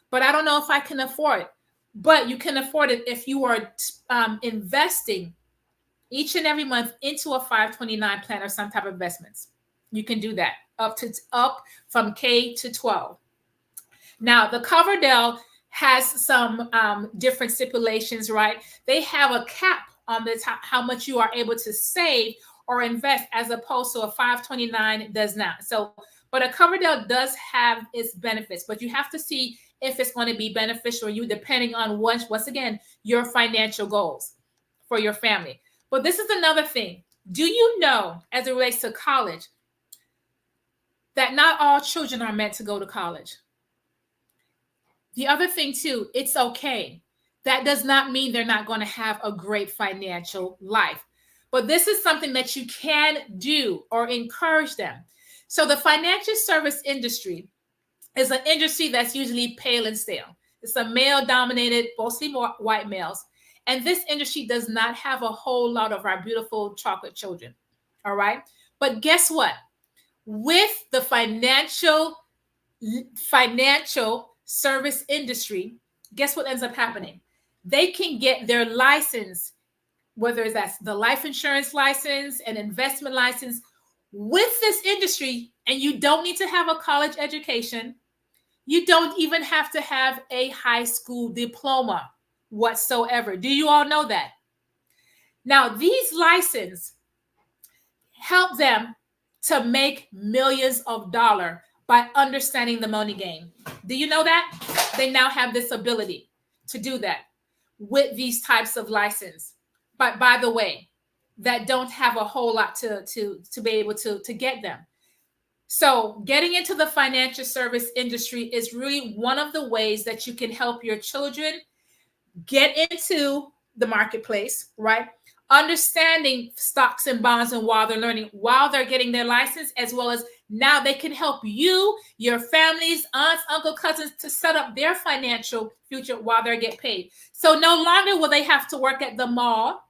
but I don't know if I can afford it. But you can afford it if you are investing each and every month into a 529 plan or some type of investments. You can do that up from K to 12. Now, the Coverdell has some different stipulations, right? They have a cap on this, how much you are able to save or invest, as opposed to a 529 does not. So, but a Coverdell does have its benefits, but you have to see if it's going to be beneficial to you, depending on once again, your financial goals for your family. But this is another thing. Do you know, as it relates to college, that not all children are meant to go to college? The other thing too, it's okay. That does not mean they're not going to have a great financial life. But this is something that you can do or encourage them. So the financial service industry is an industry that's usually pale and stale. It's a male-dominated, mostly more white males. And this industry does not have a whole lot of our beautiful chocolate children. All right. But guess what? With the financial service industry, guess what ends up happening? They can get their license, whether that's the life insurance license and investment license, with this industry, and you don't need to have a college education. You don't even have to have a high school diploma whatsoever. Do you all know that? Now, these licenses help them to make millions of dollars by understanding the money game. Do you know that? They now have this ability to do that with these types of license. But by the way, that don't have a whole lot to be able to get them. So getting into the financial service industry is really one of the ways that you can help your children get into the marketplace, right? Understanding stocks and bonds, and while they're learning, while they're getting their license, as well as now they can help you, your families, aunts, uncle, cousins to set up their financial future while they get paid. So no longer will they have to work at the mall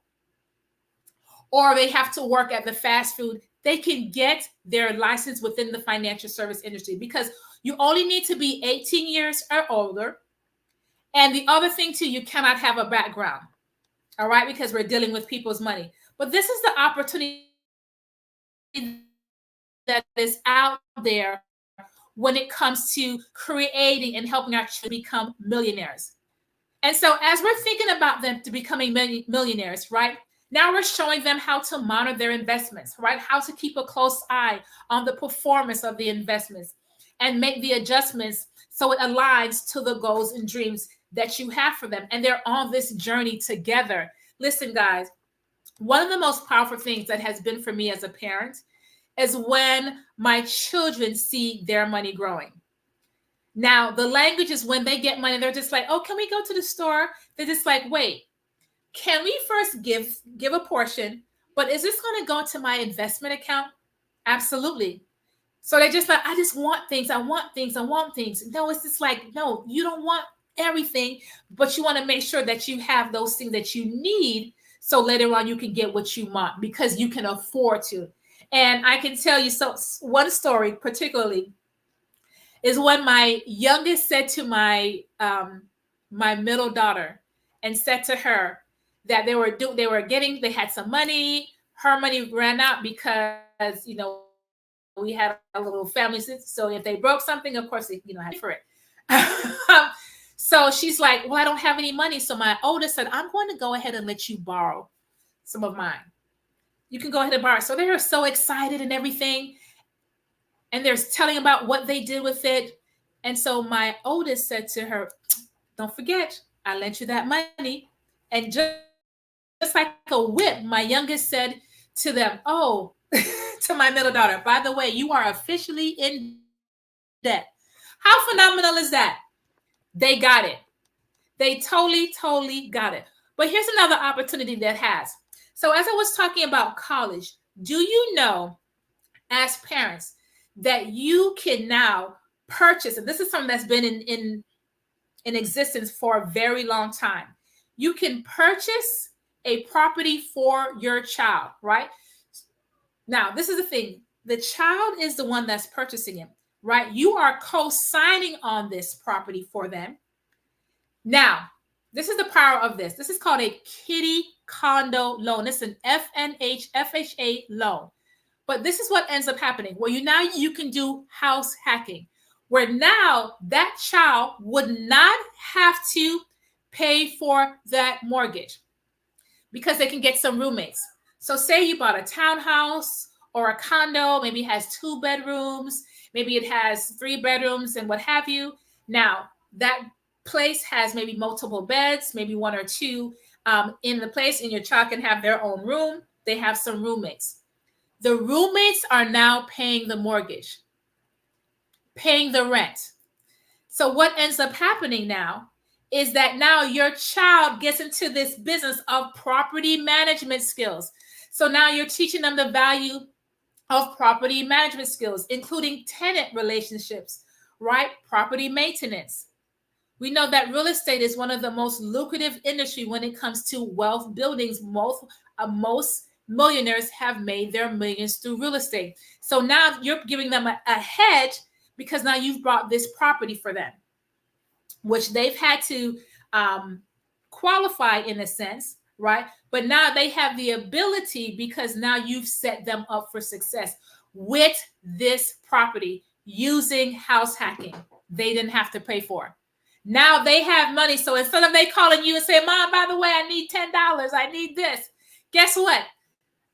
or they have to work at the fast food. They can get their license within the financial service industry because you only need to be 18 years or older. And the other thing too, you cannot have a background. All right, because we're dealing with people's money. But this is the opportunity that is out there when it comes to creating and helping our children become millionaires. And so as we're thinking about them to becoming millionaires, right? Now we're showing them how to monitor their investments, right? How to keep a close eye on the performance of the investments and make the adjustments so it aligns to the goals and dreams that you have for them. And they're on this journey together. Listen, guys, one of the most powerful things that has been for me as a parent is when my children see their money growing. Now, the language is when they get money, they're just like, oh, can we go to the store? They're just like, wait, can we first give a portion, but is this going to go into my investment account? Absolutely. So they're just like, I just want things. I want things. I want things. No, it's just like, no, you don't want everything, but you want to make sure that you have those things that you need. So later on, you can get what you want because you can afford to. And I can tell you, so one story particularly is when my youngest said to my my middle daughter and said to her that they had some money. Her money ran out because, you know, we had a little family. So if they broke something, of course, they, had for it. So she's like, well, I don't have any money. So my oldest said, I'm going to go ahead and let you borrow some of mine. You can go ahead and borrow. So they were so excited and everything. And they're telling about what they did with it. And so my oldest said to her, don't forget, I lent you that money. And just like a whip, my youngest said to them, oh, to my middle daughter, by the way, you are officially in debt. How phenomenal is that? They got it. They totally got it. But here's another opportunity that has. So as I was talking about college, do you know, as parents, that you can now purchase, and this is something that's been in existence for a very long time. You can purchase a property for your child, right? Now, this is the thing. The child is the one that's purchasing it, right? You are co-signing on this property for them. Now, this is the power of this. This is called a kiddie condo loan. It's an FHA loan. But this is what ends up happening, where you can do house hacking, where now that child would not have to pay for that mortgage because they can get some roommates. So say you bought a townhouse or a condo, maybe it has 2 bedrooms, maybe it has 3 bedrooms and what have you. Now that place has maybe multiple beds, maybe 1 or 2 in the place, and your child can have their own room. They have some roommates. The roommates are now paying the mortgage, paying the rent. So what ends up happening now is that now your child gets into this business of property management skills. So now you're teaching them the value of property management skills, including tenant relationships, right? Property maintenance. We know that real estate is one of the most lucrative industry when it comes to wealth buildings. Most millionaires have made their millions through real estate. So now you're giving them a hedge because now you've brought this property for them, which they've had to qualify in a sense, right? But now they have the ability because now you've set them up for success with this property using house hacking. They didn't have to pay for it. Now they have money. So instead of they calling you and saying, Mom, by the way, I need $10. I need this. Guess what?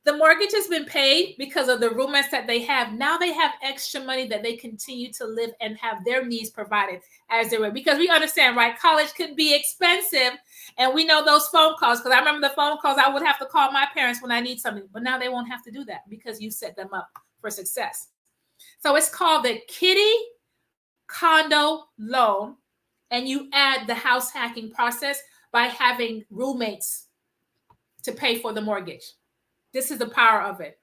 The mortgage has been paid because of the roommates that they have. Now they have extra money that they continue to live and have their needs provided as they were. Because we understand, right? College can be expensive. And we know those phone calls, because I remember the phone calls I would have to call my parents when I need something. But now they won't have to do that because you set them up for success. So it's called the kiddie condo loan. And you add the house hacking process by having roommates to pay for the mortgage. This is the power of it.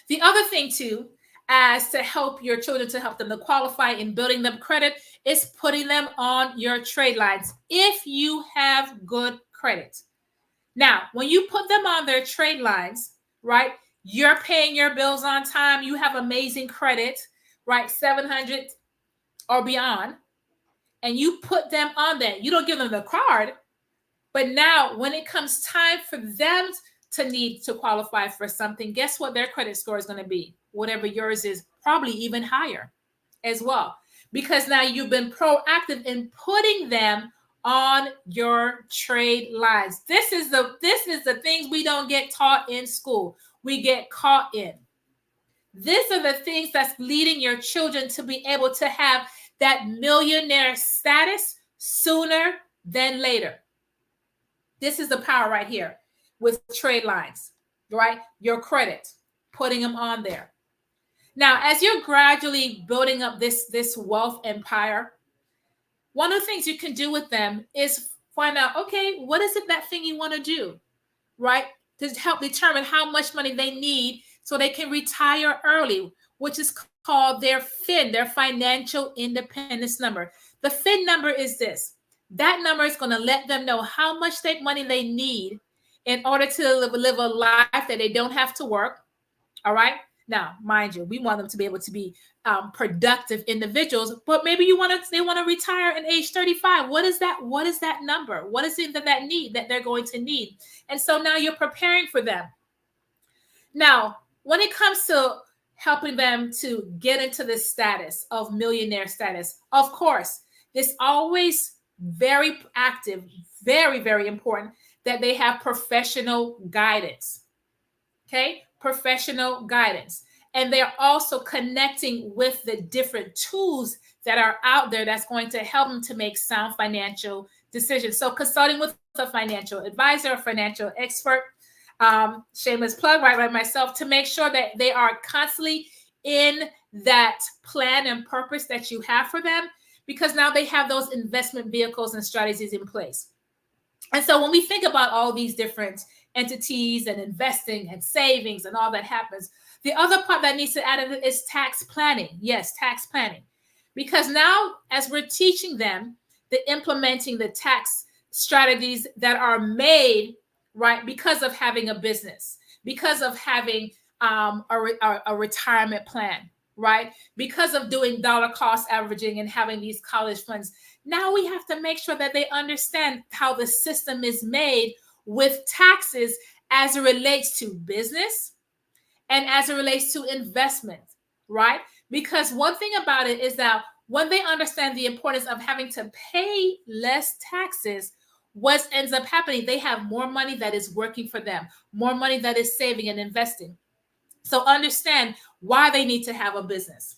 The other thing too, as to help your children, to help them to qualify in building them credit, is putting them on your trade lines if you have good credit. Now, when you put them on their trade lines, right, you're paying your bills on time, you have amazing credit, right, 700 or beyond, and you put them on that. You don't give them the card, but now when it comes time for them to need to qualify for something, guess what their credit score is going to be? Whatever yours is, probably even higher as well, because now you've been proactive in putting them on your trade lines. This is the things we don't get taught in school. We get caught in. These are the things that's leading your children to be able to have that millionaire status sooner than later. This is the power right here with trade lines, right? Your credit, putting them on there. Now, as you're gradually building up this wealth empire, one of the things you can do with them is find out, okay, what is it, that thing you want to do, right? To help determine how much money they need so they can retire early, which is called their FIN, their financial independence number. The FIN number is this. That number is going to let them know how much money they need in order to live a life that they don't have to work. All right. Now, mind you, we want them to be able to be productive individuals, but maybe they want to retire at age 35. What is that? What is that number? What is it that they're going to need? And so now you're preparing for them. Now, when it comes to helping them to get into this status of millionaire status, of course, it's always very active, very, very important that they have professional guidance. Okay, professional guidance. And they're also connecting with the different tools that are out there that's going to help them to make sound financial decisions. So consulting with a financial advisor, a financial expert, shameless plug, right, like myself, to make sure that they are constantly in that plan and purpose that you have for them, because now they have those investment vehicles and strategies in place. And so when we think about all these different entities and investing and savings and all that happens, the other part that needs to add in is tax planning. Yes, tax planning. Because now, as we're teaching them, the implementing the tax strategies that are made, right, because of having a business, because of having a retirement plan, right, because of doing dollar cost averaging and having these college funds. Now we have to make sure that they understand how the system is made with taxes as it relates to business and as it relates to investment, right? Because one thing about it is that when they understand the importance of having to pay less taxes, what ends up happening, they have more money that is working for them, more money that is saving and investing. So understand why they need to have a business,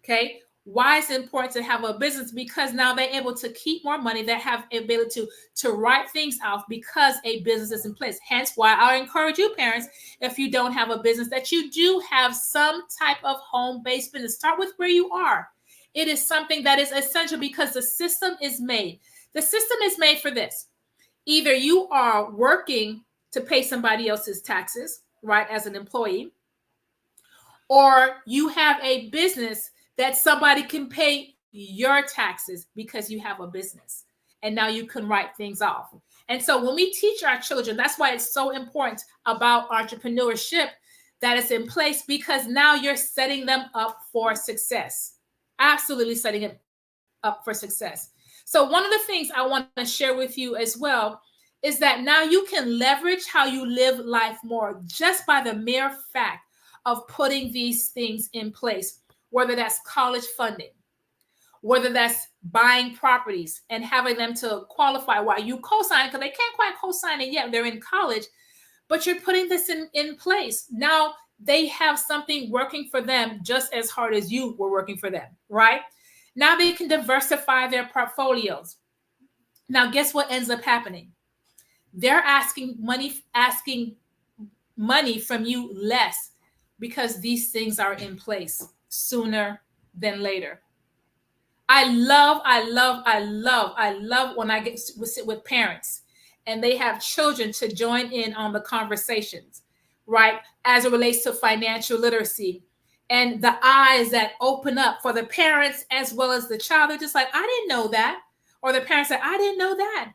okay? Why it's important to have a business, because now they're able to keep more money, they have ability to write things off because a business is in place. Hence why I encourage you parents, if you don't have a business, that you do have some type of home-based business. Start with where you are. It is something that is essential because the system is made. The system is made for this. Either you are working to pay somebody else's taxes, right, as an employee, or you have a business that somebody can pay your taxes because you have a business. And now you can write things off. And so when we teach our children, that's why it's so important about entrepreneurship that is in place, because now you're setting them up for success. Absolutely setting it up for success. So one of the things I want to share with you as well is that now you can leverage how you live life more just by the mere fact of putting these things in place, whether that's college funding, whether that's buying properties and having them to qualify while you co-sign, because they can't quite co-sign it yet, they're in college, but you're putting this in place. Now they have something working for them just as hard as you were working for them, right? Now they can diversify their portfolios. Now guess what ends up happening? They're asking money from you less because these things are in place sooner than later. I love when I get to sit with parents and they have children to join in on the conversations, right? As it relates to financial literacy, and the eyes that open up for the parents as well as the child. They're just like, I didn't know that. Or the parents say, I didn't know that.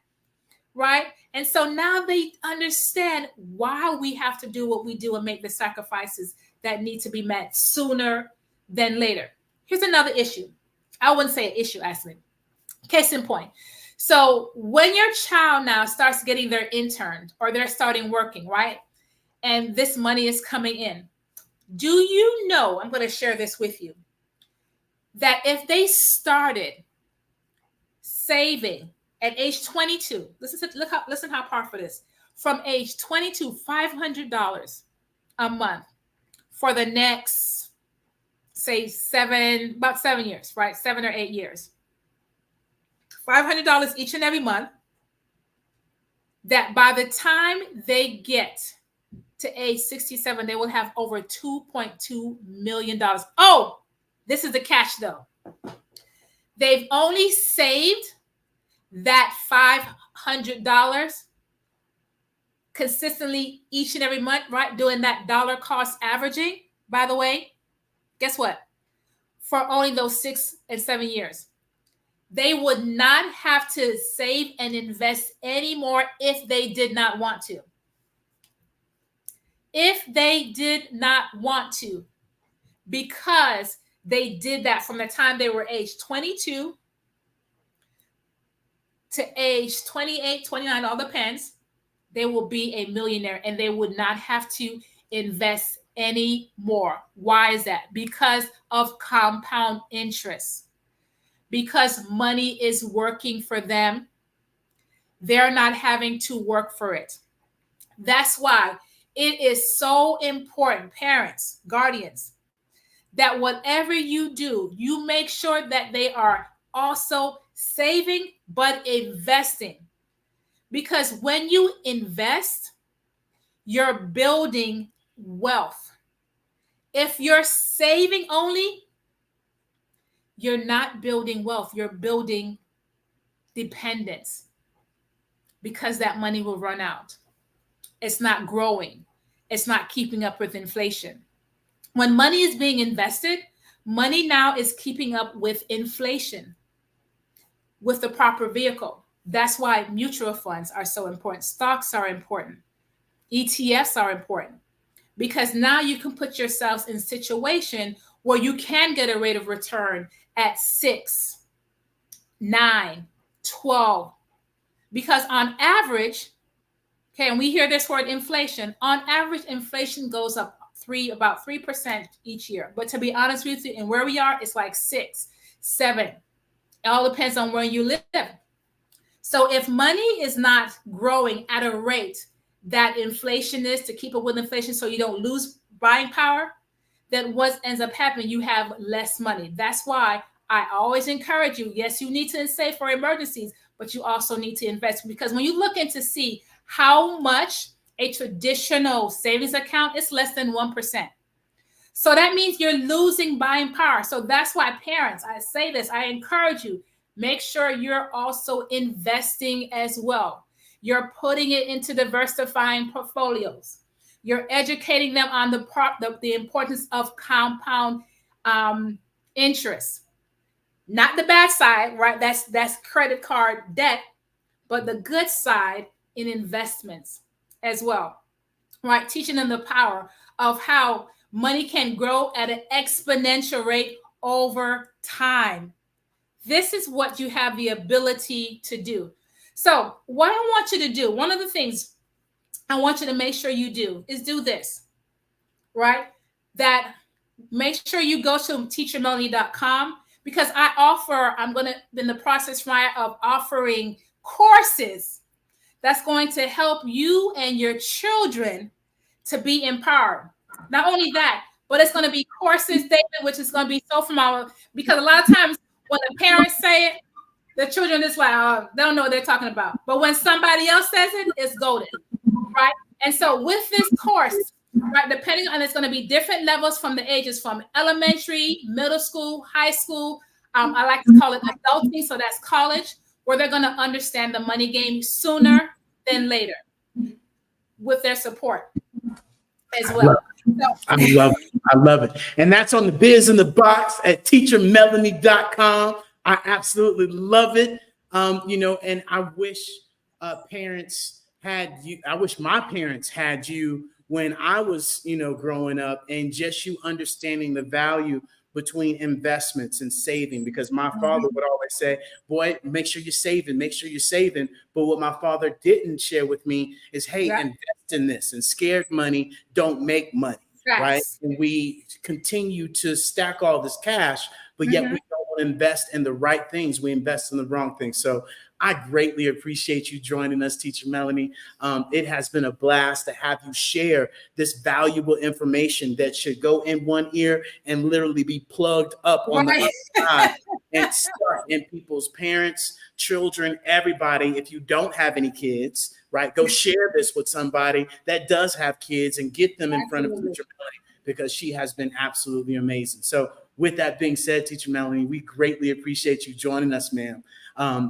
Right? And so now they understand why we have to do what we do and make the sacrifices that need to be met sooner than later. Here's another issue. I wouldn't say an issue, actually. Case in point. So when your child now starts getting their intern or they're starting working, right? And this money is coming in. Do you know, I'm going to share this with you, that if they started saving at age 22, listen how powerful it is. From age 22, $500 a month for the next, say, about 7 years, right? 7 or 8 years. $500 each and every month. That by the time they get to age 67, they will have over $2.2 million. Oh, this is the catch though. They've only saved that $500 consistently each and every month, right? Doing that dollar cost averaging, by the way, guess what? For only those 6 and 7 years. They would not have to save and invest anymore if they did not want to. If they did not want to, because they did that from the time they were age 22 to age 28, 29, all depends, they will be a millionaire and they would not have to invest any more. Why is that? Because of compound interest. Because money is working for them. They're not having to work for it. That's why it is so important, parents, guardians, that whatever you do, you make sure that they are also saving but investing. Because when you invest, you're building wealth. If you're saving only, you're not building wealth. You're building dependence, because that money will run out. It's not growing. It's not keeping up with inflation. When money is being invested, money now is keeping up with inflation with the proper vehicle. That's why mutual funds are so important. Stocks are important. ETFs are important, because now you can put yourselves in a situation where you can get a rate of return at 6, 9, 12. Because on average, okay, and we hear this word inflation, on average, inflation goes up about 3% each year. But to be honest with you, and where we are, it's like 6, 7. It all depends on where you live. So if money is not growing at a rate that inflation is, to keep up with inflation so you don't lose buying power, then what ends up happening, you have less money. That's why I always encourage you, yes, you need to save for emergencies, but you also need to invest. Because when you look in to see how much a traditional savings account, is less than 1%. So that means you're losing buying power. So that's why, parents, I say this, I encourage you, make sure you're also investing as well. You're putting it into diversifying portfolios. You're educating them on the importance of compound interest. Not the bad side, right? That's credit card debt, but the good side in investments as well, right? Teaching them the power of how money can grow at an exponential rate over time. This is what you have the ability to do. So what I want you to do, one of the things I want you to make sure you do is do this, right? That make sure you go to teachermelanie.com, because I'm going to, in the process of offering courses that's going to help you and your children to be empowered. Not only that, but it's going to be courses, David, which is going to be so phenomenal, because a lot of times when the parents say it, the children is like, oh, they don't know what they're talking about. But when somebody else says it, it's golden, right? And so with this course, right, depending on, it's going to be different levels from the ages from elementary, middle school, high school, I like to call it adulting. So that's college, where they're going to understand the money game sooner than later with their support as well. I love it. And that's on the Biz in the Box at teachermelanie.com. I absolutely love it. And I wish parents had you. I wish my parents had you when I was, growing up, and just you understanding the value between investments and saving, because my father would always say, boy, make sure you're saving. But what my father didn't share with me is, hey, invest in this, and scared money don't make money. Right. And we continue to stack all this cash, but yet we don't invest in the right things. We invest in the wrong things. So I greatly appreciate you joining us, Teacher Melanie. It has been a blast to have you share this valuable information that should go in one ear and literally be plugged up on the other side and start in people's parents, children, everybody. If you don't have any kids, right, go share this with somebody that does have kids and get them in front of Teacher Melanie, because she has been absolutely amazing. So with that being said, Teacher Melanie, we greatly appreciate you joining us, ma'am.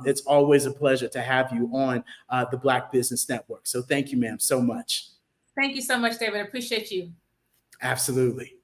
It's always a pleasure to have you on the Black Business Network. So thank you, ma'am, so much. Thank you so much, David. I appreciate you. Absolutely.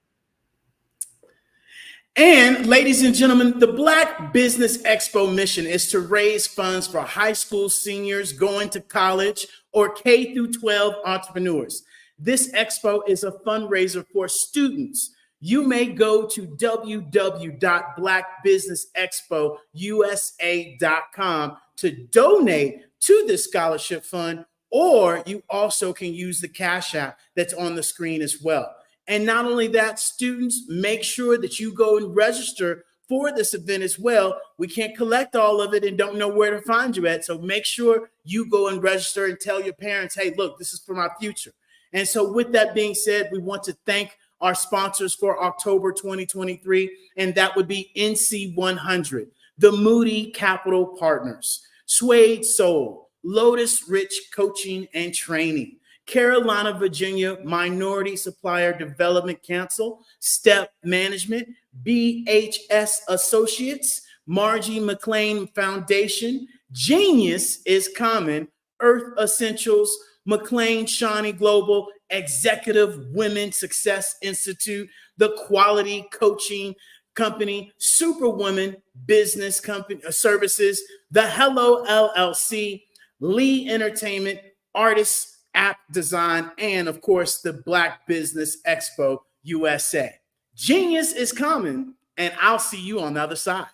And ladies and gentlemen, the Black Business Expo mission is to raise funds for high school seniors going to college or K through 12 entrepreneurs. This expo is a fundraiser for students. You may go to www.blackbusinessexpousa.com to donate to this scholarship fund, or you also can use the Cash App that's on the screen as well. And not only that, students, make sure that you go and register for this event as well. We can't collect all of it and don't know where to find you at. So make sure you go and register and tell your parents, hey, look, this is for my future. And so with that being said, we want to thank our sponsors for October 2023, and that would be NC100, the Moody Capital Partners, Suede Soul, Lotus Rich Coaching and Training, Carolina, Virginia Minority Supplier Development Council, Step Management, BHS Associates, Margie McLean Foundation, Genius is Common, Earth Essentials, McLean Shawnee Global, Executive Women Success Institute, the Quality Coaching Company, Superwoman Business Company Services, the Hello LLC, Lee Entertainment, Artists App Design, and of course, the Black Business Expo USA. Genius is coming, and I'll see you on the other side.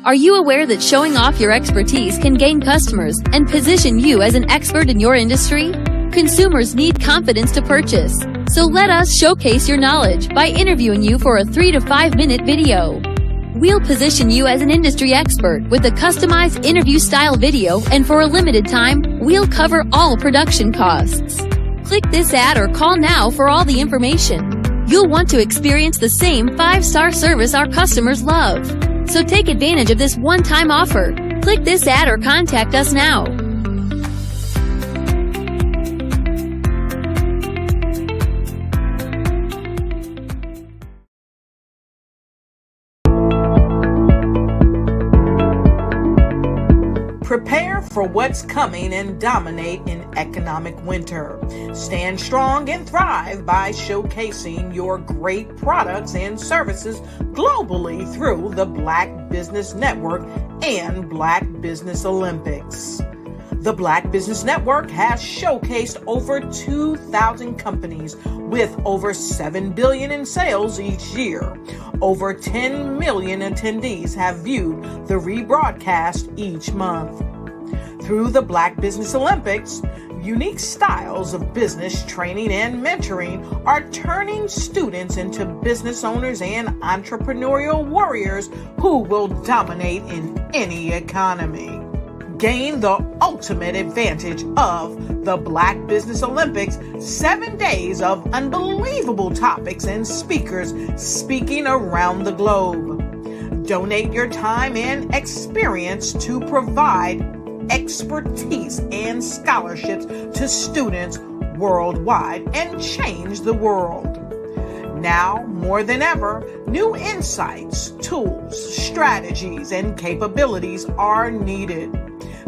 Are you aware that showing off your expertise can gain customers and position you as an expert in your industry? Consumers need confidence to purchase, so let us showcase your knowledge by interviewing you for a 3 to 5 minute video. We'll position you as an industry expert with a customized interview-style video, and for a limited time, we'll cover all production costs. Click this ad or call now for all the information. You'll want to experience the same 5-star service our customers love. So take advantage of this one-time offer. Click this ad or contact us now. Prepare for what's coming and dominate in economic winter. Stand strong and thrive by showcasing your great products and services globally through the Black Business Network and Black Business Olympics. The Black Business Network has showcased over 2,000 companies with over $7 billion in sales each year. Over 10 million attendees have viewed the rebroadcast each month. Through the Black Business Olympics, unique styles of business training and mentoring are turning students into business owners and entrepreneurial warriors who will dominate in any economy. Gain the ultimate advantage of the Black Business Olympics, 7 days of unbelievable topics and speakers speaking around the globe. Donate your time and experience to provide expertise and scholarships to students worldwide and change the world. Now, more than ever, new insights, tools, strategies, and capabilities are needed.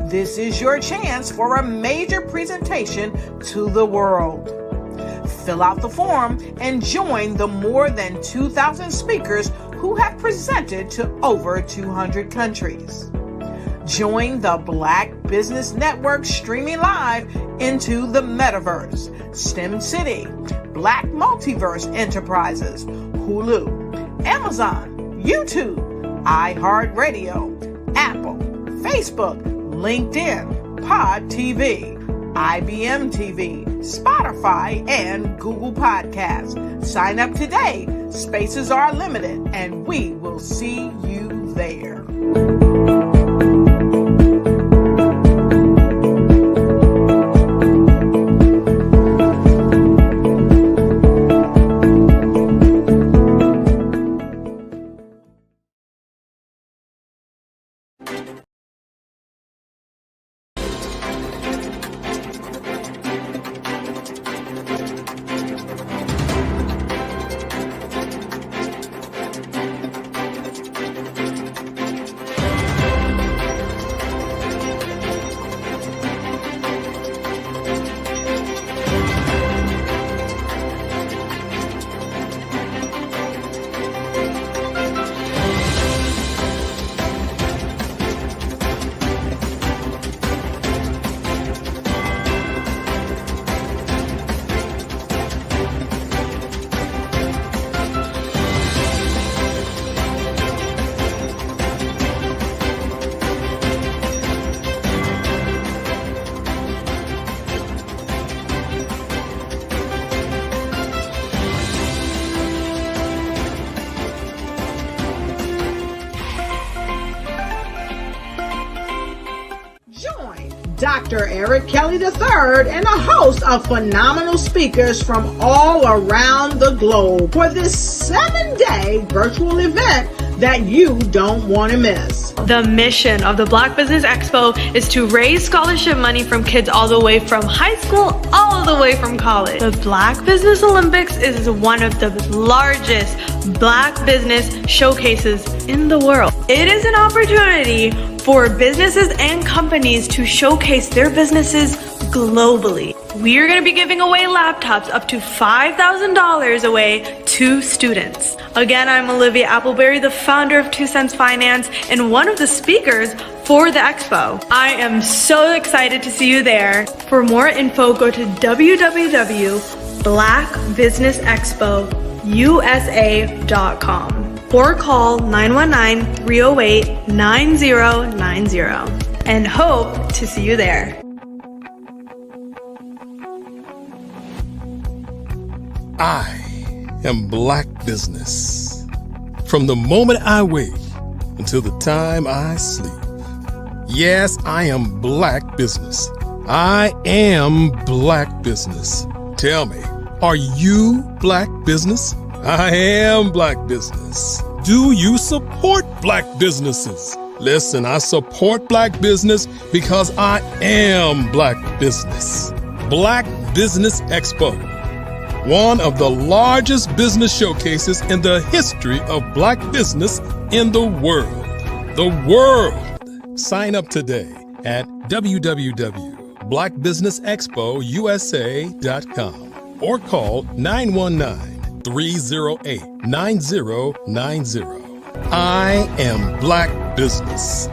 This is your chance for a major presentation to the world. Fill out the form and join the more than 2,000 speakers who have presented to over 200 countries. Join the Black Business Network streaming live into the Metaverse, STEM City, Black Multiverse Enterprises, Hulu, Amazon, YouTube, iHeartRadio, Apple, Facebook, LinkedIn, Pod TV, IBM TV, Spotify, and Google Podcasts. Sign up today. Spaces are limited, and we will see you there. Dr. Eric Kelly III and a host of phenomenal speakers from all around the globe for this 7-day virtual event that you don't want to miss. The mission of the Black Business Expo is to raise scholarship money from kids all the way from high school, all the way from college. The Black Business Olympics is one of the largest Black business showcases in the world. It is an opportunity for businesses and companies to showcase their businesses globally. We are going to be giving away laptops up to $5,000 away to students. Again, I'm Olivia Appleberry, the founder of 2 Cents Finance and one of the speakers for the expo. I am so excited to see you there. For more info, go to www.blackbusinessexpousa.com or call 919-308-9090 and hope to see you there. I am Black business. From the moment I wake until the time I sleep. Yes, I am Black business. I am Black business. Tell me, are you Black business? I am Black business. Do you support Black businesses? Listen, I support Black business because I am Black business. Black Business Expo, one of the largest business showcases in the history of Black business in the world. The world. Sign up today at www.blackbusinessexpousa.com or call 919-308-9090. I am Black business.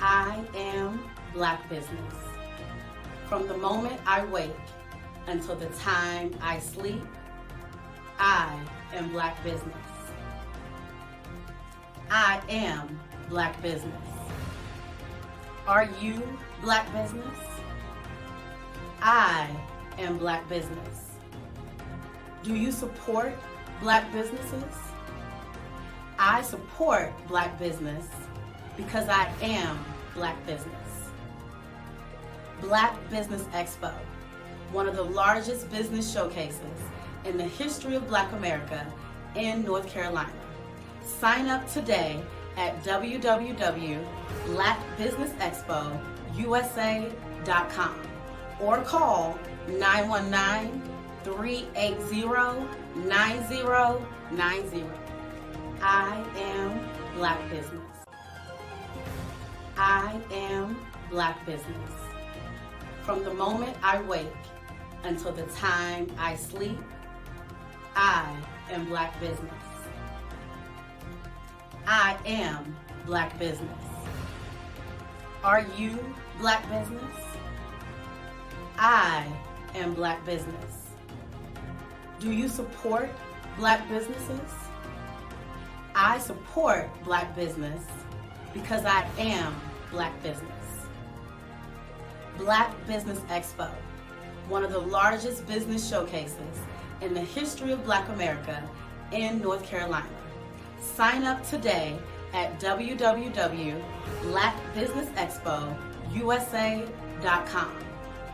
I am Black business. From the moment I wake until the time I sleep, I am Black business. I am Black business. Are you Black business? I am Black business. Do you support Black businesses? I support Black business because I am Black business. Black Business Expo, one of the largest business showcases in the history of Black America in North Carolina. Sign up today at www.blackbusinessexpousa.com or call 919-380-9090. I am Black Business. I am Black Business. From the moment I wake until the time I sleep, I am Black Business. I am Black Business. Are you Black Business? I am Black Business. Do you support Black businesses? I support Black business because I am Black Business. Black Business Expo, one of the largest business showcases in the history of Black America in North Carolina. Sign up today at www.blackbusinessexpousa.com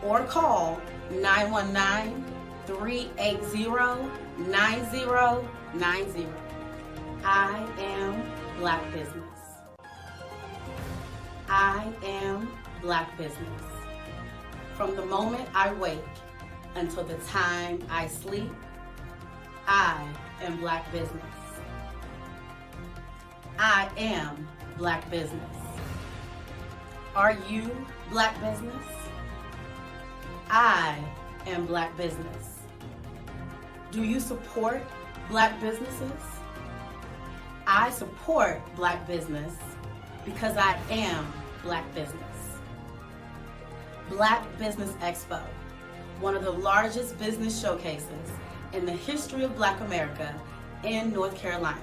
or call 919-380-9090. I am Black Business. I am Black Business. From the moment I wake until the time I sleep, I am Black Business. I am Black Business. Are you Black Business? I am Black Business. Do you support Black businesses? I support Black business because I am Black Business. Black Business Expo, one of the largest business showcases in the history of Black America in North Carolina.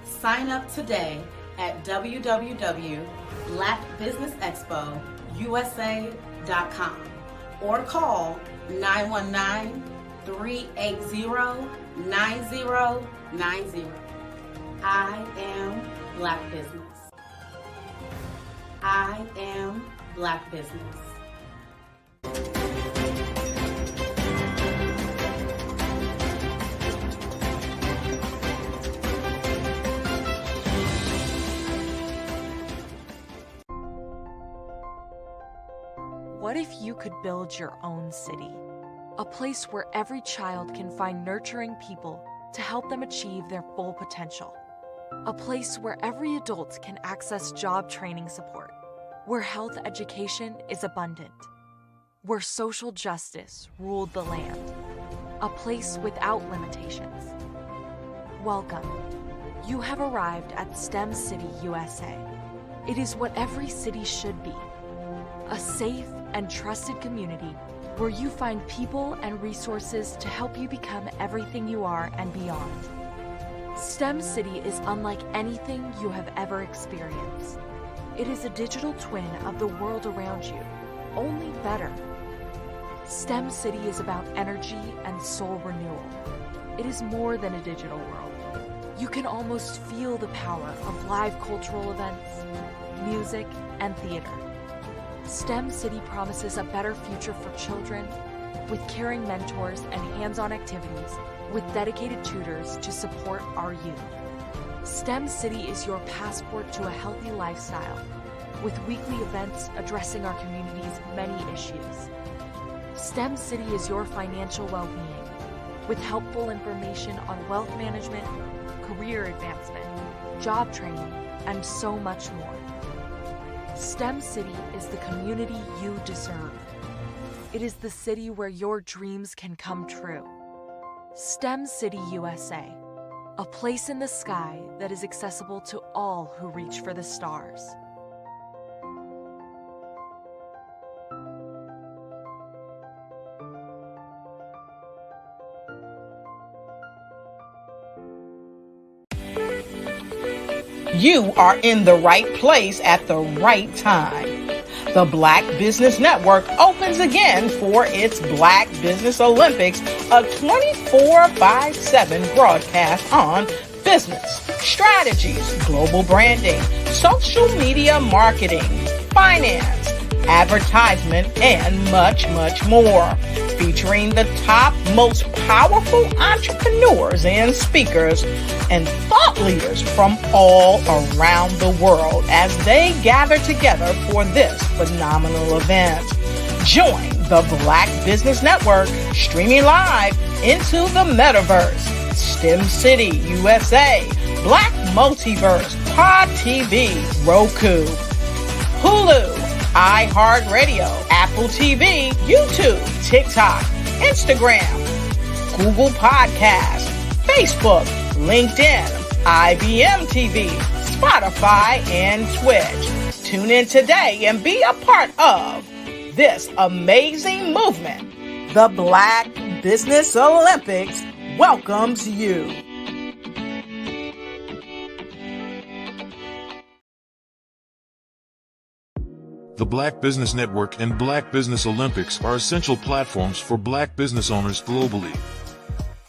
Sign up today at www.blackbusinessexpousa.com or call 919-380-9090. I am Black Business. I am Black Business. What if you could build your own city? A place where every child can find nurturing people to help them achieve their full potential. A place where every adult can access job training support. Where health education is abundant. Where social justice ruled the land. A place without limitations. Welcome. You have arrived at STEM City, USA. It is what every city should be. A safe and trusted community where you find people and resources to help you become everything you are and beyond. STEM City is unlike anything you have ever experienced. It is a digital twin of the world around you, only better. STEM City is about energy and soul renewal. It is more than a digital world. You can almost feel the power of live cultural events, music, and theater. STEM City promises a better future for children with caring mentors and hands-on activities with dedicated tutors to support our youth. STEM City is your passport to a healthy lifestyle with weekly events addressing our community's many issues. STEM City is your financial well-being with helpful information on wealth management, career advancement, job training, and so much more. STEM City is the community you deserve. It is the city where your dreams can come true. STEM City USA, a place in the sky that is accessible to all who reach for the stars. You are in the right place at the right time. The Black Business Network opens again for its Black Business Olympics, a 24/7 broadcast on business, strategies, global branding, social media marketing, finance, advertisement, and much, much more. featuring the top, most powerful entrepreneurs and speakers and thought leaders from all around the world as they gather together for this phenomenal event. Join the Black Business Network streaming live into the metaverse, STEM City, USA, Black Multiverse, Pod TV, Roku, Hulu, iHeartRadio, Apple TV, YouTube, TikTok, Instagram, Google Podcasts, Facebook, LinkedIn, IBM TV, Spotify, and Twitch. Tune in today and be a part of this amazing movement. The Black Business Olympics welcomes you. The Black Business Network and Black Business Olympics are essential platforms for Black business owners globally.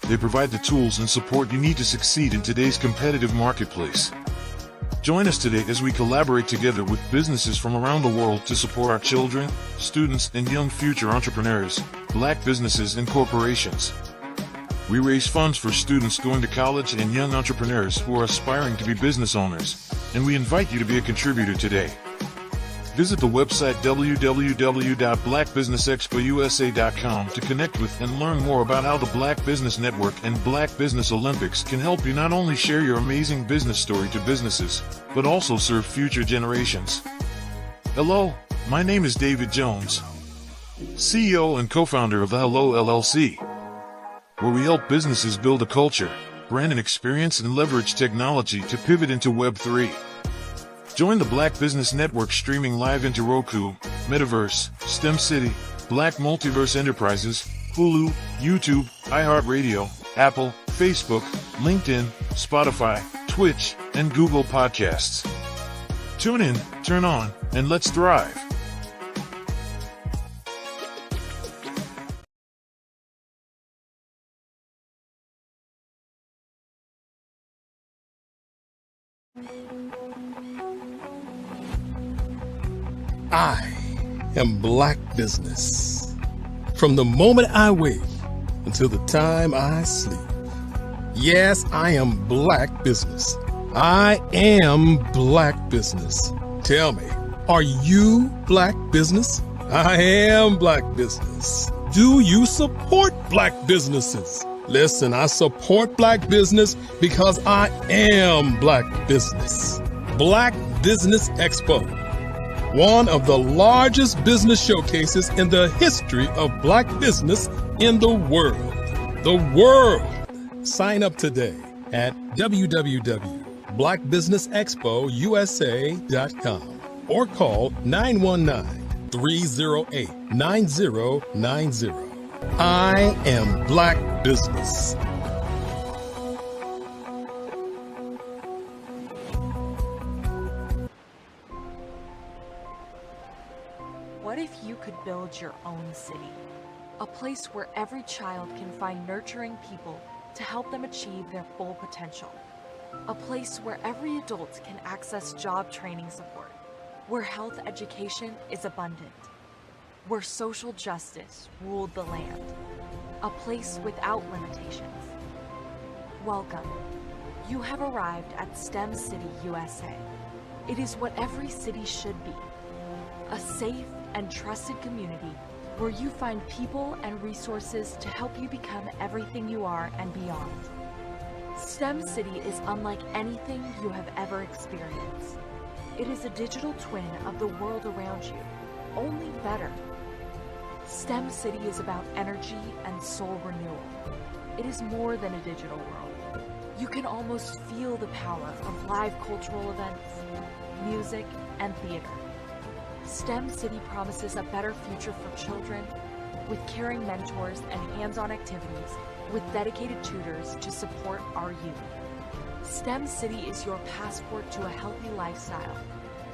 They provide the tools and support you need to succeed in today's competitive marketplace. Join us today as we collaborate together with businesses from around the world to support our children, students, and young future entrepreneurs, Black businesses and corporations. We raise funds for students going to college and young entrepreneurs who are aspiring to be business owners, and we invite you to be a contributor today. Visit the website www.blackbusinessexpousa.com to connect with and learn more about how the Black Business Network and Black Business Olympics can help you not only share your amazing business story to businesses, but also serve future generations. Hello, my name is David Jones, CEO and co-founder of the Hello LLC, where we help businesses build a culture, brand an experience, and leverage technology to pivot into Web3. Join the Black Business Network streaming live into Roku, Metaverse, STEM City, Black Multiverse Enterprises, Hulu, YouTube, iHeartRadio, Apple, Facebook, LinkedIn, Spotify, Twitch, and Google Podcasts. Tune in, turn on, and let's thrive. I am Black business. From the moment I wake until the time I sleep. Yes, I am Black business. I am Black business. Tell me, are you Black business? I am Black business. Do you support Black businesses? Listen, I support Black business because I am Black business. Black Business Expo, one of the largest business showcases in the history of Black business in the world. The world! Sign up today at www.blackbusinessexpousa.com or call 919-308-9090. I am Black business. What if you could build your own city? A place where every child can find nurturing people to help them achieve their full potential. A place where every adult can access job training support, where health education is abundant, where social justice ruled the land. A place without limitations. Welcome. You have arrived at STEM City, USA. It is what every city should be. A safe and trusted community where you find people and resources to help you become everything you are and beyond. STEM City is unlike anything you have ever experienced. It is a digital twin of the world around you, only better. STEM City is about energy and soul renewal. It is more than a digital world. You can almost feel the power of live cultural events, music, and theater. STEM City promises a better future for children with caring mentors and hands-on activities with dedicated tutors to support our youth. STEM City is your passport to a healthy lifestyle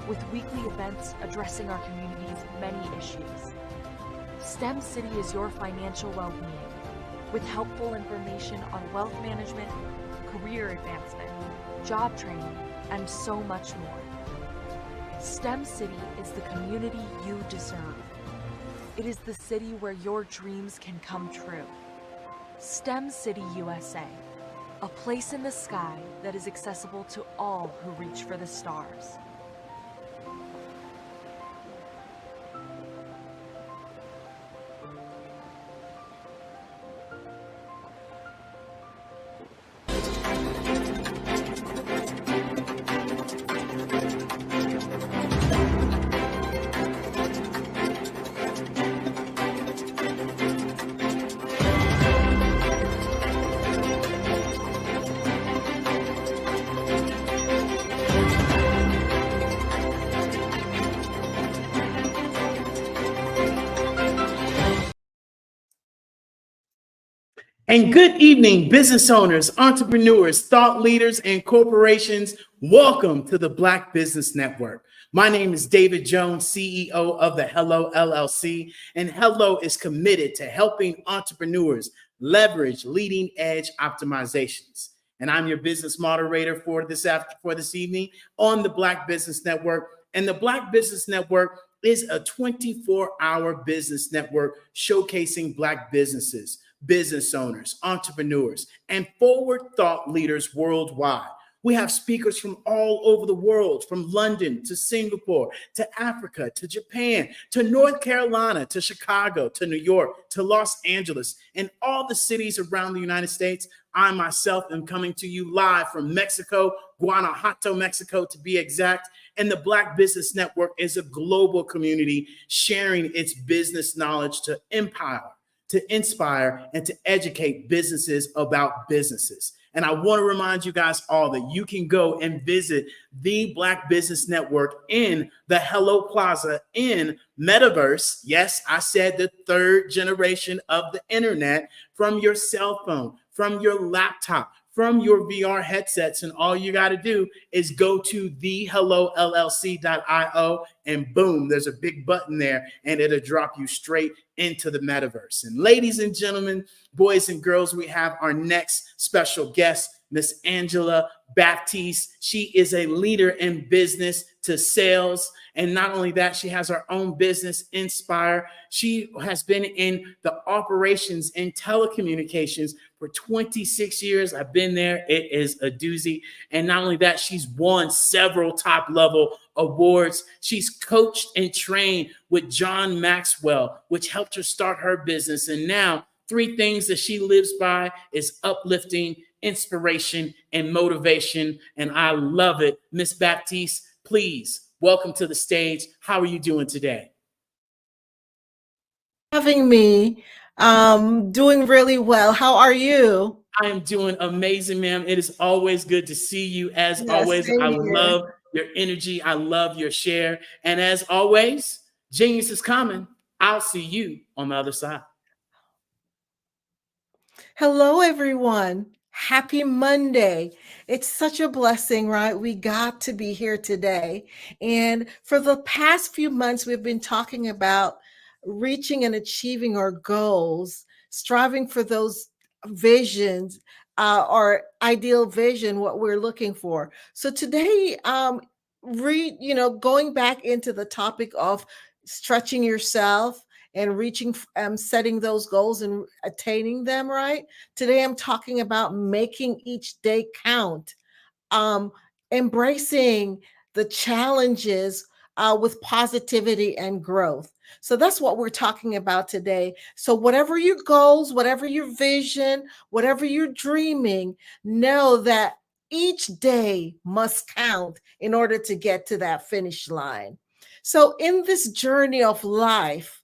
with weekly events addressing our community's many issues. STEM City is your financial well-being with helpful information on wealth management, career advancement, job training, and so much more. STEM City is the community you deserve. It is the city where your dreams can come true. STEM City USA, a place in the sky that is accessible to all who reach for the stars. And good evening, business owners, entrepreneurs, thought leaders, and corporations. Welcome to the Black Business Network. My name is David Jones, CEO of the Hello LLC, and Hello is committed to helping entrepreneurs leverage leading edge optimizations. And I'm your business moderator for this evening on the Black Business Network. And the Black Business Network is a 24-hour business network showcasing Black businesses, business owners, entrepreneurs, and forward thought leaders worldwide. We have speakers from all over the world, from London to Singapore, to Africa, to Japan, to North Carolina, to Chicago, to New York, to Los Angeles, and all the cities around the United States. I myself am coming to you live from Mexico, Guanajuato, Mexico, to be exact. And the Black Business Network is a global community sharing its business knowledge to empower, to inspire, and to educate businesses about businesses. And I want to remind you guys all that you can go and visit the Black Business Network in the Hello Plaza in Metaverse. Yes, I said the third generation of the internet, from your cell phone, from your laptop, from your VR headsets. And all you got to do is go to thehellllc.io and boom, there's a big button there and it'll drop you straight into the metaverse. And ladies and gentlemen, boys and girls, we have our next special guest, Miss Angela Baptiste. She is a leader in business to sales. And not only that, she has her own business, Inspire. She has been in the operations and telecommunications for 26 years. I've been there. It is a doozy. And not only that, she's won several top level awards. She's coached and trained with John Maxwell, which helped her start her business. And now 3 things that she lives by is uplifting, inspiration, and motivation. And I love it. Miss Baptiste, please welcome to the stage. How are you doing today? Having me. Doing really well. How are you? I am doing amazing, ma'am. It is always good to see you. As always, same I here. love your energy. I love your share. And as always, genius is coming. I'll see you on the other side. Hello, everyone. Happy Monday. It's such a blessing, right? We got to be here today. And for the past few months, we've been talking about reaching and achieving our goals, striving for those visions, our ideal vision, what we're looking for. So today, going back into the topic of stretching yourself and reaching, setting those goals and attaining them, right? Today, I'm talking about making each day count, embracing the challenges with positivity and growth. So that's what we're talking about today. So whatever your goals, whatever your vision, whatever you're dreaming, know that each day must count in order to get to that finish line. So in this journey of life,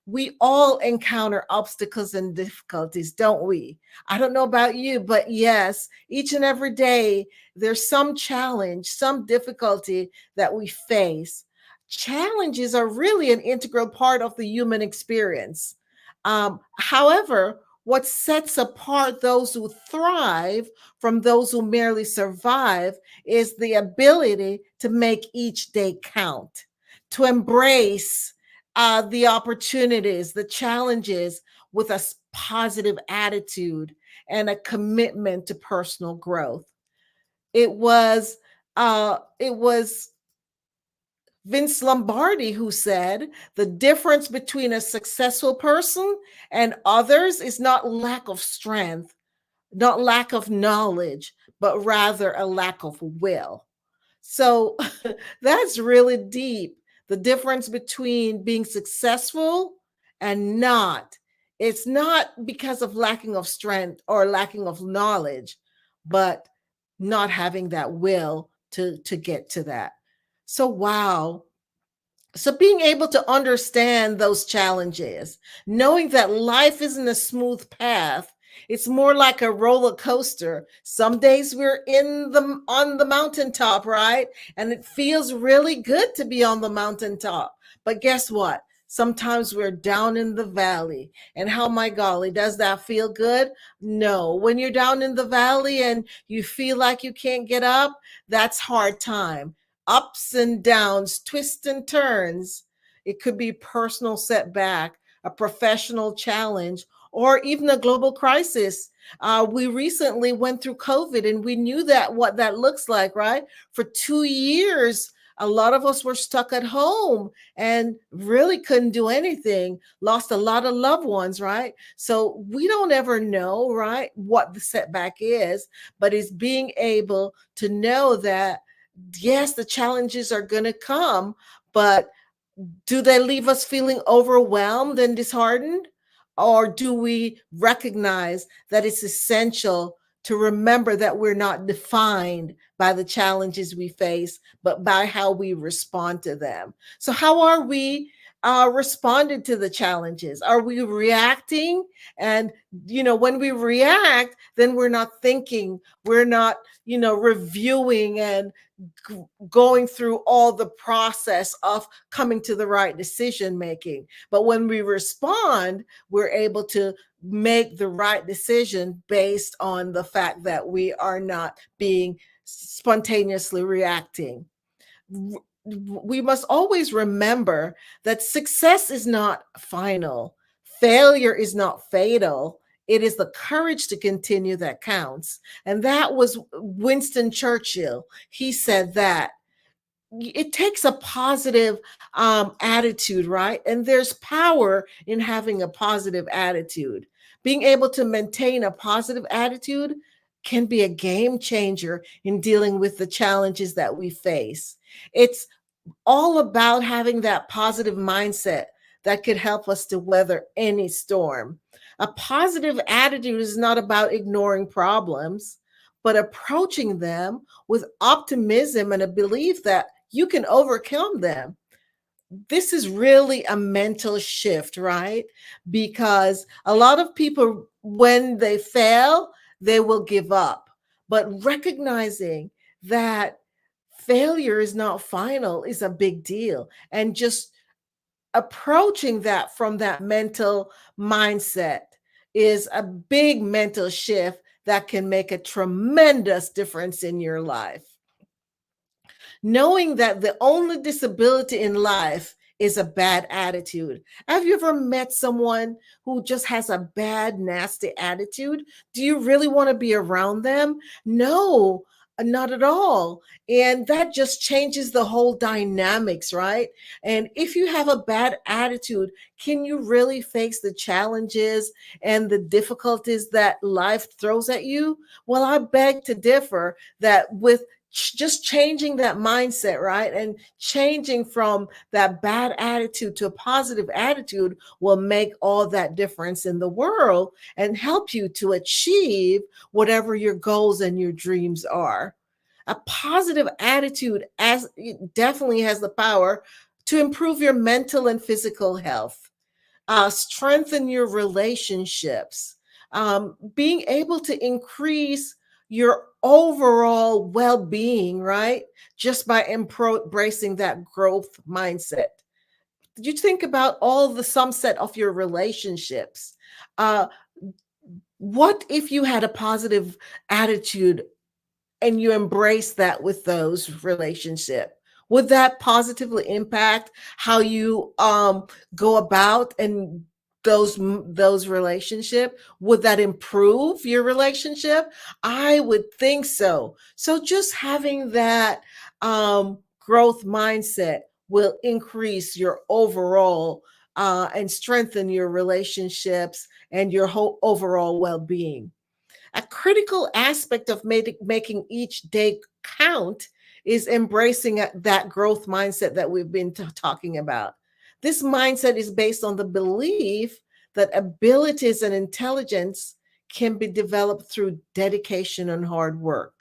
we all encounter obstacles and difficulties, don't we? I don't know about you, but yes, each and every day, there's some challenge, some difficulty that we face. Challenges are really an integral part of the human experience. However, what sets apart those who thrive from those who merely survive is the ability to make each day count, to embrace the opportunities, the challenges with a positive attitude and a commitment to personal growth. It was Vince Lombardi, who said, the difference between a successful person and others is not lack of strength, not lack of knowledge, but rather a lack of will. So that's really deep. The difference between being successful and not. It's not because of lacking of strength or lacking of knowledge, but not having that will to get to that. So, wow. So being able to understand those challenges, knowing that life isn't a smooth path, it's more like a roller coaster. Some days we're on the mountaintop, right? And it feels really good to be on the mountaintop. But guess what? Sometimes we're down in the valley. And how, my golly, does that feel good? No. When you're down in the valley and you feel like you can't get up, that's hard time. Ups and downs, twists and turns. It could be personal setback, a professional challenge, or even a global crisis. We recently went through COVID and we knew that what that looks like, right? For 2 years, a lot of us were stuck at home and really couldn't do anything, lost a lot of loved ones, right? So we don't ever know, right, what the setback is, but it's being able to know that yes, the challenges are going to come, but do they leave us feeling overwhelmed and disheartened? Or do we recognize that it's essential to remember that we're not defined by the challenges we face, but by how we respond to them? So, how are we responding to the challenges? Are we reacting? And, when we react, then we're not thinking, we're not, reviewing and going through all the process of coming to the right decision making. But when we respond, we're able to make the right decision based on the fact that we are not being spontaneously reacting. We must always remember that success is not final, failure is not fatal. It is the courage to continue that counts. And that was Winston Churchill. He said that it takes a positive attitude, right? And there's power in having a positive attitude. Being able to maintain a positive attitude can be a game changer in dealing with the challenges that we face. It's all about having that positive mindset that could help us to weather any storm. A positive attitude is not about ignoring problems, but approaching them with optimism and a belief that you can overcome them. This is really a mental shift, right? Because a lot of people, when they fail, they will give up. But recognizing that failure is not final is a big deal. And just approaching that from that mental mindset is a big mental shift that can make a tremendous difference in your life. Knowing that the only disability in life is a bad attitude. Have you ever met someone who just has a bad, nasty attitude? Do you really want to be around them? No, not at all. And that just changes the whole dynamics, right? And if you have a bad attitude, can you really face the challenges and the difficulties that life throws at you? Well, I beg to differ that with just changing that mindset, right? And changing from that bad attitude to a positive attitude will make all that difference in the world and help you to achieve whatever your goals and your dreams are. A positive attitude it definitely has the power to improve your mental and physical health, strengthen your relationships, being able to increase your overall well-being, right? Just by embracing that growth mindset. Did you think about all the subset of your relationships? What if you had a positive attitude and you embrace that with those relationships? Would that positively impact how you go about and those relationship? Would that improve your relationship? I would think so. So just having that growth mindset will increase your overall and strengthen your relationships and your whole overall well-being. A critical aspect of making each day count is embracing that growth mindset that we've been talking about. This mindset is based on the belief that abilities and intelligence can be developed through dedication and hard work.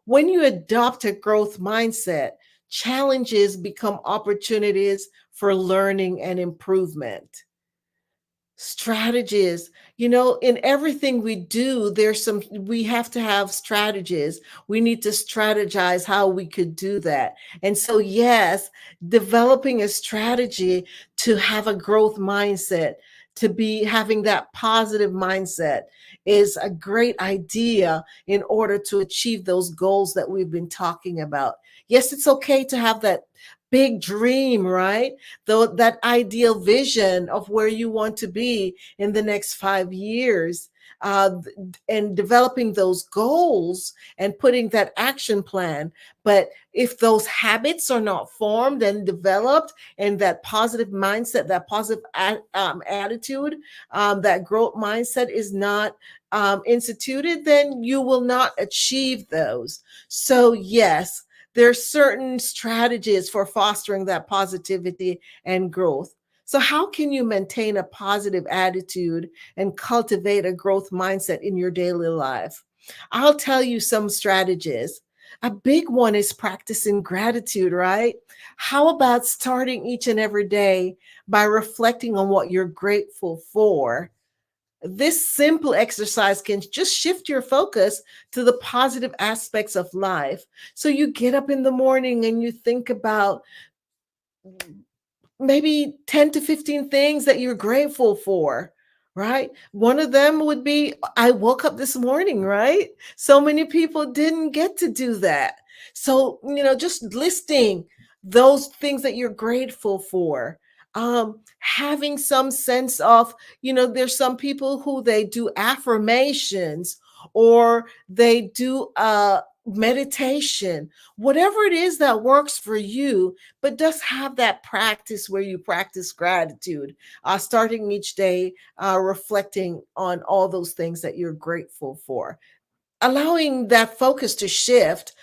When you adopt a growth mindset, challenges become opportunities for learning and improvement. Strategies, in everything we do, we have to have strategies. We need to strategize how we could do that. And so, yes, developing a strategy to have a growth mindset, to be having that positive mindset is a great idea in order to achieve those goals that we've been talking about. Yes, it's okay to have that big dream, right? Though that ideal vision of where you want to be in the next 5 years, and developing those goals and putting that action plan. But if those habits are not formed and developed, and that positive mindset, that positive attitude, that growth mindset is not instituted, then you will not achieve those. So yes, there's certain strategies for fostering that positivity and growth. So how can you maintain a positive attitude and cultivate a growth mindset in your daily life? I'll tell you some strategies. A big one is practicing gratitude, right? How about starting each and every day by reflecting on what you're grateful for? This simple exercise can just shift your focus to the positive aspects of life. So you get up in the morning and you think about maybe 10 to 15 things that you're grateful for, right? One of them would be, I woke up this morning, right? So many people didn't get to do that. So, just listing those things that you're grateful for. Having some sense of, there's some people who they do affirmations, or they do meditation, whatever it is that works for you, but just have that practice where you practice gratitude, starting each day, reflecting on all those things that you're grateful for, allowing that focus to shift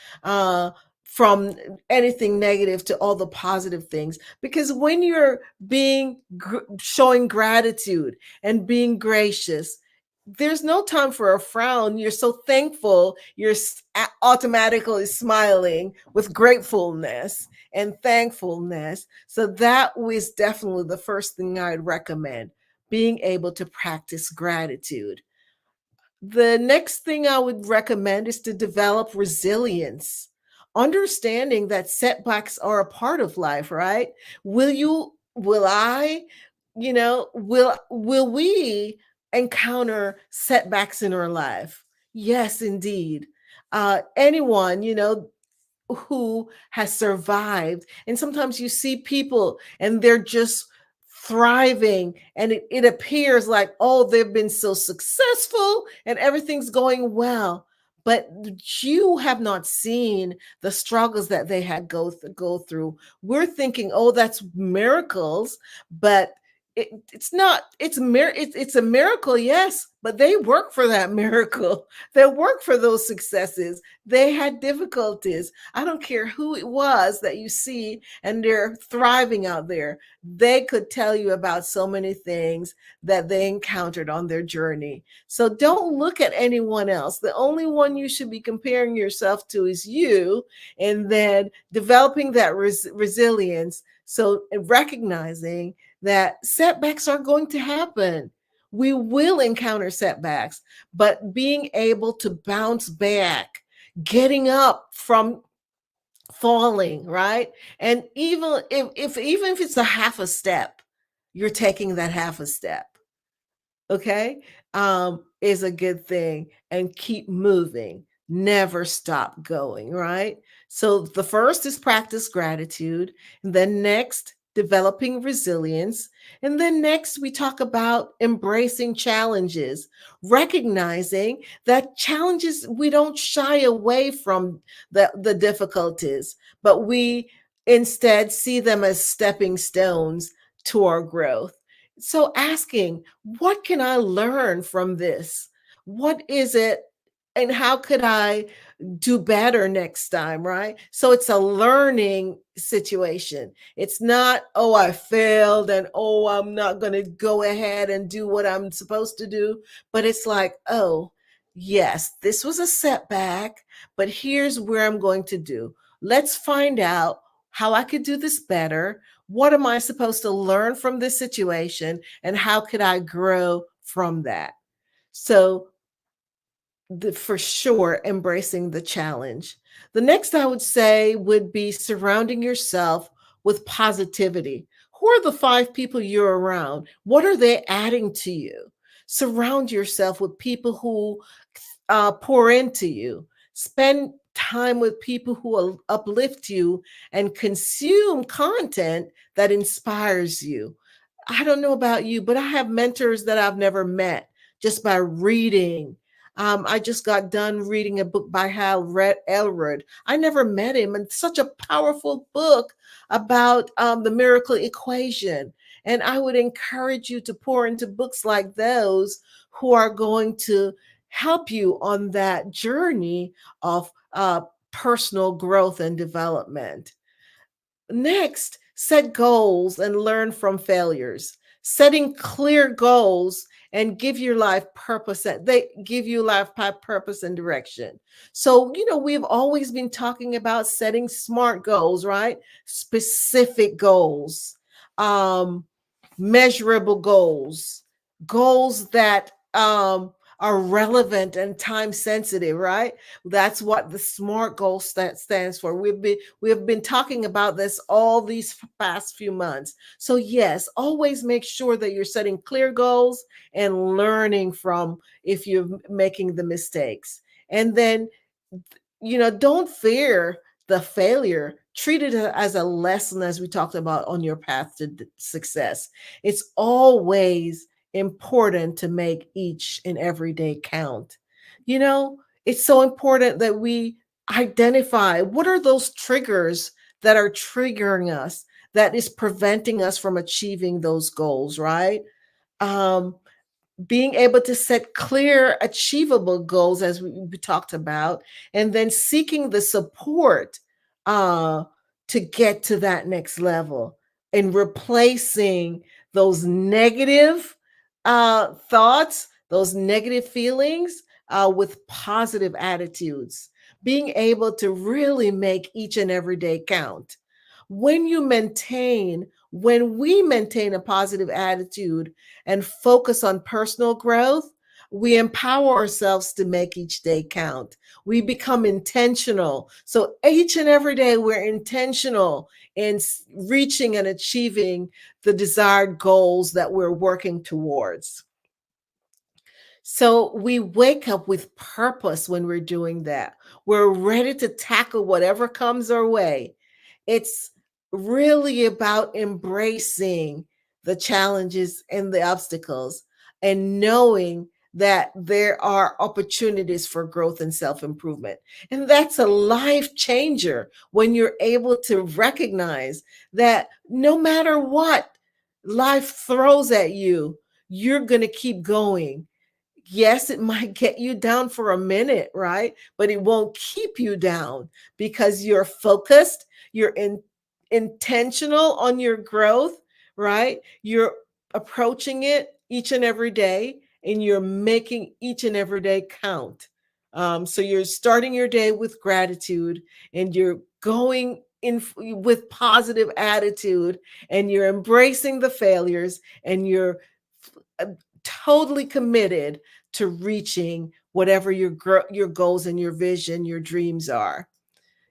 from anything negative to all the positive things. Because when you're showing gratitude and being gracious, there's no time for a frown. You're so thankful, you're automatically smiling with gratefulness and thankfulness. So that was definitely the first thing I'd recommend, being able to practice gratitude. The next thing I would recommend is to develop resilience, understanding that setbacks are a part of life, right? Will we encounter setbacks in our life? Yes, indeed. Anyone, who has survived. And sometimes you see people and they're just thriving, and it appears like, oh, they've been so successful and everything's going well. But you have not seen the struggles that they had go through. We're thinking, oh, that's miracles, but it's not. It's a miracle, yes, but they work for that miracle. They work for those successes. They had difficulties. I don't care who it was that you see and they're thriving out there. They could tell you about so many things that they encountered on their journey. So don't look at anyone else. The only one you should be comparing yourself to is you, and then developing that resilience. So recognizing that setbacks are going to happen. We will encounter setbacks, but being able to bounce back, getting up from falling, right? And even if it's a half a step, you're taking that half a step, okay, is a good thing. And keep moving, never stop going, right? So the first is practice gratitude, and then next, developing resilience. And then next, we talk about embracing challenges, recognizing that challenges, we don't shy away from the difficulties, but we Instead, see them as stepping stones to our growth. So asking, what can I learn from this? What is it? And how could I do better next time, right? So it's a learning situation. It's not, oh, I failed and oh, I'm not going to go ahead and do what I'm supposed to do. But it's like, oh, yes, this was a setback, but here's where I'm going to do. Let's find out how I could do this better. What am I supposed to learn from this situation? And how could I grow from that? So for sure, embracing the challenge. The next I would say would be surrounding yourself with positivity. Who are the 5 people you're around? What are they adding to you? Surround yourself with people who pour into you. Spend time with people who will uplift you and consume content that inspires you. I don't know about you, but I have mentors that I've never met just by reading. I just got done reading a book by Hal Elrod. I never met him, and such a powerful book about the miracle equation. And I would encourage you to pour into books like those who are going to help you on that journey of personal growth and development. Next, set goals and learn from failures. Setting clear goals and give your life purpose. They give you life purpose and direction. So, we've always been talking about setting SMART goals, right? Specific goals, measurable goals, goals that are relevant and time sensitive, right? That's what the SMART goal stands for. We've been talking about this all these past few months. So yes, always make sure that you're setting clear goals and learning from if you're making the mistakes. And then, don't fear the failure. Treat it as a lesson, as we talked about on your path to success. It's always important to make each and every day count. It's so important that we identify what are those triggers that are triggering us, that is preventing us from achieving those goals, right? Being able to set clear, achievable goals, as we talked about, and then seeking the support to get to that next level and replacing those negative thoughts, those negative feelings with positive attitudes. Being able to really make each and every day count. When we maintain a positive attitude and focus on personal growth, we empower ourselves to make each day count. We become intentional. So each and every day, we're intentional in reaching and achieving the desired goals that we're working towards. So we wake up with purpose when we're doing that. We're ready to tackle whatever comes our way. It's really about embracing the challenges and the obstacles and knowing that there are opportunities for growth and self-improvement. And that's a life changer when you're able to recognize that no matter what life throws at you, you're going to keep going. Yes, it might get you down for a minute, right? But it won't keep you down because you're focused, you're intentional on your growth, right? You're approaching it each and every day, and you're making each and every day count. So you're starting your day with gratitude, and you're going in with positive attitude, and you're embracing the failures, and you're totally committed to reaching whatever your goals and your vision, your dreams are.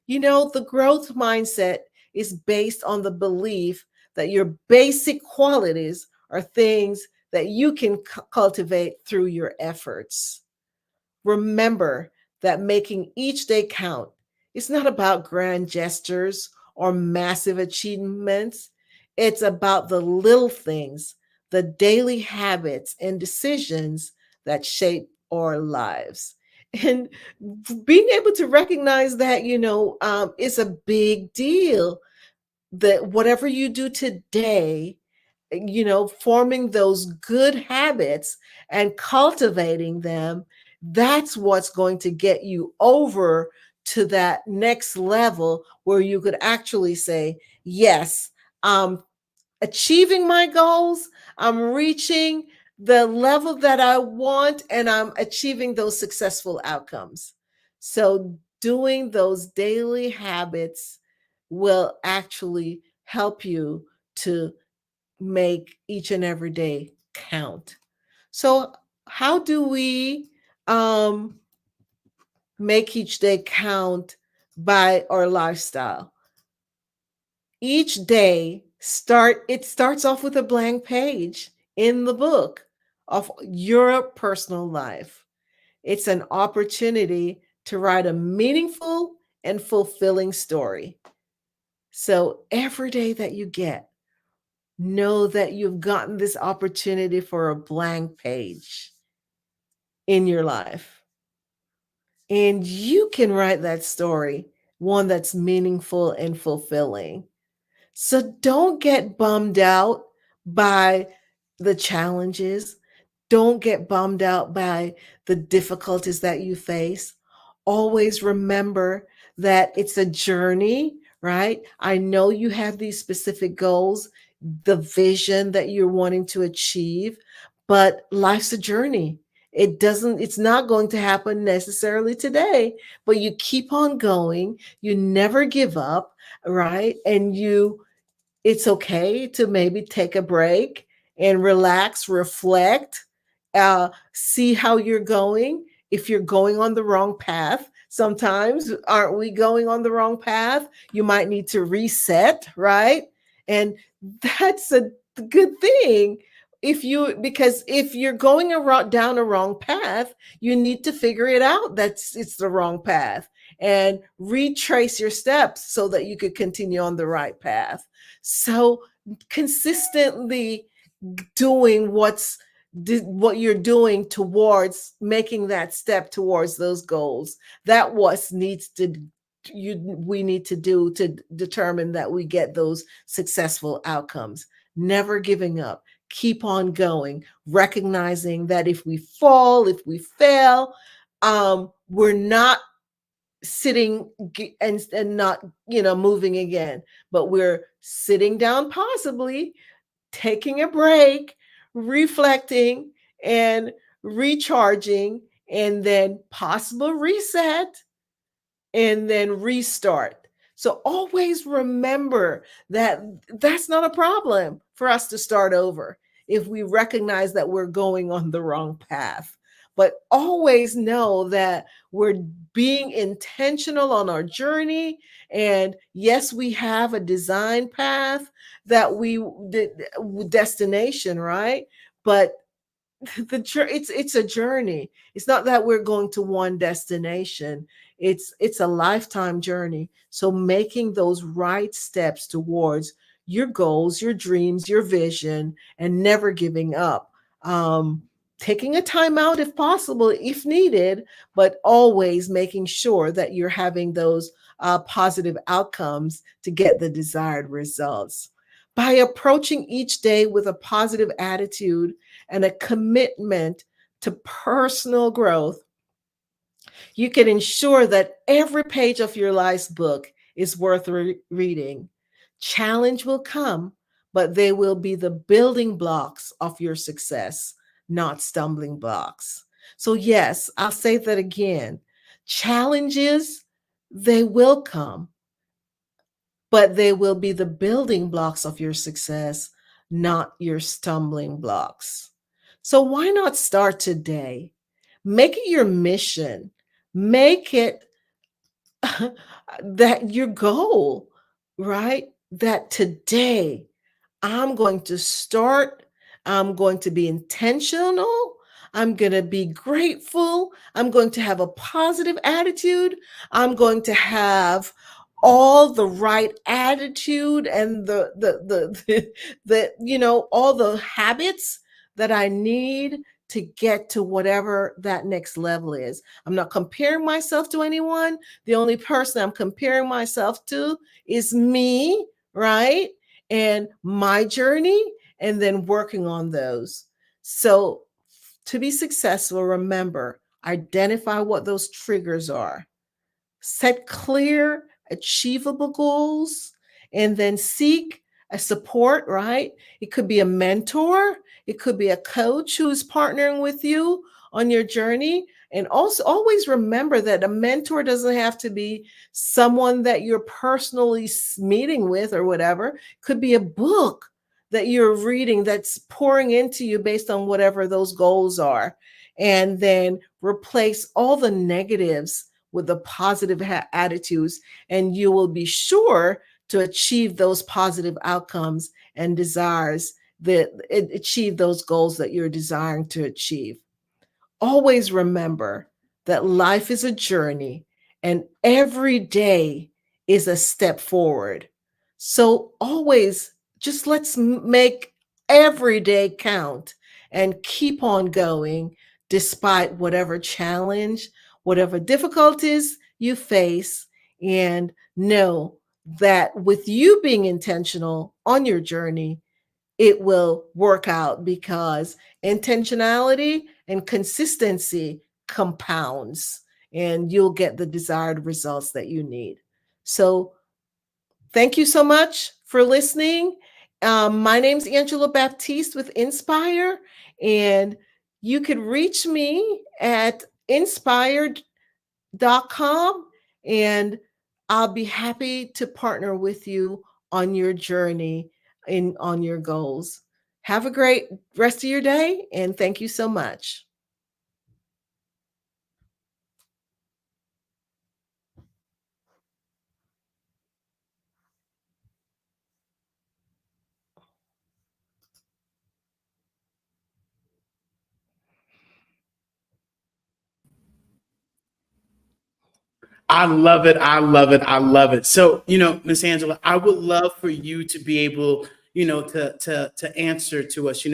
The growth mindset is based on the belief that your basic qualities are things that you can cultivate through your efforts. Remember that making each day count is not about grand gestures or massive achievements. It's about the little things, the daily habits and decisions that shape our lives. And being able to recognize that, is a big deal. that whatever you do today, forming those good habits and cultivating them, that's what's going to get you over to that next level where you could actually say, yes, I'm achieving my goals, I'm reaching the level that I want, and I'm achieving those successful outcomes. So doing those daily habits will actually help you to make each and every day count. So how do we make each day count by our lifestyle? Each day starts off with a blank page in the book of your personal life. It's an opportunity to write a meaningful and fulfilling story. So every day that you get, know that you've gotten this opportunity for a blank page in your life. And you can write that story, one that's meaningful and fulfilling. So don't get bummed out by the challenges. Don't get bummed out by the difficulties that you face. Always remember that it's a journey, right? I know you have these specific goals, the vision that you're wanting to achieve, but life's a journey. It's not going to happen necessarily today, but you keep on going. You never give up, right? And it's okay to maybe take a break and relax, reflect, see how you're going. If you're going on the wrong path, sometimes aren't we going on the wrong path? You might need to reset, right? And that's a good thing. Because if you're going down a wrong path, you need to figure it out it's the wrong path and retrace your steps so that you could continue on the right path. So consistently doing what you're doing towards making that step towards those goals, we need to do to determine that we get those successful outcomes. Never giving up, keep on going, recognizing that if we fall, if we fail, we're not sitting and not moving again, but we're sitting down, possibly taking a break, reflecting and recharging, and then possible reset and then restart. So always remember that that's not a problem for us to start over if we recognize that we're going on the wrong path. But always know that we're being intentional on our journey. And yes, we have a design path that destination, right? But it's a journey. It's not that we're going to one destination. It's a lifetime journey. So making those right steps towards your goals, your dreams, your vision, and never giving up. Taking a time out if possible, if needed, but always making sure that you're having those positive outcomes to get the desired results. By approaching each day with a positive attitude and a commitment to personal growth, you can ensure that every page of your life's book is worth reading. Challenge will come, but they will be the building blocks of your success, not stumbling blocks. So yes, I'll say that again. Challenges, they will come, but they will be the building blocks of your success, not your stumbling blocks. So why not start today? Make it your mission. Make it that your goal, right? That today I'm going to start, I'm going to be intentional, I'm going to be grateful, I'm going to have a positive attitude, I'm going to have all the right attitude and all the habits that I need to get to whatever that next level is. I'm not comparing myself to anyone. The only person I'm comparing myself to is me, right? And my journey, and then working on those. So to be successful, remember, identify what those triggers are, set clear, achievable goals, and then seek a support, right? It could be a mentor, it could be a coach who's partnering with you on your journey. And also always remember that a mentor doesn't have to be someone that you're personally meeting with or whatever. It could be a book that you're reading that's pouring into you based on whatever those goals are. And then replace all the negatives with the positive attitudes, and you will be sure to achieve those positive outcomes and desires, that achieve those goals that you're desiring to achieve. Always remember that life is a journey and every day is a step forward. So always just let's make every day count and keep on going despite whatever challenge, whatever difficulties you face, and know that with you being intentional on your journey, it will work out, because intentionality and consistency compounds and you'll get the desired results that you need. So thank you so much for listening. My name's Angela Baptiste with Inspire, and you can reach me at inspired.com, and I'll be happy to partner with you on your journey on your goals. Have a great rest of your day, and thank you so much. I love it. I love it. I love it. So, Miss Angela, I would love for you to be able, to answer to us,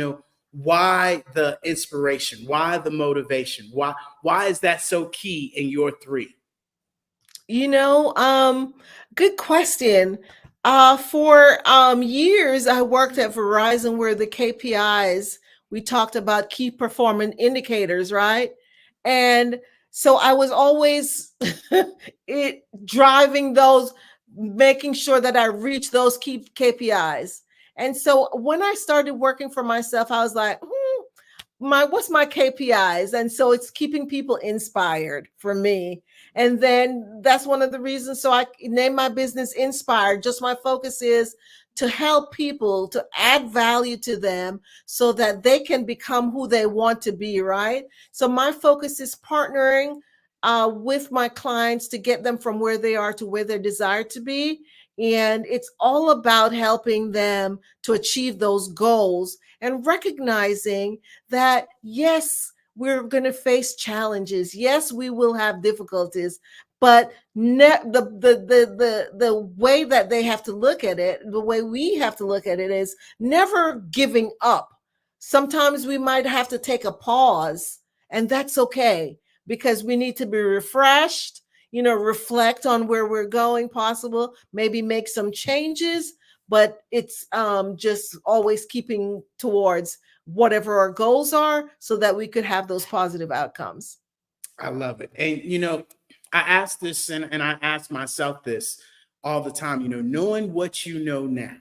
why the inspiration, why the motivation, why is that so key in your three? Good question. For years, I worked at Verizon, where the KPIs, we talked about key performance indicators, right? And so I was always driving those, making sure that I reach those key KPIs. And so when I started working for myself, I was like, what's my KPIs? And so it's keeping people inspired for me. And then that's one of the reasons. So I named my business Inspired. Just my focus is to help people, to add value to them so that they can become who they want to be, right? So my focus is partnering with my clients to get them from where they are to where they desire to be. And it's all about helping them to achieve those goals and recognizing that, yes, we're going to face challenges. Yes, we will have difficulties, but the way that they have to look at it, the way we have to look at it, is never giving up. Sometimes we might have to take a pause, and that's okay, because we need to be refreshed, reflect on where we're going, possible, maybe make some changes, but it's just always keeping towards whatever our goals are so that we could have those positive outcomes. I love it. And, I ask this and I ask myself this all the time, knowing what you know now,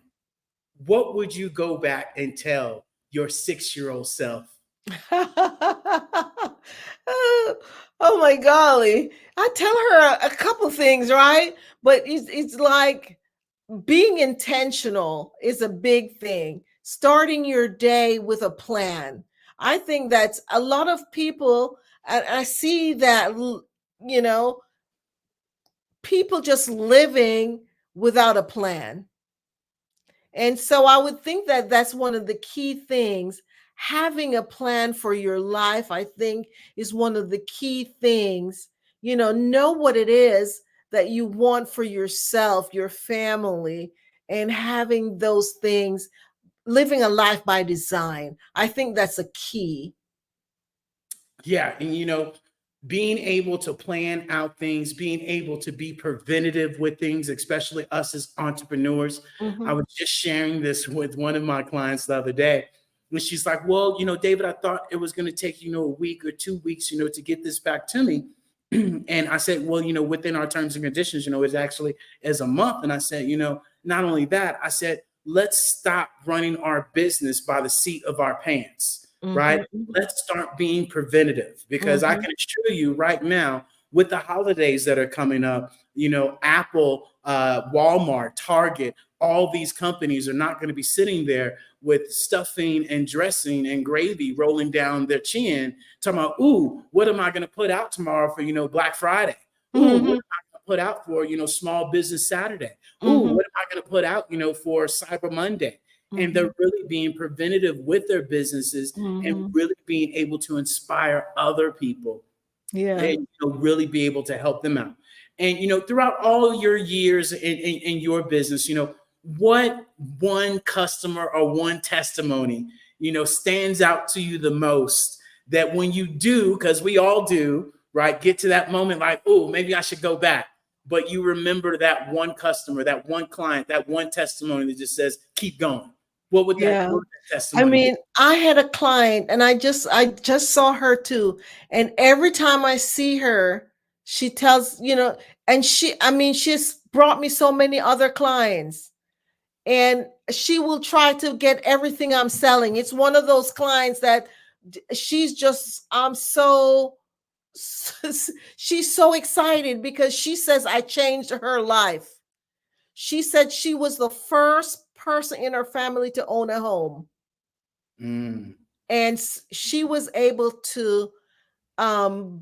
what would you go back and tell your 6-year-old self? Oh my golly. I tell her a couple things, right? But it's like being intentional is a big thing. Starting your day with a plan. I think that's a lot of people, and I see that, people just living without a plan. And so I would think that that's one of the key things. Having a plan for your life, I think, is one of the key things. Know what it is that you want for yourself, your family, and having those things, living a life by design. I think that's a key. Yeah. And, being able to plan out things, being able to be preventative with things, especially us as entrepreneurs. I was just sharing this with one of my clients the other day. And she's like, well, David, I thought it was going to take, a week or 2 weeks, to get this back to me. And I said, well, within our terms and conditions, it actually is a month. And I said, not only that, I said, let's stop running our business by the seat of our pants. Right? Let's start being preventative, because I can assure you right now, with the holidays that are coming up, Apple, Walmart, Target, all these companies are not going to be sitting there with stuffing and dressing and gravy rolling down their chin, talking about, ooh, what am I going to put out tomorrow for, Black Friday? Ooh, what am I going to put out for, Small Business Saturday? Ooh, what am I going to put out, for Cyber Monday? And they're really being preventative with their businesses and really being able to inspire other people. Yeah. And really be able to help them out. And, throughout all your years in your business, what one customer or one testimony, stands out to you the most, that when you do, because we all do, right, get to that moment like, oh, maybe I should go back. But you remember that one customer, that one client, that one testimony that just says, keep going. What would that testimony be? I had a client, and I just saw her too. And every time I see her, she tells, and she's brought me so many other clients, and she will try to get everything I'm selling. It's one of those clients that she's just, she's so excited because she says I changed her life. She said she was the first person in her family to own a home. And she was able to,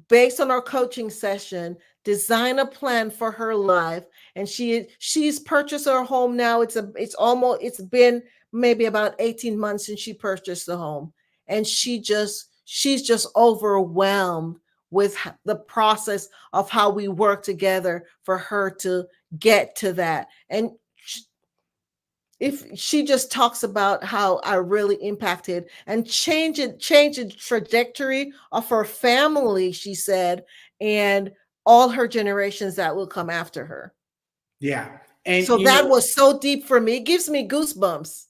based on our coaching session, design a plan for her life. And she's purchased her home now. It's been maybe about 18 months since she purchased the home. And she's just overwhelmed with the process of how we work together for her to get to that. And if she just talks about how I really impacted and changed the trajectory of her family, she said, and all her generations that will come after her. Yeah. And so that was so deep for me. It gives me goosebumps.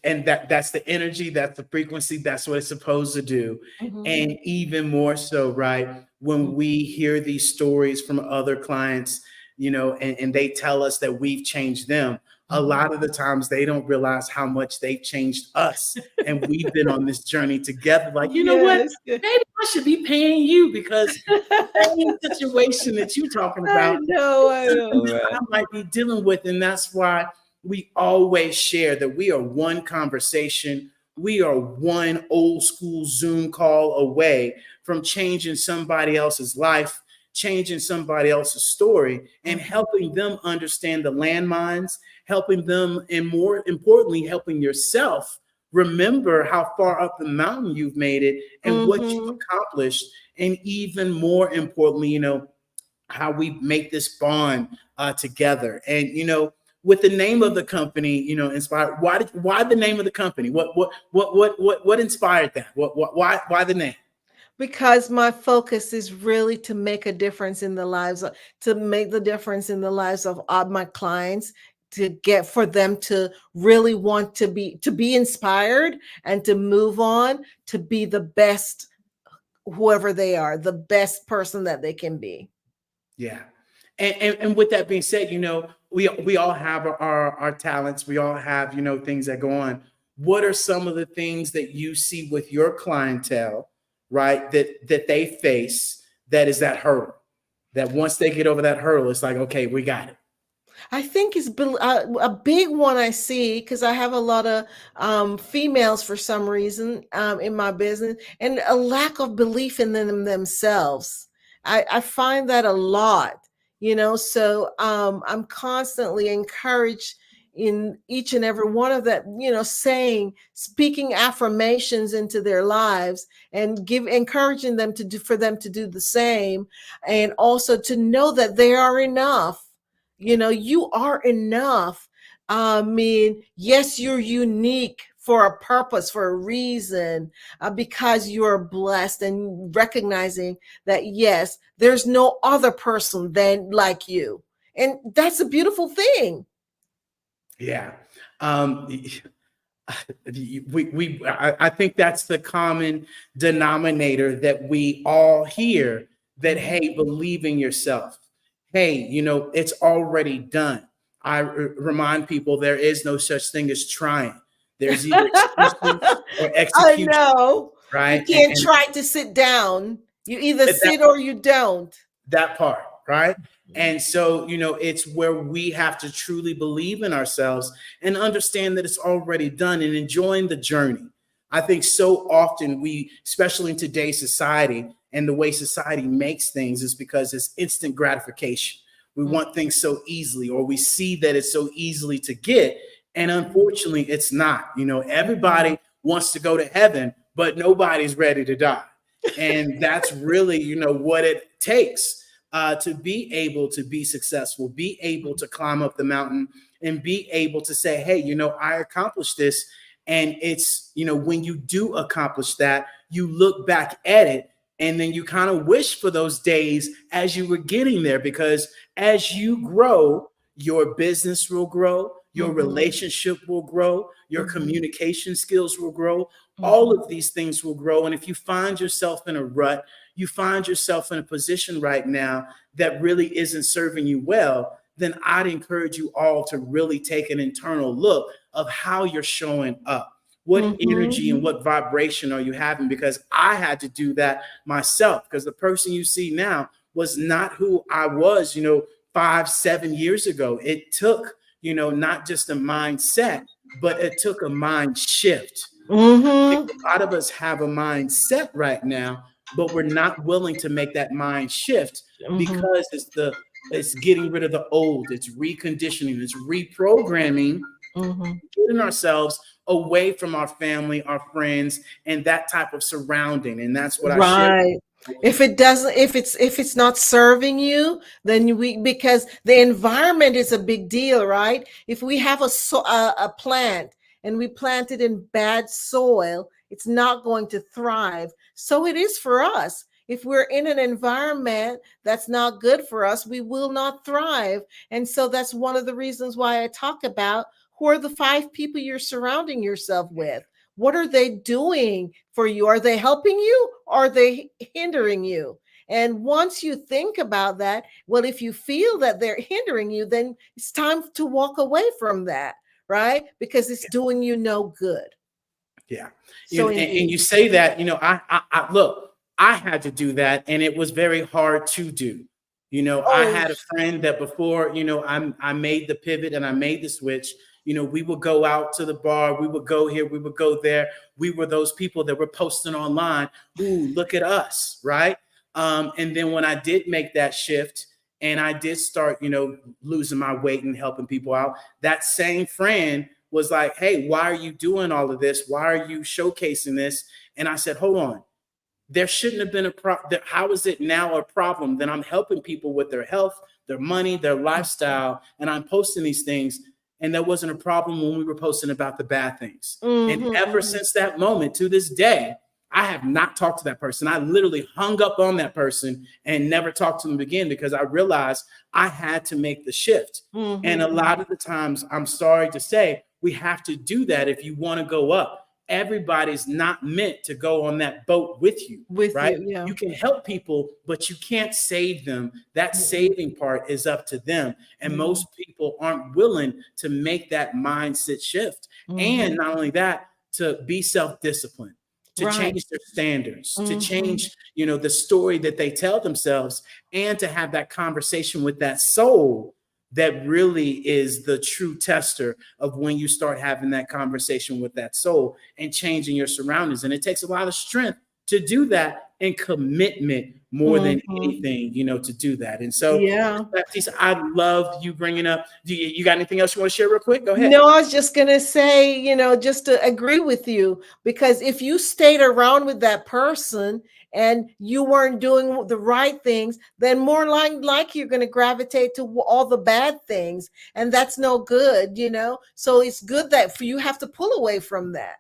And that's the energy, that's the frequency, that's what it's supposed to do. And even more so, right, when we hear these stories from other clients, and they tell us that we've changed them, a lot of the times they don't realize how much they've changed us. And we've been on this journey together. Like, you know what? Maybe I should be paying you, because that situation that you're talking about, I know. I might be dealing with. And that's why we always share that we are one conversation. We are one old school Zoom call away from changing somebody else's life, changing somebody else's story, and helping them understand the landmines, helping them, and more importantly, helping yourself remember how far up the mountain you've made it and what you've accomplished. And even more importantly, how we make this bond together. And, with the name of the company, inspired. Why the name of the company? What inspired that? Why the name? Because my focus is really to make a difference in the lives of, my clients, to get for them to really want to be inspired and to move on to be the best, whoever they are, the best person that they can be. Yeah. And with that being said, we all have our talents. We all have, things that go on. What are some of the things that you see with your clientele, right, that they face, that is that hurdle, that once they get over that hurdle, it's like, okay, we got it? I think it's a big one I see, because I have a lot of females for some reason in my business, and a lack of belief in themselves. I find that a lot. So I'm constantly encouraged in each and every one of that, speaking affirmations into their lives and encouraging them for them to do the same. And also to know that they are enough. You are enough. Yes, you're unique for a purpose, for a reason, because you're blessed, and recognizing that, yes, there's no other person than like you. And that's a beautiful thing. Yeah. I think that's the common denominator that we all hear, that, hey, believe in yourself. Hey, it's already done. I remind people there is no such thing as trying. There's either execution or execution. I know. Right? You can't try to sit down. You either sit or you don't. That part, right? And so, it's where we have to truly believe in ourselves and understand that it's already done, and enjoying the journey. I think so often we, especially in today's society and the way society makes things, is because it's instant gratification. We want things so easily, or we see that it's so easily to get. And unfortunately, it's not. Everybody wants to go to heaven, but nobody's ready to die. And that's really, what it takes to be able to be successful, be able to climb up the mountain, and be able to say, hey, I accomplished this. And it's, when you do accomplish that, you look back at it, and then you kind of wish for those days as you were getting there, because as you grow, your business will grow, your relationship will grow, your communication skills will grow. All of these things will grow. And if you find yourself in a rut, you find yourself in a position right now that really isn't serving you well, then I'd encourage you all to really take an internal look of how you're showing up. What energy and what vibration are you having? Because I had to do that myself, because the person you see now was not who I was, 5-7 years ago. It took, not just a mindset, but it took a mind shift. A lot of us have a mindset right now, but we're not willing to make that mind shift, because it's getting rid of the old, it's reconditioning, it's reprogramming, getting ourselves away from our family, our friends, and that type of surrounding. And that's what I share. If it's not serving you, then because the environment is a big deal, right? If we have a plant and we plant it in bad soil, it's not going to thrive. So it is for us. If we're in an environment that's not good for us, we will not thrive. And so that's one of the reasons why I talk about, who are the 5 people you're surrounding yourself with? What are they doing for you? Are they helping you? Or are they hindering you? And once you think about that, well, if you feel that they're hindering you, then it's time to walk away from that, right? Because it's doing you no good. Yeah. So and you say that, I look, I had to do that, and it was very hard to do. I had a friend that before, I made the pivot and I made the switch. We would go out to the bar, we would go here, we would go there. We were those people that were posting online, ooh, look at us, right? And then when I did make that shift and I did start, losing my weight and helping people out, that same friend was like, hey, why are you doing all of this? Why are you showcasing this? And I said, hold on. There shouldn't have been a problem. How is it now a problem that I'm helping people with their health, their money, their lifestyle, and I'm posting these things? And that wasn't a problem when we were posting about the bad things. And ever since that moment to this day, I have not talked to that person. I literally hung up on that person and never talked to them again, because I realized I had to make the shift. And a lot of the times, I'm sorry to say, we have to do that if you want to go up. Everybody's not meant to go on that boat with you, right? You can help people, but you can't save them. That saving part is up to them. And most people aren't willing to make that mindset shift. And not only that, to be self-disciplined, to change their standards, to change, the story that they tell themselves, and to have that conversation with that soul that really is the true tester of when you start having that conversation with that soul and changing your surroundings. And it takes a lot of strength to do that, and commitment more than anything, to do that. And so, Baptiste, I love you bringing up. You got anything else you want to share real quick? Go ahead. No, I was just going to say, just to agree with you, because if you stayed around with that person and you weren't doing the right things, then more like you're going to gravitate to all the bad things. And that's no good, So it's good that you have to pull away from that.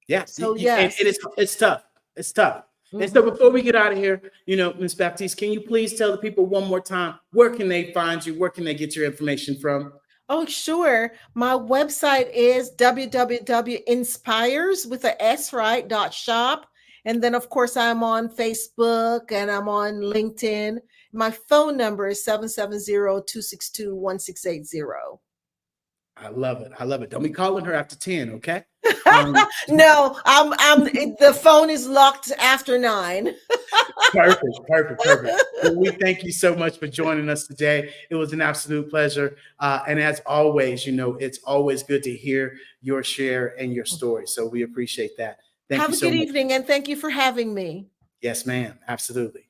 Yeah. So, it's tough. It's tough. And so before we get out of here, Ms. Baptiste, can you please tell the people one more time, where can they find you? Where can they get your information from? Oh, sure. My website is www.inspires with a S, right, .shop. And then, of course, I'm on Facebook and I'm on LinkedIn. My phone number is 770-262-1680. I love it. I love it. Don't be calling her after 10, okay? No, the phone is locked after 9. Perfect. Well, we thank you so much for joining us today. It was an absolute pleasure. And as always, it's always good to hear your share and your story. So we appreciate that. Thank Have you a so good much. evening, and thank you for having me. Yes, ma'am. Absolutely.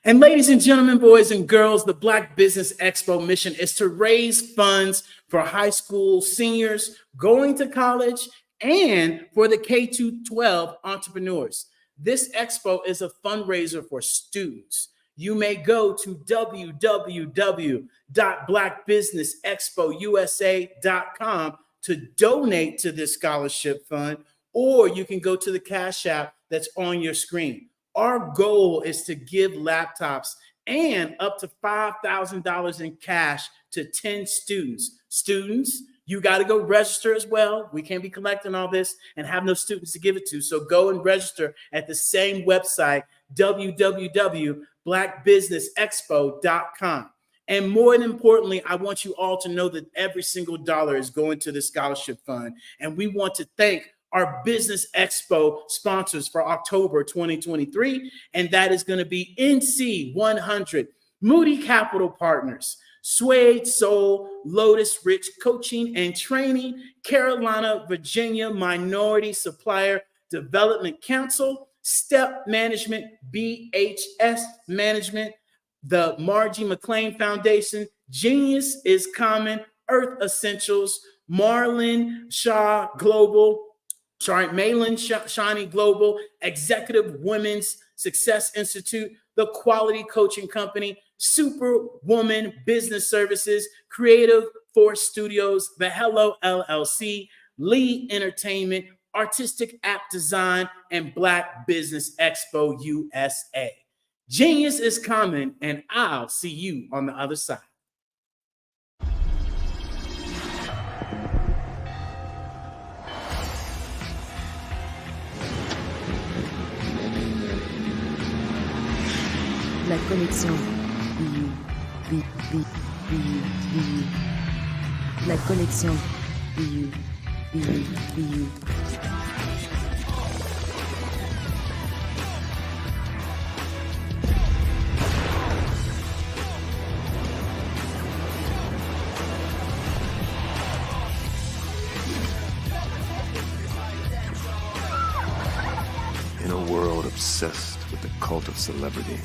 And ladies and gentlemen, boys and girls, the Black Business Expo mission is to raise funds for high school seniors going to college and for the K-12 entrepreneurs. This expo is a fundraiser for students. You may go to www.blackbusinessexpousa.com to donate to this scholarship fund, or you can go to the Cash App that's on your screen. Our goal is to give laptops and up to $5,000 in cash to 10 students. Students, you got to go register as well. We can't be collecting all this and have no students to give it to. So go and register at the same website, www.blackbusinessexpo.com. And more importantly, I want you all to know that every single dollar is going to the scholarship fund. And we want to thank our Business Expo sponsors for October 2023, and that is going to be NC 100, Moody Capital Partners, Suede Soul, Lotus Rich Coaching and Training, Carolina, Virginia Minority Supplier Development Council, Step Management, BHS Management, the Margie McLean Foundation, Genius is Common, Earth Essentials, Marlin Shaw Global, Malin Shani Global, Executive Women's Success Institute, The Quality Coaching Company, Superwoman Business Services, Creative Force Studios, The Hello LLC, Lee Entertainment, Artistic App Design, and Black Business Expo USA. Genius is coming, and I'll see you on the other side. La connexion. La connexion. In a world obsessed with the cult of celebrity,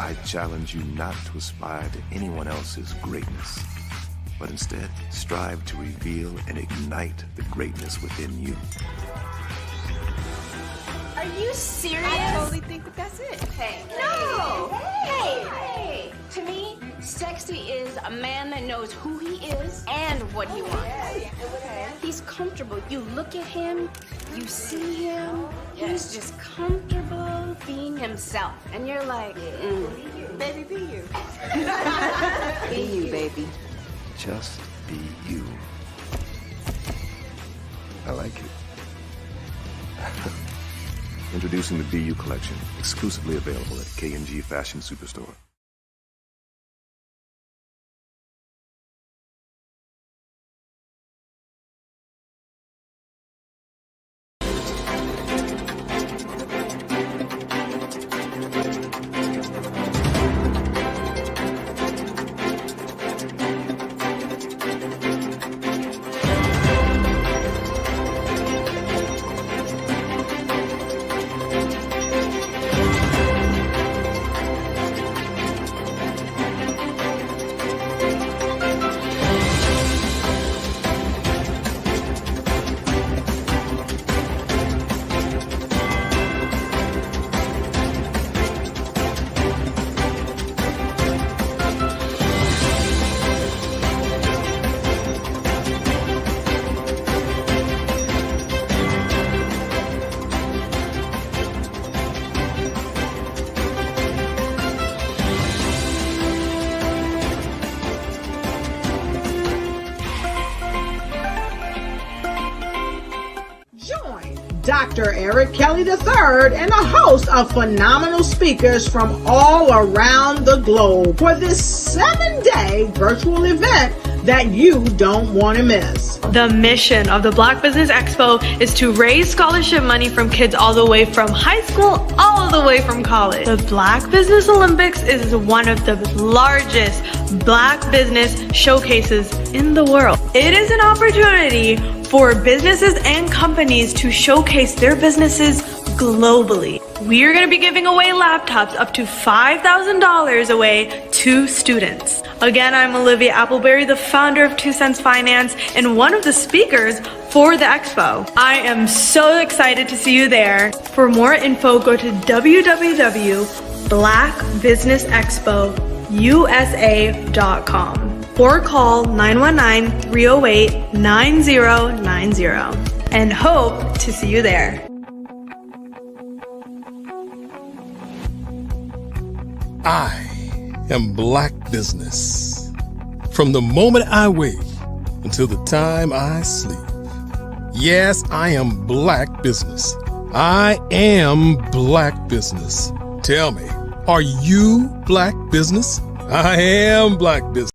I challenge you not to aspire to anyone else's greatness, but instead strive to reveal and ignite the greatness within you. Are you serious? I totally think that's it. Hey. No! Hey! To me, sexy is a man that knows who he is and what he wants. Okay. He's comfortable. You look at him, you see him, he's just comfortable being himself. And you're like, Baby, be you. Be you, baby. Just be you. I like it. Introducing the Be You collection, exclusively available at K&G Fashion Superstore. Dr. Eric Kelly III and a host of phenomenal speakers from all around the globe for this 7-day virtual event that you don't want to miss. The mission of the Black Business Expo is to raise scholarship money from kids all the way from high school, all the way from college. The Black Business Olympics is one of the largest Black business showcases in the world. It is an opportunity for businesses and companies to showcase their businesses globally. We are going to be giving away laptops up to $5,000 away to students. Again, I'm Olivia Appleberry, the founder of 2 Cents Finance and one of the speakers for the expo. I am so excited to see you there. For more info, go to www.blackbusinessexpousa.com or call 919-308-9090 and hope to see you there. I am Black business. From the moment I wake until the time I sleep. Yes, I am Black business. I am Black business. Tell me, are you Black business? I am Black business.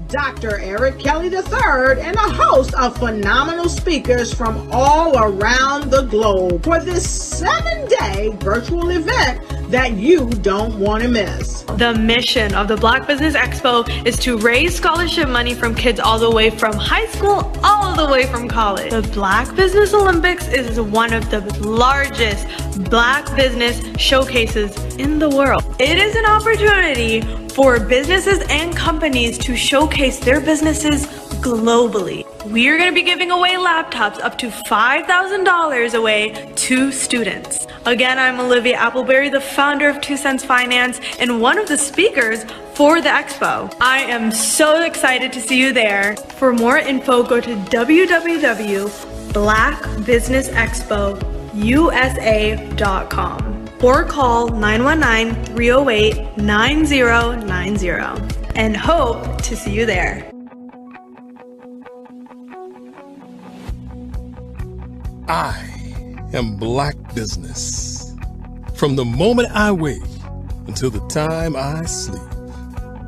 Dr. Eric Kelly III and a host of phenomenal speakers from all around the globe for this 7-day virtual event that you don't want to miss. The mission of the Black Business Expo is to raise scholarship money from kids all the way from high school, all the way from college. The Black Business Olympics is one of the largest Black business showcases in the world. It is an opportunity for businesses and companies to showcase their businesses globally. We are going to be giving away laptops up to $5,000 away to students. Again, I'm Olivia Appleberry, the founder of 2 Cents Finance and one of the speakers for the expo. I am so excited to see you there. For more info, go to www.blackbusinessexpousa.com or call 919-308-9090 and hope to see you there. I am Black business. From the moment I wake until the time I sleep.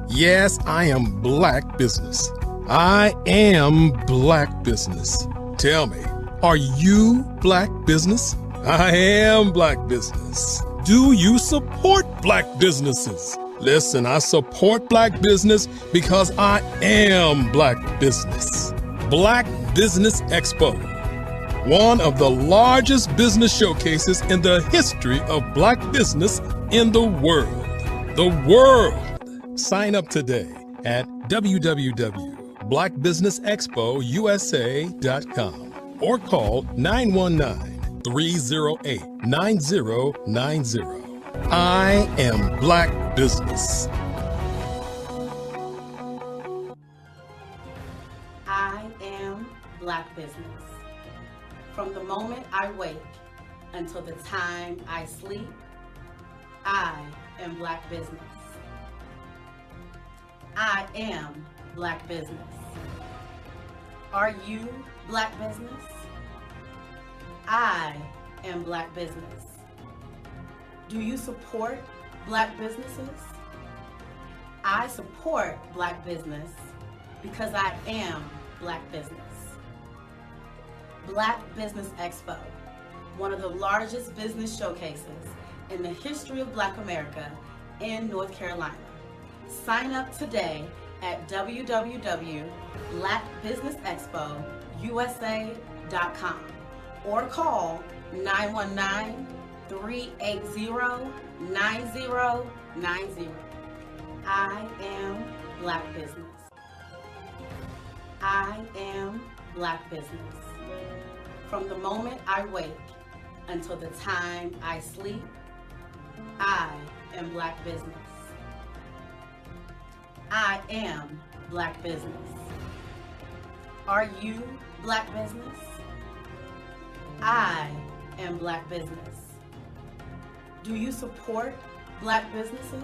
Yes, I am Black business. I am Black business. Tell me, are you Black business? I am Black business. Do you support Black businesses? Listen, I support Black business because I am Black business. Black Business Expo, one of the largest business showcases in the history of Black business in the world. The world. Sign up today at www.blackbusinessexpousa.com or call 919-308-9090. I am Black business. I am Black business. From the moment I wake until the time I sleep, I am Black business. I am Black business. Are you Black business? I am Black business. Do you support Black businesses? I support Black business because I am Black business. Black Business Expo, one of the largest business showcases in the history of Black America in North Carolina. Sign up today at www.blackbusinessexpousa.com or call 919-380-9090. I am Black Business. I am Black Business. From the moment I wake until the time I sleep, I am Black Business. I am Black Business. Are you Black Business? I am Black Business. Do you support Black businesses?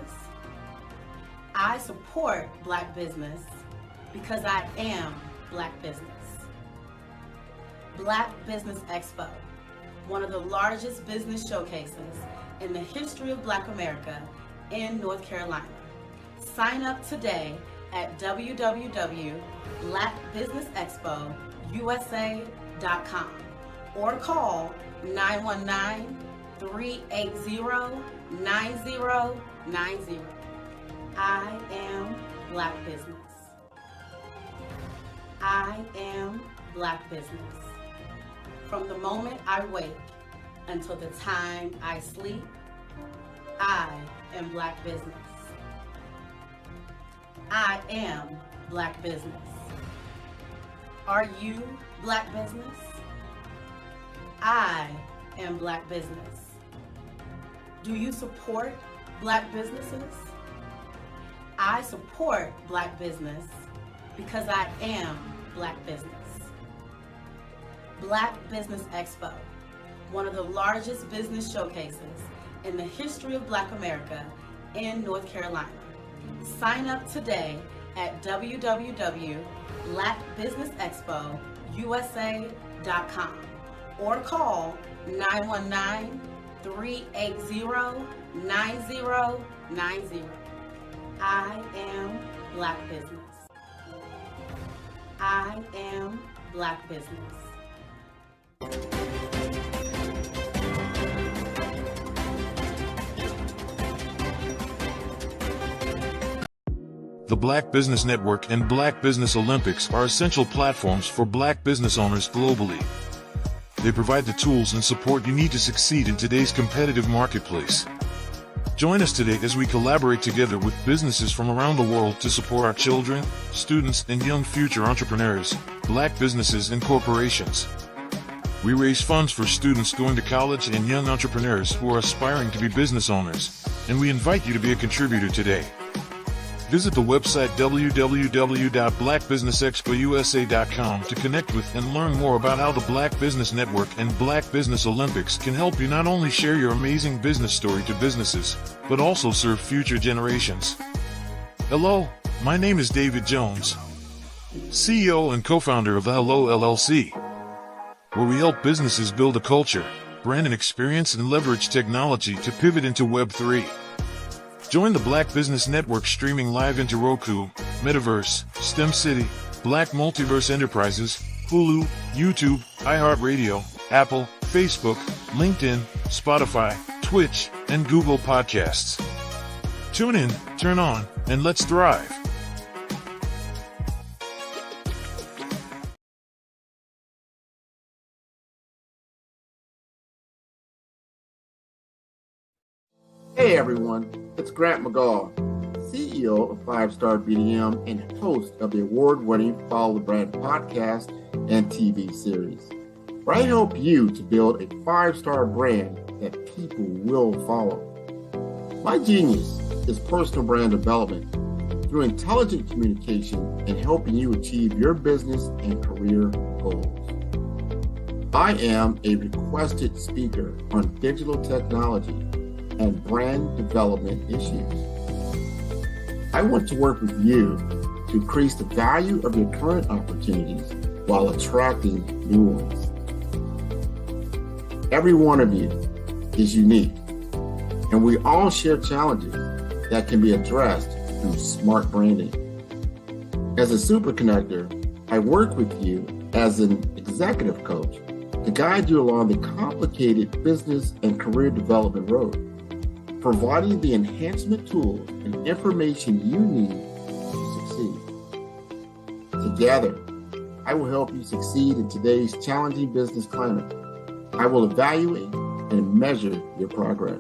I support Black business because I am Black Business. Black Business Expo, one of the largest business showcases in the history of Black America in North Carolina. Sign up today at www.blackbusinessexpousa.com or call 919-380-9090. I am Black Business. I am Black Business. From the moment I wake until the time I sleep, I am Black Business. I am Black Business. Are you Black Business? I am Black Business. Do you support Black businesses? I support Black business because I am Black Business. Black Business Expo, one of the largest business showcases in the history of Black America in North Carolina. Sign up today at www.blackbusinessexpousa.com or call 919-380-9090. I am Black Business. I am Black Business. The Black Business Network and Black Business Olympics are essential platforms for Black business owners globally. They provide the tools and support you need to succeed in today's competitive marketplace. Join us today as we collaborate together with businesses from around the world to support our children, students, and young future entrepreneurs, Black businesses and corporations. We raise funds for students going to college and young entrepreneurs who are aspiring to be business owners, and we invite you to be a contributor today. Visit the website www.blackbusinessexpousa.com to connect with and learn more about how the Black Business Network and Black Business Olympics can help you not only share your amazing business story to businesses, but also serve future generations. Hello, my name is David Jones, CEO and co-founder of the Hello LLC, where we help businesses build a culture, brand an experience, and leverage technology to pivot into Web3. Join the Black Business Network streaming live into Roku, Metaverse, STEM City, Black Multiverse Enterprises, Hulu, YouTube, iHeartRadio, Apple, Facebook, LinkedIn, Spotify, Twitch, and Google Podcasts. Tune in, turn on, and let's thrive. Hey everyone, it's Grant McGaw, CEO of 5-Star BDM and host of the award-winning Follow the Brand podcast and TV series, where I help you to build a 5-star brand that people will follow. My genius is personal brand development through intelligent communication and helping you achieve your business and career goals. I am a requested speaker on digital technology and brand development issues. I want to work with you to increase the value of your current opportunities while attracting new ones. Every one of you is unique, and we all share challenges that can be addressed through smart branding. As a super connector, I work with you as an executive coach to guide you along the complicated business and career development road, providing the enhancement tools and information you need to succeed. Together, I will help you succeed in today's challenging business climate. I will evaluate and measure your progress.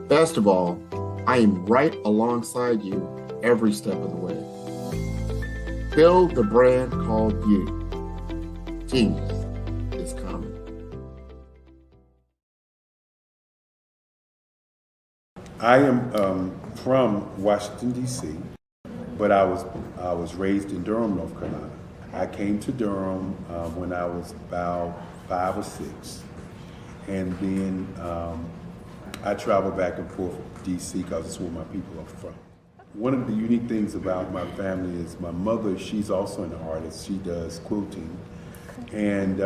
Best of all, I am right alongside you every step of the way. Build the brand called you. Genius is coming. I am from Washington, D.C., but I was raised in Durham, North Carolina. I came to Durham when I was about 5 or 6, and then I traveled back and forth to D.C. because it's where my people are from. One of the unique things about my family is my mother, she's also an artist. She does quilting, and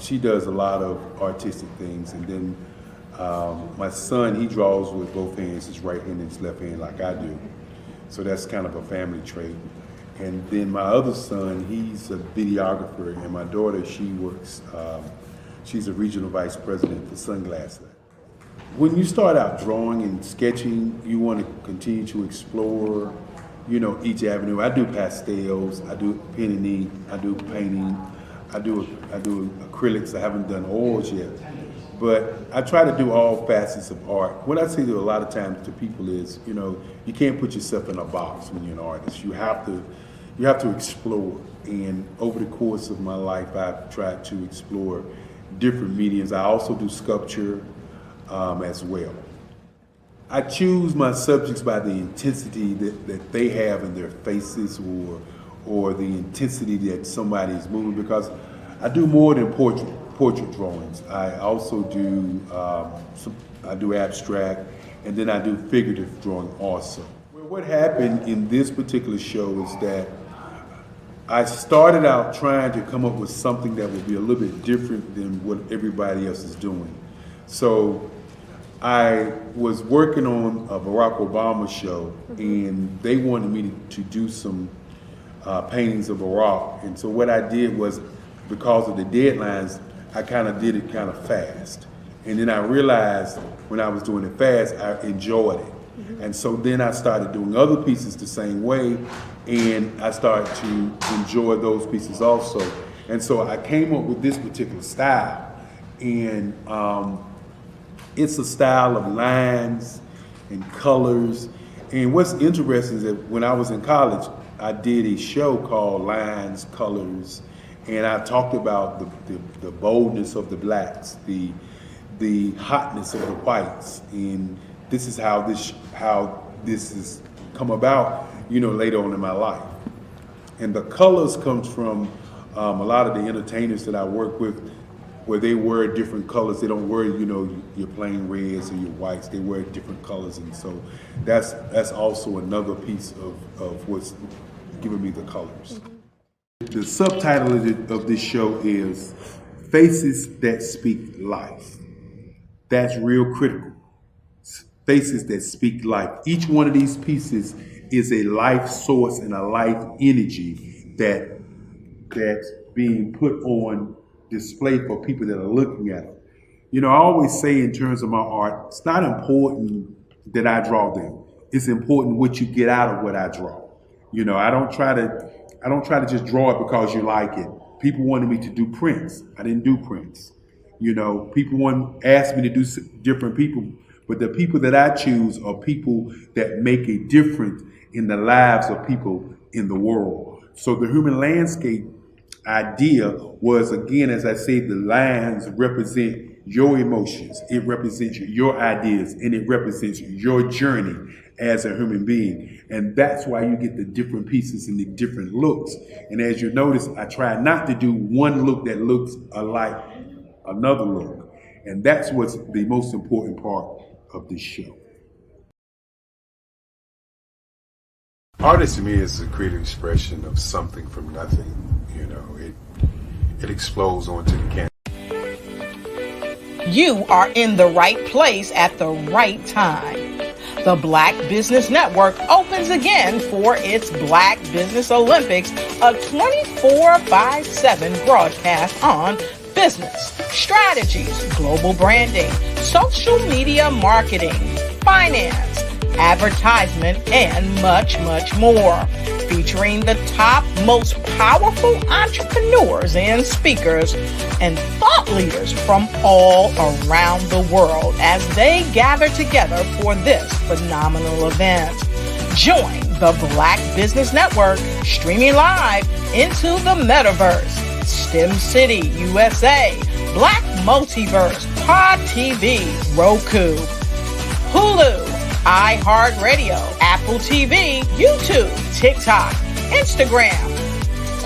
she does a lot of artistic things. And then my son, he draws with both hands, his right hand and his left hand like I do. So that's kind of a family trait. And then my other son, he's a videographer, and my daughter, she works, she's a regional vice president for Sunglass Lab. When you start out drawing and sketching, you want to continue to explore, each avenue. I do pastels, I do pen and ink, I do painting, I do acrylics. I haven't done oils yet, but I try to do all facets of art. What I say to a lot of times to people is, you can't put yourself in a box when you're an artist. You have to explore. And over the course of my life, I've tried to explore different mediums. I also do sculpture as well. I choose my subjects by the intensity that they have in their faces, or the intensity that somebody is moving, because I do more than portrait drawings. I also do I do abstract, and then I do figurative drawing also. Well, what happened in this particular show is that I started out trying to come up with something that would be a little bit different than what everybody else is doing. So I was working on a Barack Obama show, and they wanted me to do some paintings of Barack. And so what I did was, because of the deadlines, I kind of did it kind of fast. And then I realized when I was doing it fast, I enjoyed it. And so then I started doing other pieces the same way, and I started to enjoy those pieces also. And so I came up with this particular style, and it's a style of lines and colors. And what's interesting is that when I was in college, I did a show called Lines, Colors, and I talked about the boldness of the blacks, the hotness of the whites, and this is how this has come about, later on in my life. And the colors comes from a lot of the entertainers that I work with, where they wear different colors. They don't wear, your plain reds or your whites. They wear different colors, and so that's also another piece of what's giving me the colors. The subtitle of this show is Faces That Speak Life. That's real critical. Faces that speak life. Each one of these pieces is a life source and a life energy that's being put on display for people that are looking at them. I always say in terms of my art, it's not important that I draw them. It's important what you get out of what I draw. I don't try to just draw it because you like it. People wanted me to do prints. I didn't do prints. People asked me to do different people, but the people that I choose are people that make a difference in the lives of people in the world. So the human landscape idea was, again, as I say, the lines represent your emotions, it represents your ideas, and it represents your journey as a human being. And that's why you get the different pieces and the different looks. And as you notice, I try not to do one look that looks alike another look. And that's what's the most important part of this show. Art to me is a creative expression of something from nothing. It explodes onto the canvas. You are in the right place at the right time. The Black Business Network opens again for its Black Business Olympics, a 24/7 broadcast on business, strategies, global branding, social media marketing, finance, advertisement, and much, much more. Featuring the top, most powerful entrepreneurs and speakers and thought leaders from all around the world as they gather together for this phenomenal event. Join the Black Business Network streaming live into the metaverse, STEM City, USA, Black Multiverse, Pod TV, Roku, Hulu, iHeartRadio, Apple TV, YouTube, TikTok, Instagram,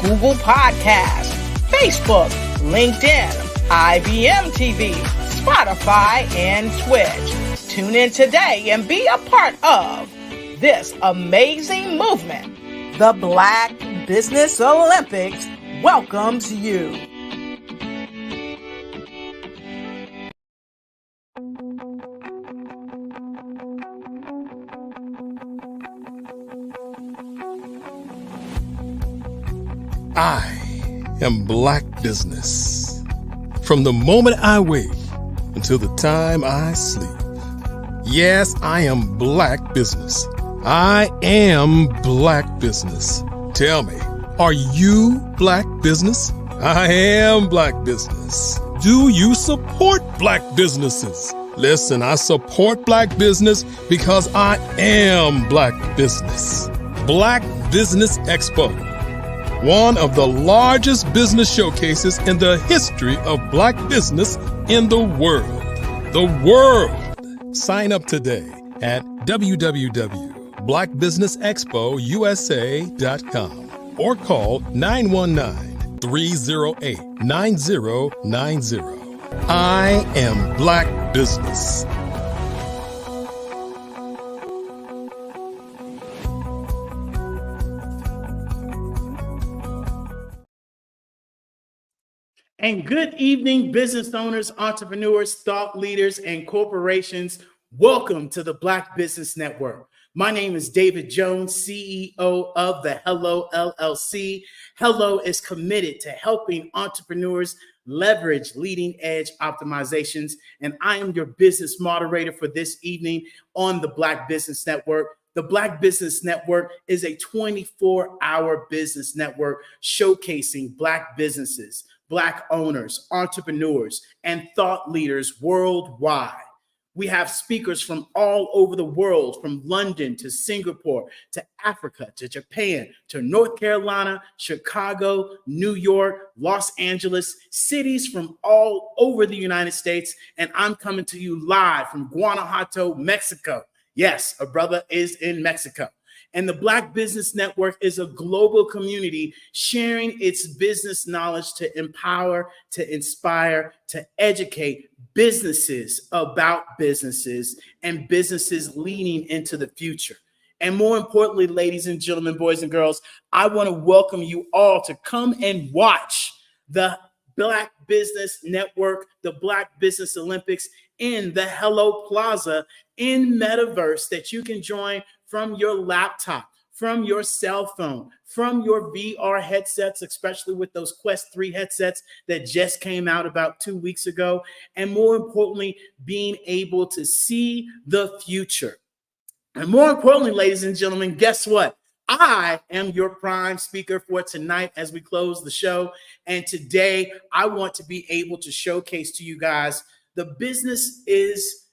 Google Podcasts, Facebook, LinkedIn, IBM TV, Spotify, and Twitch. Tune in today and be a part of this amazing movement. The Black Business Olympics welcomes you. I am Black business. From the moment I wake until the time I sleep. Yes, I am Black business. I am Black business. Tell me, are you Black business? I am Black business. Do you support Black businesses? Listen, I support Black business because I am Black business. Black Business Expo, one of the largest business showcases in the history of Black business in the world. The world! Sign up today at www.blackbusinessexpousa.com or call 919-308-9090. I am Black business. And good evening, business owners, entrepreneurs, thought leaders, and corporations. Welcome to the Black Business Network. My name is David Jones, CEO of the Hello LLC. Hello is committed to helping entrepreneurs leverage leading edge optimizations. And I am your business moderator for this evening on the Black Business Network. The Black Business Network is a 24-hour business network showcasing Black businesses, Black owners, entrepreneurs, and thought leaders worldwide. We have speakers from all over the world, from London to Singapore, to Africa, to Japan, to North Carolina, Chicago, New York, Los Angeles, cities from all over the United States. And I'm coming to you live from Guanajuato, Mexico. Yes, a brother is in Mexico. And the Black Business Network is a global community sharing its business knowledge to empower, to inspire, to educate businesses about businesses and businesses leaning into the future. And more importantly, ladies and gentlemen, boys and girls, I want to welcome you all to come and watch the Black Business Network, the Black Business Olympics in the Hello Plaza in Metaverse that you can join from your laptop, from your cell phone, from your VR headsets, especially with those Quest 3 headsets that just came out about 2 weeks ago. And more importantly, being able to see the future. And more importantly, ladies and gentlemen, guess what? I am your prime speaker for tonight as we close the show. And today I want to be able to showcase to you guys the business is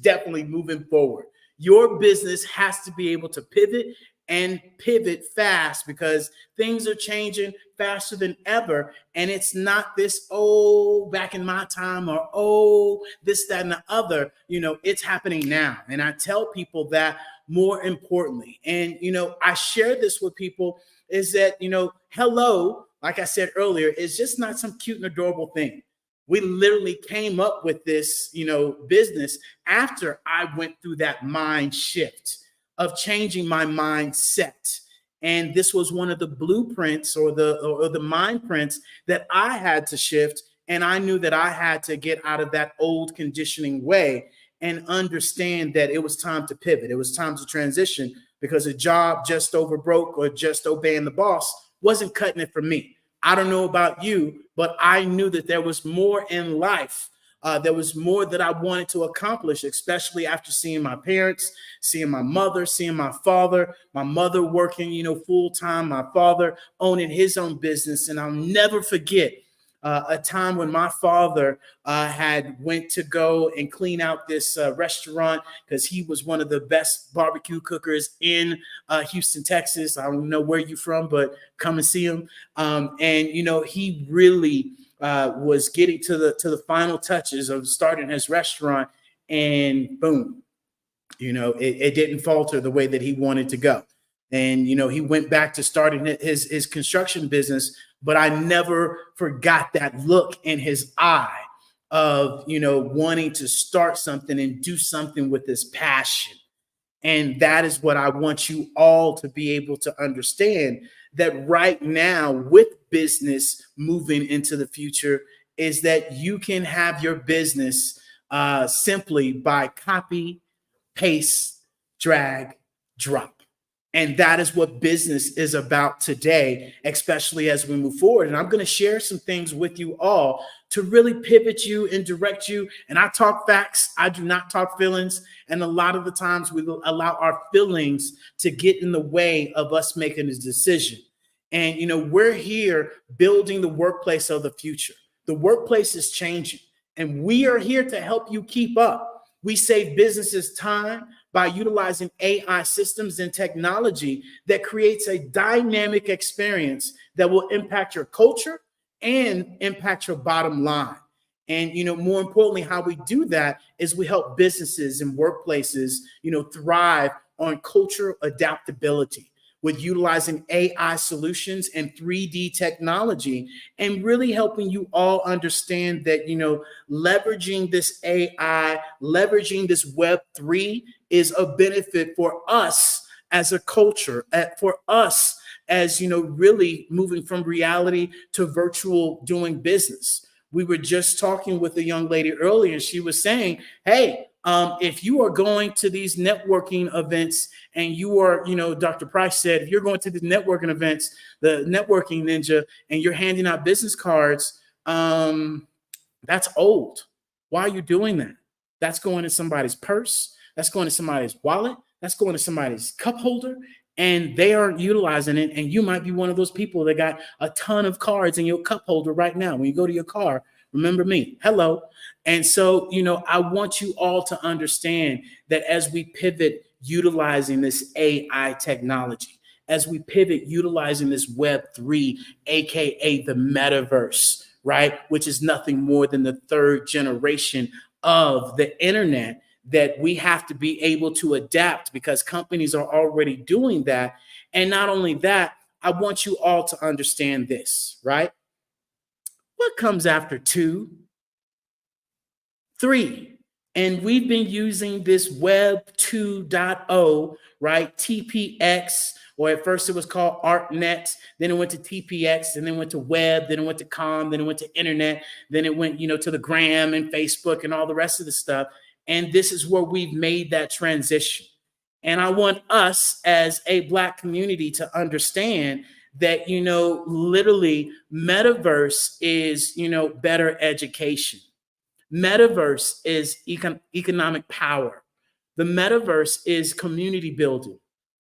definitely moving forward. Your business has to be able to pivot and pivot fast because things are changing faster than ever. And it's not this, oh, back in my time, or oh, this, that, and the other. You know, it's happening now. And I tell people that more importantly. And, you know, I share this with people is that, you know, hello, like I said earlier, is just not some cute and adorable thing. We literally came up with this, you know, business after I went through that mind shift of changing my mindset. And this was one of the blueprints or the mind prints that I had to shift. And I knew that I had to get out of that old conditioning way and understand that it was time to pivot. It was time to transition because a job just over broke or just obeying the boss wasn't cutting it for me. I don't know about you, but I knew that there was more in life There was more that I wanted to accomplish, especially after seeing my parents, seeing my mother, seeing my father, my mother working, full time, my father owning his own business. And I'll never forget a time when my father had went to go and clean out this restaurant because he was one of the best barbecue cookers in Houston, Texas. I don't know where you're from, but come and see him. And he really was getting to the final touches of starting his restaurant, and boom, it didn't falter the way that he wanted to go. And, he went back to starting his construction business, but I never forgot that look in his eye of, wanting to start something and do something with this passion. And that is what I want you all to be able to understand, that right now with business moving into the future is that you can have your business simply by copy, paste, drag, drop. And that is what business is about today, especially as we move forward. And I'm going to share some things with you all to really pivot you and direct you. And I talk facts. I do not talk feelings. And a lot of the times we will allow our feelings to get in the way of us making a decision. And, we're here building the workplace of the future. The workplace is changing, and we are here to help you keep up. We save businesses time by utilizing AI systems and technology that creates a dynamic experience that will impact your culture and impact your bottom line. And, more importantly, how we do that is we help businesses and workplaces, thrive on culture adaptability with utilizing AI solutions and 3D technology, and really helping you all understand that, leveraging this AI, leveraging this Web3 is a benefit for us as a culture, for us as, really moving from reality to virtual doing business. We were just talking with a young lady earlier, and she was saying, hey, if you are going to these networking events and you are, Dr. Price said, if you're going to the networking events, the networking ninja, and you're handing out business cards, that's old. Why are you doing that? That's going in somebody's purse. That's going to somebody's wallet. That's going to somebody's cup holder. And they aren't utilizing it. And you might be one of those people that got a ton of cards in your cup holder right now. When you go to your car, remember me. Hello. And so, I want you all to understand that as we pivot utilizing this AI technology, as we pivot utilizing this Web3, aka the metaverse, right, which is nothing more than the third generation of the internet, that we have to be able to adapt because companies are already doing that. And not only that, I want you all to understand this, right? What comes after 2? 3. And we've been using this Web 2.0, right? TPX, or at first it was called ArtNet, then it went to TPX, and then went to web, then it went to com, then it went to internet, then it went, to the gram and Facebook and all the rest of the stuff. And this is where we've made that transition. And I want us as a Black community to understand that, literally metaverse is, better education. Metaverse is economic power. The metaverse is community building.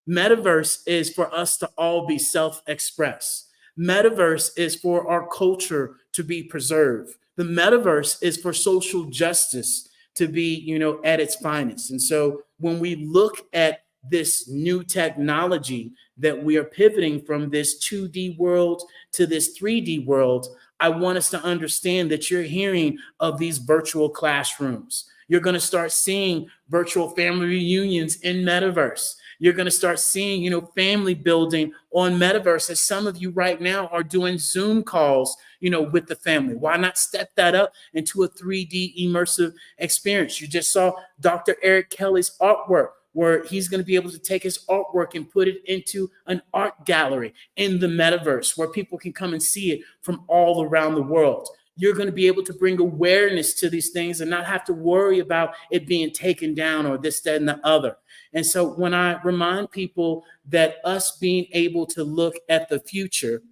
Metaverse is for us to all be self-expressed. Metaverse is for our culture to be preserved. The metaverse is for social justice to be, at its finest. And so when we look at this new technology that we are pivoting from this 2D world to this 3D world, I want us to understand that you're hearing of these virtual classrooms. You're going to start seeing virtual family reunions in metaverse. You're going to start seeing, family building on metaverse, as some of you right now are doing Zoom calls, with the family. Why not step that up into a 3D immersive experience? You just saw Dr. Eric Kelly's artwork, where he's going to be able to take his artwork and put it into an art gallery in the metaverse where people can come and see it from all around the world. You're going to be able to bring awareness to these things and not have to worry about it being taken down or this, that, and the other. And so when I remind people that us being able to look at the future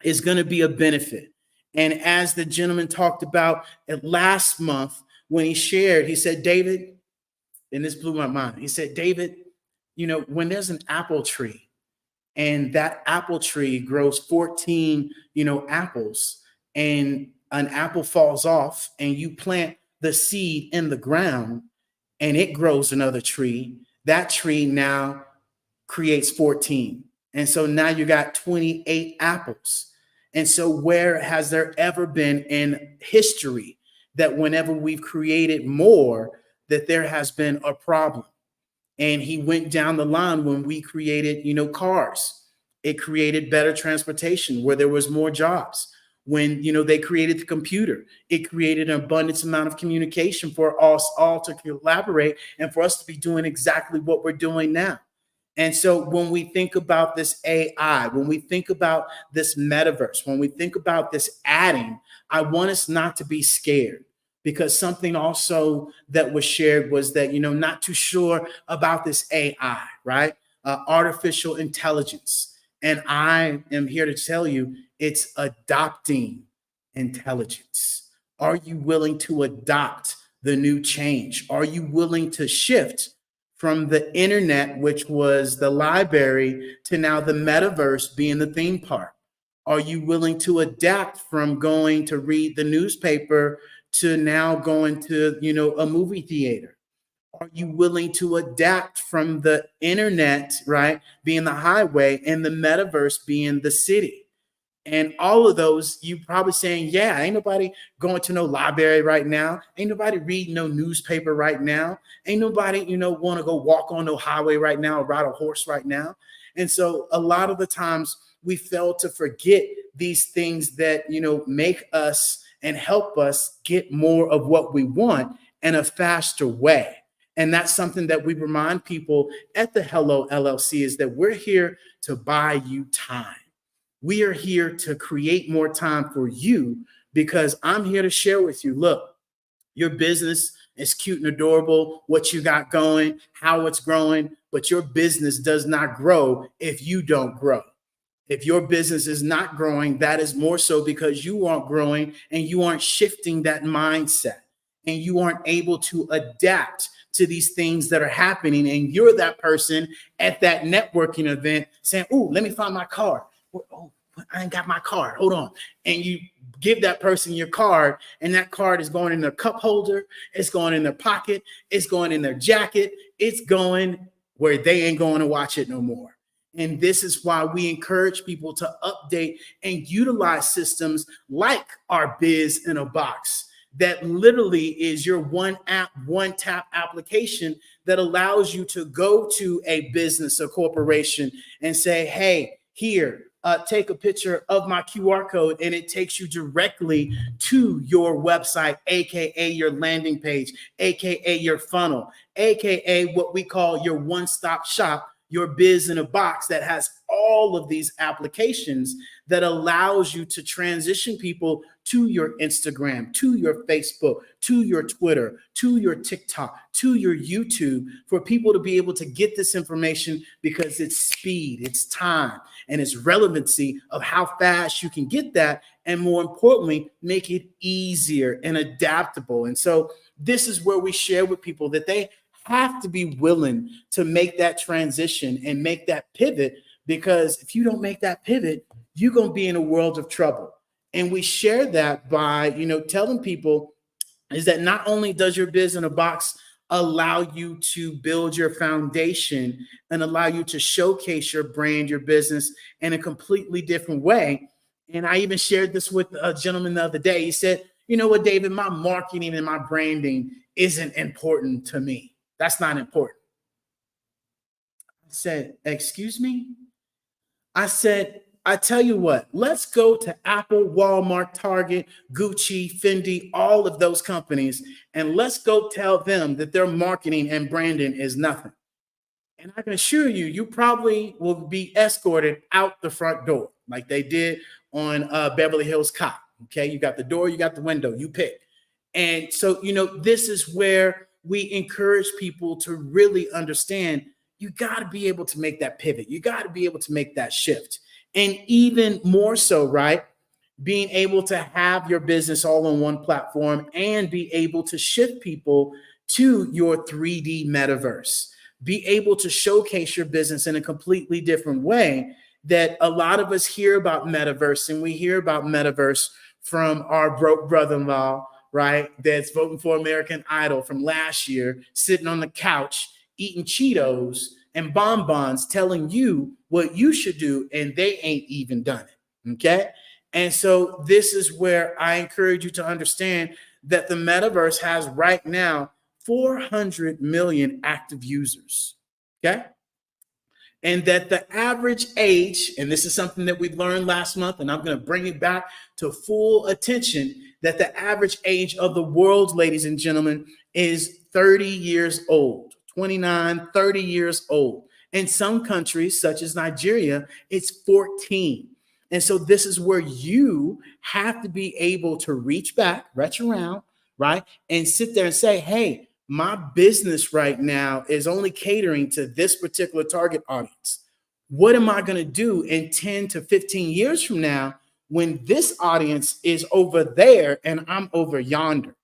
is going to be a benefit, And as the gentleman talked about it last month when he shared, he said, David, and this blew my mind. He said, David, when there's an apple tree and that apple tree grows 14, apples, and an apple falls off and you plant the seed in the ground and it grows another tree, that tree now creates 14. And so now you got 28 apples. And so where has there ever been in history that whenever we've created more, that there has been a problem? And he went down the line when we created, cars. It created better transportation where there was more jobs. When, they created the computer, it created an abundance amount of communication for us all to collaborate and for us to be doing exactly what we're doing now. And so when we think about this AI, when we think about this metaverse, when we think about this adding, I want us not to be scared, because something also that was shared was that, not too sure about this AI, right? Artificial intelligence. And I am here to tell you, it's adopting intelligence. Are you willing to adopt the new change? Are you willing to shift from the internet, which was the library, to now the metaverse being the theme park? Are you willing to adapt from going to read the newspaper to now going to, a movie theater? Are you willing to adapt from the internet, right, being the highway, and the metaverse being the city? And all of those, you probably saying, yeah, ain't nobody going to no library right now. Ain't nobody reading no newspaper right now. Ain't nobody, want to go walk on no highway right now or ride a horse right now. And so a lot of the times we fail to forget these things that, make us and help us get more of what we want in a faster way. And that's something that we remind people at the Hello LLC, is that we're here to buy you time. We are here to create more time for you, because I'm here to share with you, look, your business is cute and adorable, what you got going, how it's growing, but your business does not grow if you don't grow. If your business is not growing, that is more so because you aren't growing and you aren't shifting that mindset, and you aren't able to adapt to these things that are happening. And you're that person at that networking event saying, oh, let me find my card. Oh, I ain't got my card. Hold on. And you give that person your card, and that card is going in their cup holder. It's going in their pocket. It's going in their jacket. It's going where they ain't going to watch it no more. And this is why we encourage people to update and utilize systems like our Biz in a Box, that literally is your one app, one tap application that allows you to go to a business or corporation and say, hey, here, take a picture of my QR code, and it takes you directly to your website, AKA your landing page, AKA your funnel, AKA what we call your one-stop shop, your Biz in a Box, that has all of these applications that allows you to transition people to your Instagram, to your Facebook, to your Twitter, to your TikTok, to your YouTube, for people to be able to get this information, because it's speed, it's time, and it's relevancy of how fast you can get that, and more importantly, make it easier and adaptable. And so this is where we share with people that they have to be willing to make that transition and make that pivot, because if you don't make that pivot, you're going to be in a world of trouble. And we share that by, telling people is that not only does your Biz in a Box allow you to build your foundation and allow you to showcase your brand, your business in a completely different way. And I even shared this with a gentleman the other day. He said, you know what, David, my marketing and my branding isn't important to me. That's not important. I said, excuse me? I said, I tell you what, let's go to Apple, Walmart, Target, Gucci, Fendi, all of those companies, and let's go tell them that their marketing and branding is nothing. And I can assure you, you probably will be escorted out the front door like they did on Beverly Hills Cop. Okay, you got the door, you got the window, you pick. And so, this is where we encourage people to really understand you got to be able to make that pivot. You got to be able to make that shift. And even more so, right? being able to have your business all on one platform and be able to shift people to your 3D metaverse, be able to showcase your business in a completely different way. That a lot of us hear about metaverse, and we hear about metaverse from our broke brother-in-law, right? That's voting for American Idol from last year, sitting on the couch, eating Cheetos and bonbons, telling you what you should do, and they ain't even done it, okay? And so this is where I encourage you to understand that the metaverse has right now 400 million active users, okay? And that the average age, and this is something that we learned last month, and I'm going to bring it back to full attention, that the average age of the world, ladies and gentlemen, is 30 years old, 29, 30 years old. In some countries, such as Nigeria, it's 14. And so this is where you have to be able to reach back, reach around, right? And sit there and say, hey, my business right now is only catering to this particular target audience. What am I going to do in 10 to 15 years from now when this audience is over there and I'm over yonder?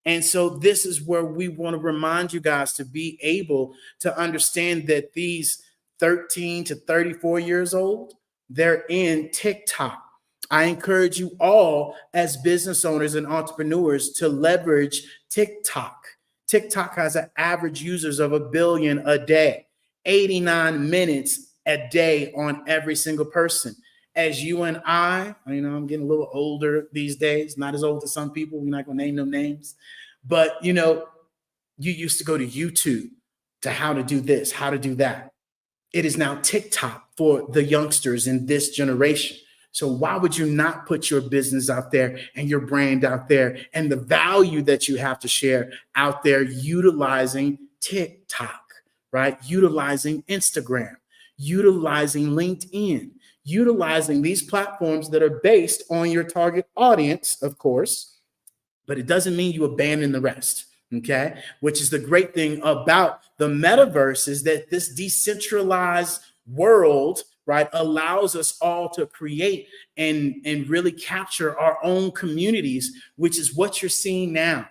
And so this is where we want to remind you guys to be able to understand that these 13 to 34 years old, they're in TikTok. I encourage you all as business owners and entrepreneurs to leverage TikTok. TikTok has an average users of 1 billion a day, 89 minutes a day on every single person. As you and I, I'm getting a little older these days, not as old as some people. We're not going to name no names. But, you used to go to YouTube to how to do this, how to do that. It is now TikTok for the youngsters in this generation. So why would you not put your business out there and your brand out there and the value that you have to share out there utilizing TikTok, right? Utilizing Instagram, utilizing LinkedIn, utilizing these platforms that are based on your target audience, of course, but it doesn't mean you abandon the rest. Okay, which is the great thing about the metaverse is that this decentralized world, right, allows us all to create and really capture our own communities, which is what you're seeing now.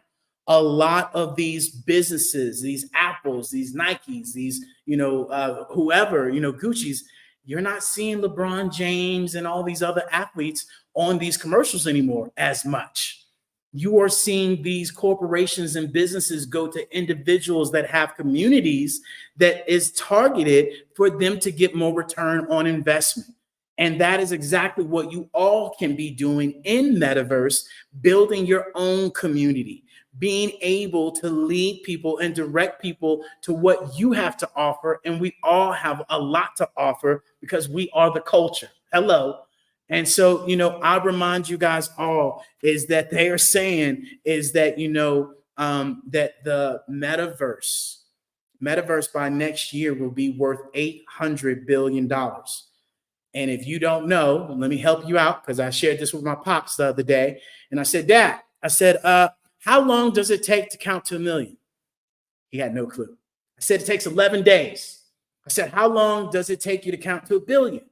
A lot of these businesses, these Apples, these Nikes, these, whoever, Gucci's, you're not seeing LeBron James and all these other athletes on these commercials anymore as much. You are seeing these corporations and businesses go to individuals that have communities that is targeted for them to get more return on investment. And that is exactly what you all can be doing in Metaverse, building your own community, being able to lead people and direct people to what you have to offer. And we all have a lot to offer because we are the culture. Hello. And so, I remind you guys all is that they are saying is that, that the metaverse by next year will be worth $800 billion. And if you don't know, let me help you out because I shared this with my pops the other day. And I said, Dad, how long does it take to count to 1 million? He had no clue. I said, it takes 11 days. I said, how long does it take you to count to 1 billion?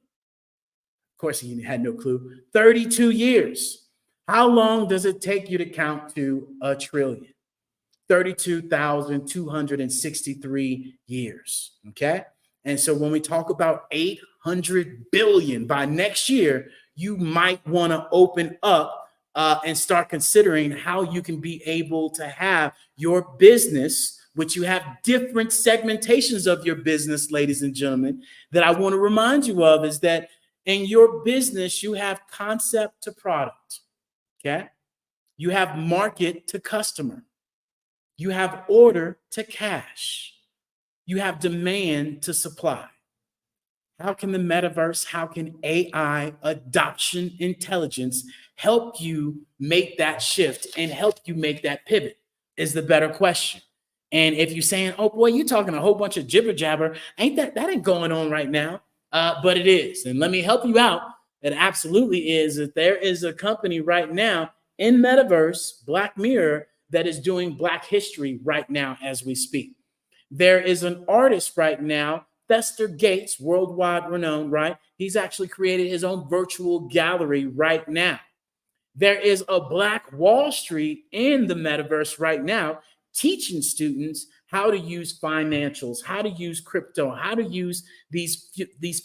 Of course, he had no clue. 32 years. How long does it take you to count to 1 trillion? 32,263 years. Okay. And so when we talk about 800 billion by next year, you might want to open up and start considering how you can be able to have your business, which you have different segmentations of your business, ladies and gentlemen, that I want to remind you of is that in your business, you have concept to product, okay? You have market to customer. You have order to cash. You have demand to supply. How can the metaverse, how can AI, adoption, intelligence help you make that shift and help you make that pivot is the better question. And if you're saying, oh boy, you're talking a whole bunch of jibber jabber, that ain't going on right now. But it is. And let me help you out. It absolutely is. That there is a company right now in Metaverse, Black Mirror, that is doing Black history right now as we speak. There is an artist right now, Fester Gates, worldwide renowned, right? He's actually created his own virtual gallery right now. There is a Black Wall Street in the metaverse right now, teaching students how to use financials, how to use crypto, how to use these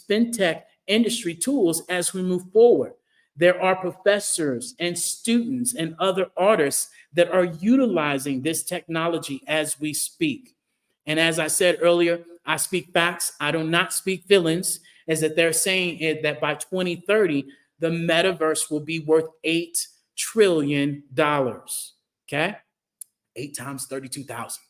fintech industry tools as we move forward. There are professors and students and other artists that are utilizing this technology as we speak. And as I said earlier, I speak facts. I do not speak feelings, is that they're saying it that by 2030, the metaverse will be worth $8 trillion. Okay? 8 times 32,000.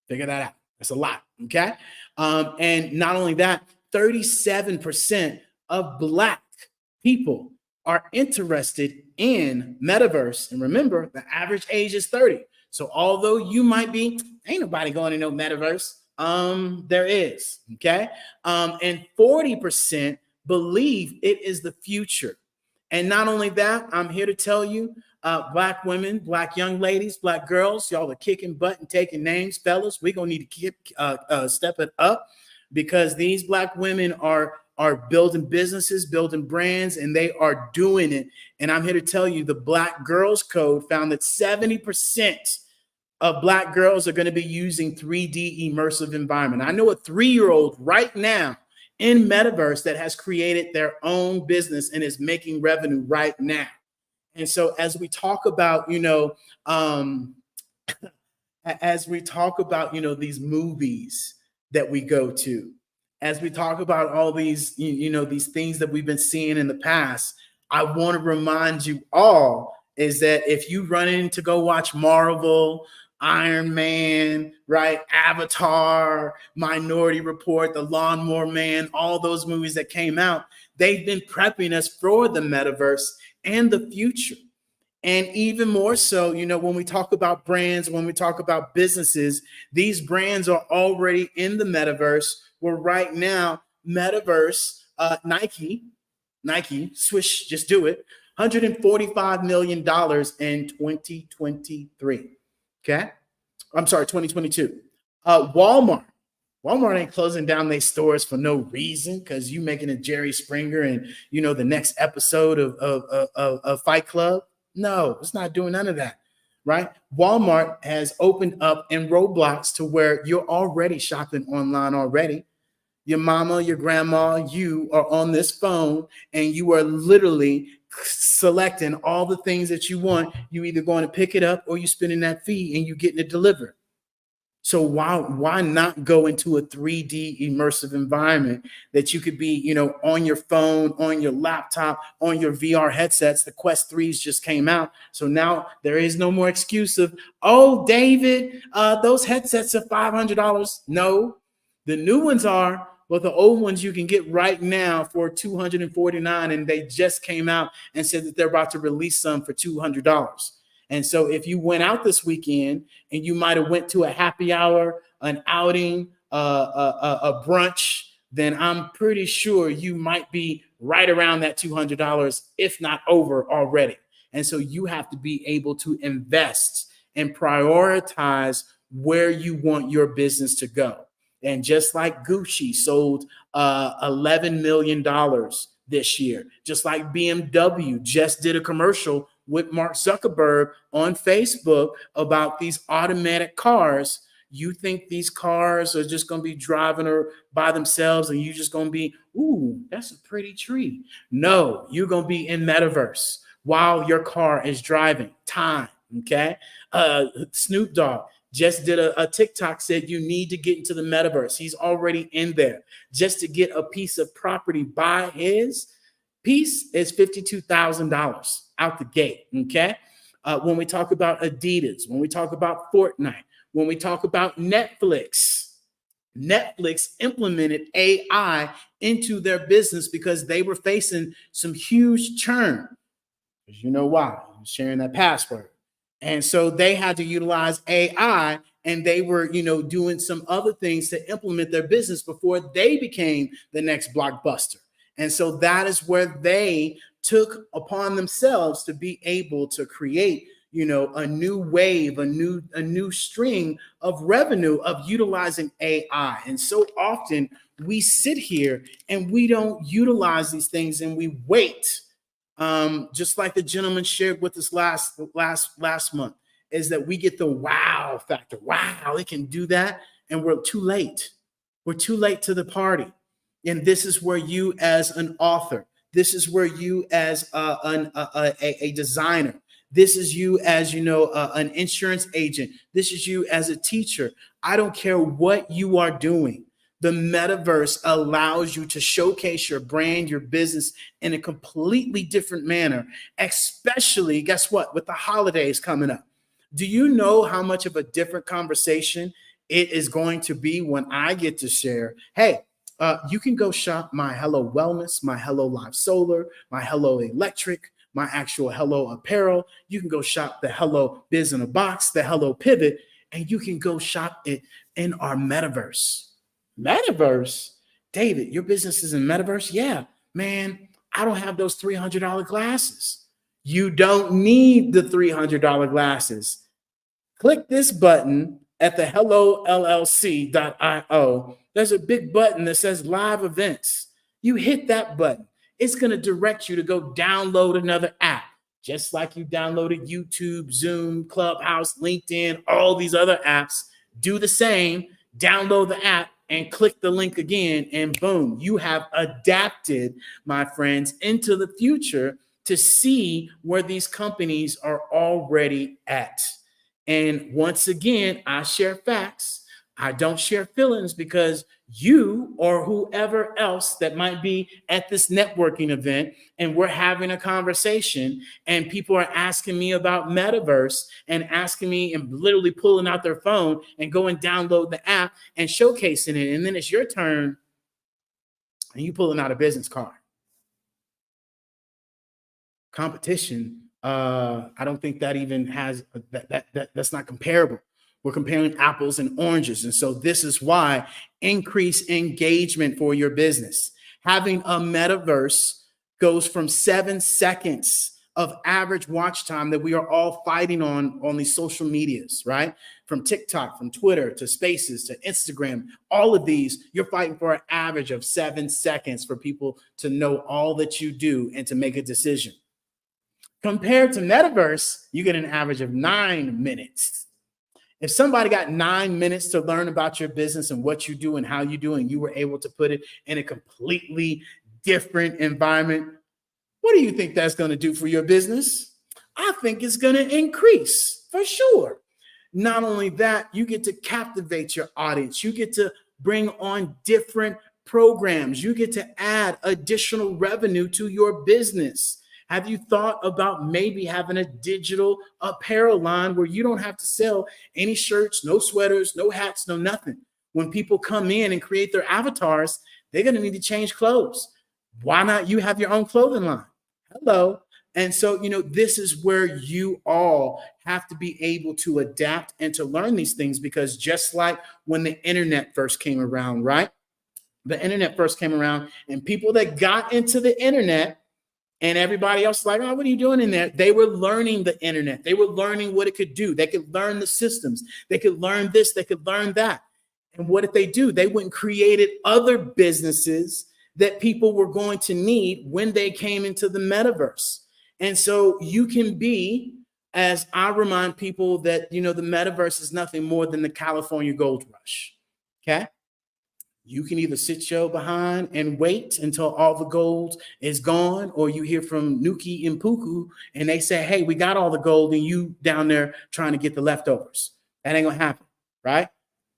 Figure that out. That's a lot. Okay? And not only that, 37% of Black people are interested in metaverse. And remember, the average age is 30. So although you might be, ain't nobody going to no metaverse. There is. Okay? And 40% believe it is the future. And not only that, I'm here to tell you, Black women, Black young ladies, Black girls, y'all are kicking butt and taking names, fellas. We're gonna need to keep step it up, because these Black women are building businesses, building brands, and they are doing it. And I'm here to tell you, the Black Girls Code found that 70% of Black girls are going to be using 3D immersive environment. I know a 3-year-old right now in metaverse that has created their own business and is making revenue right now. And so as we talk about, these movies that we go to, as we talk about all these, these things that we've been seeing in the past, I want to remind you all is that if you run in to go watch Marvel, Iron Man, right? Avatar, Minority Report, The Lawnmower Man, all those movies that came out, they've been prepping us for the metaverse and the future. And even more so, when we talk about brands, when we talk about businesses, these brands are already in the metaverse, where right now, metaverse, Nike, swish, just do it, $145 million in 2023. Okay. I'm sorry, 2022. Walmart ain't closing down their stores for no reason, because you making a Jerry Springer and, the next episode of Fight Club. No, it's not doing none of that. Right. Walmart has opened up in Roblox to where you're already shopping online already. Your mama, your grandma, you are on this phone and you are literally selecting all the things that you want. You either going to pick it up or you spending that fee and you getting it delivered. So why not go into a 3D immersive environment that you could be, on your phone, on your laptop, on your VR headsets? The Quest 3s just came out. So now there is no more excuse of, oh, David, those headsets are $500. No, the new ones are. Well, the old ones you can get right now for $249, and they just came out and said that they're about to release some for $200. And so if you went out this weekend and you might have went to a happy hour, an outing, a brunch, then I'm pretty sure you might be right around that $200, if not over already. And so you have to be able to invest and prioritize where you want your business to go. And just like Gucci sold $11 million this year, just like BMW just did a commercial with Mark Zuckerberg on Facebook about these automatic cars. You think these cars are just going to be driving by themselves and you're just going to be, ooh, that's a pretty tree. No, you're going to be in metaverse while your car is driving. Time, okay? Snoop Dogg just did a TikTok, said you need to get into the metaverse. He's already in there. Just to get a piece of property by his piece is $52,000 out the gate, okay? When we talk about Adidas, when we talk about Fortnite, when we talk about Netflix implemented AI into their business because they were facing some huge churn. Because you know why? I'm sharing that password. And so they had to utilize AI, and they were, doing some other things to implement their business before they became the next blockbuster. And so that is where they took upon themselves to be able to create, a new wave, a new string of revenue of utilizing AI. And so often we sit here and we don't utilize these things and we wait just like the gentleman shared with us last month, is that we get the wow factor. Wow, it can do that, and we're too late. We're too late to the party. And this is where you, as an author, this is where you, as a designer, this is you, as an insurance agent, this is you as a teacher. I don't care what you are doing. The metaverse allows you to showcase your brand, your business in a completely different manner, especially, guess what, with the holidays coming up. Do you know how much of a different conversation it is going to be when I get to share, hey, you can go shop my Hello Wellness, my Hello Live Solar, my Hello Electric, my actual Hello Apparel. You can go shop the Hello Biz in a Box, the Hello Pivot, and you can go shop it in our metaverse. Metaverse? David, your business is in metaverse? Yeah, man, I don't have those $300 glasses. You don't need the $300 glasses. Click this button at the hellollc.io. There's a big button that says live events. You hit that button. It's going to direct you to go download another app, just like you downloaded YouTube, Zoom, Clubhouse, LinkedIn, all these other apps. Do the same, download the app and click the link again, and boom, you have adapted, my friends, into the future to see where these companies are already at. And once again, I share facts. I don't share feelings, because you or whoever else that might be at this networking event and we're having a conversation and people are asking me about metaverse and asking me and literally pulling out their phone and go and download the app and showcasing it. And then it's your turn and you pulling out a business card. Competition. I don't think that even has that's not comparable. We're comparing apples and oranges. And so this is why increase engagement for your business. Having a metaverse goes from 7 seconds of average watch time that we are all fighting on these social medias, right? From TikTok, from Twitter, to Spaces, to Instagram, all of these, you're fighting for an average of 7 seconds for people to know all that you do and to make a decision. Compared to metaverse, you get an average of 9 minutes. If somebody got 9 minutes to learn about your business and what you do and how you do, and you were able to put it in a completely different environment, what do you think that's going to do for your business? I think it's going to increase for sure. Not only that, you get to captivate your audience. You get to bring on different programs. You get to add additional revenue to your business. Have you thought about maybe having a digital apparel line where you don't have to sell any shirts, no sweaters, no hats, no nothing? When people come in and create their avatars, they're going to need to change clothes. Why not you have your own clothing line? Hello. And so, this is where you all have to be able to adapt and to learn these things, because just like when the internet first came around, right? The internet first came around, and people that got into the internet, and everybody else was like, oh, what are you doing in there? They were learning the internet. They were learning what it could do. They could learn the systems. They could learn this. They could learn that. And what did they do? They went and created other businesses that people were going to need when they came into the metaverse. And so you can be, as I remind people, that, the metaverse is nothing more than the California gold rush. Okay. You can either sit your behind and wait until all the gold is gone, or you hear from Nuki and Puku and they say, hey, we got all the gold and you down there trying to get the leftovers. That ain't gonna happen, right?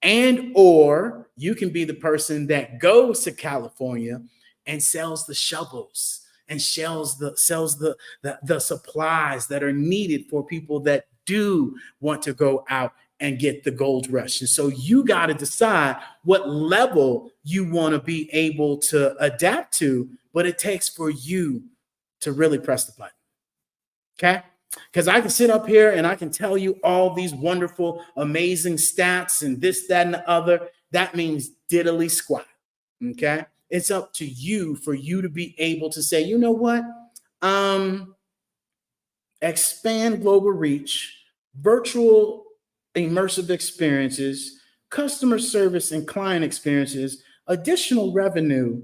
And or you can be the person that goes to California and sells the shovels and sells the supplies that are needed for people that do want to go out and get the gold rush. And so you got to decide what level you want to be able to adapt to, but it takes for you to really press the button. Okay? Because I can sit up here and I can tell you all these wonderful, amazing stats and this, that, and the other. That means diddly squat. Okay? It's up to you for you to be able to say, you know what? Expand global reach, virtual immersive experiences, customer service and client experiences, additional revenue,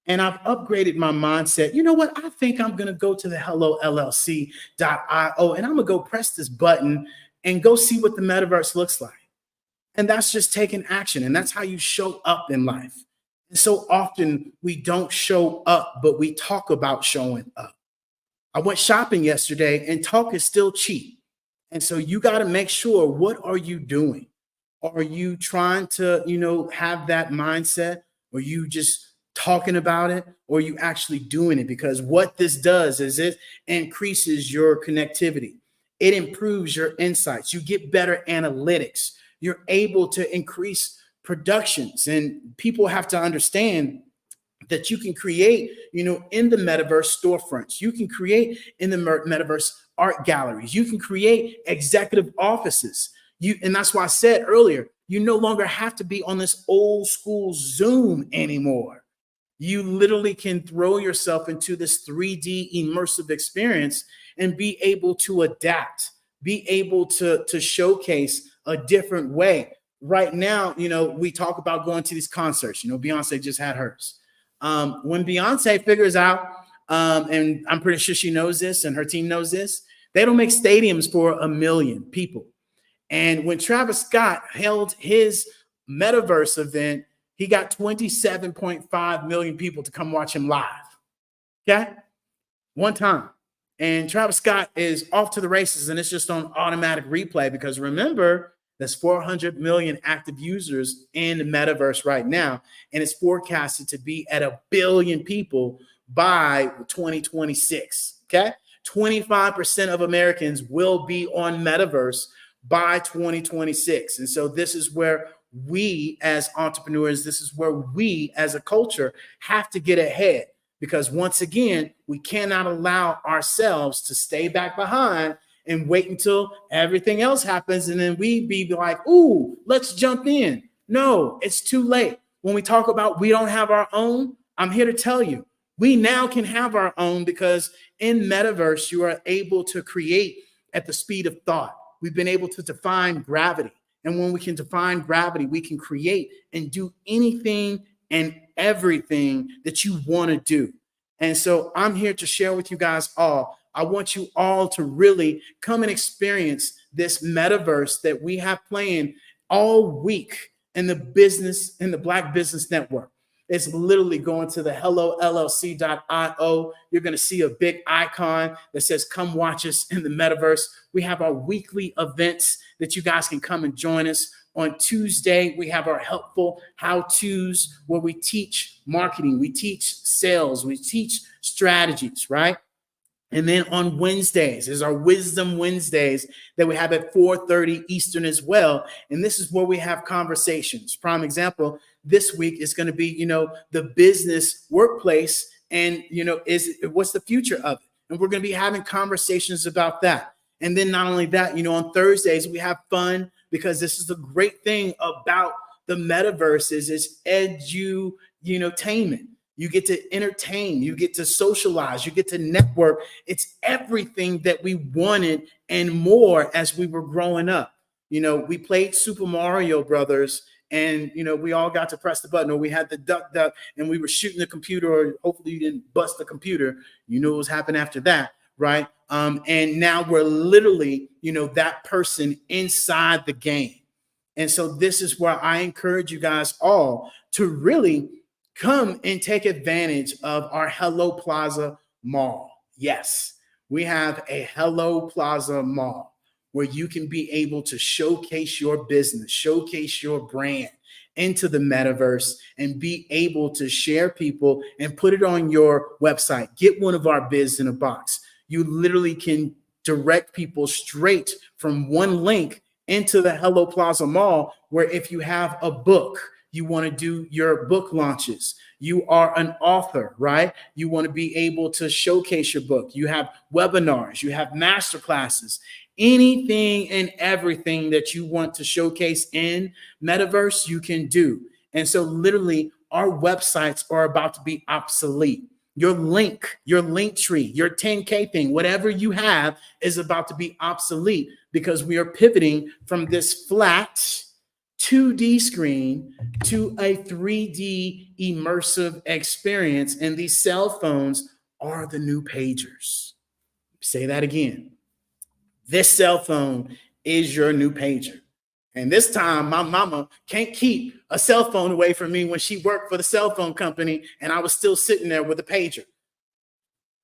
And I've upgraded my mindset. You know what? I think I'm going to go to the hellollc.io and I'm going to go press this button and go see what the metaverse looks like. And that's just taking action. And that's how you show up in life. And so often we don't show up, but we talk about showing up. I went shopping yesterday and talk is still cheap. And so you got to make sure, what are you doing? Are you trying to, have that mindset? Or you just talking about it, or you actually doing it? Because what this does is it increases your connectivity. It improves your insights. You get better analytics. You're able to increase productions, and people have to understand that you can create, in the metaverse storefronts. You can create in the metaverse art galleries. You can create executive offices. And that's why I said earlier, you no longer have to be on this old school Zoom anymore. You literally can throw yourself into this 3D immersive experience and be able to adapt, be able to showcase a different way. Right now, we talk about going to these concerts. Beyonce just had hers. When Beyonce figures out, and I'm pretty sure she knows this and her team knows this, they don't make stadiums for 1 million people. And when Travis Scott held his metaverse event, he got 27.5 million people to come watch him live. Okay? One time. And Travis Scott is off to the races, and it's just on automatic replay because remember, there's 400 million active users in the metaverse right now, and it's forecasted to be at 1 billion people by 2026. Okay? 25% of Americans will be on metaverse by 2026. And so this is where we as entrepreneurs, this is where we as a culture have to get ahead, because once again, we cannot allow ourselves to stay back behind and wait until everything else happens and then we be like, ooh, let's jump in. No, it's too late. When we talk about we don't have our own, I'm here to tell you, we now can have our own, because in metaverse, you are able to create at the speed of thought. We've been able to define gravity. And when we can define gravity, we can create and do anything and everything that you want to do. And so I'm here to share with you guys all. I want you all to really come and experience this metaverse that we have playing all week in the Black Business Network. It's literally going to the hellollc.io. You're going to see a big icon that says, come watch us in the metaverse. We have our weekly events that you guys can come and join us. On Tuesday, we have our helpful how-tos where we teach marketing, we teach sales, we teach strategies, right? And then on Wednesdays is our Wisdom Wednesdays that we have at 4:30 Eastern as well. And this is where we have conversations. Prime example, this week is going to be, the business workplace and, what's the future of it? And we're going to be having conversations about that. And then not only that, on Thursdays, we have fun, because this is the great thing about the metaverse is it's edutainment. You get to entertain, you get to socialize, you get to network. It's everything that we wanted and more as we were growing up. We played Super Mario Brothers and, we all got to press the button, or we had the duck and we were shooting the computer, or hopefully you didn't bust the computer. You know what was happening after that, right? And now we're literally, that person inside the game. And so this is where I encourage you guys all to really come and take advantage of our Hello Plaza Mall. Yes, we have a Hello Plaza Mall where you can be able to showcase your business, showcase your brand into the metaverse, and be able to share people and put it on your website. Get one of our Biz in a Box. You literally can direct people straight from one link into the Hello Plaza Mall, where if you have a book, you want to do your book launches. You are an author, right? You want to be able to showcase your book. You have webinars, you have master classes, anything and everything that you want to showcase in metaverse, you can do. And so literally our websites are about to be obsolete. Your link tree, your 10K thing, whatever you have is about to be obsolete, because we are pivoting from this flat 2D screen to a 3D immersive experience. And these cell phones are the new pagers. Say that again. This cell phone is your new pager. And this time, my mama can't keep a cell phone away from me when she worked for the cell phone company, and I was still sitting there with a pager.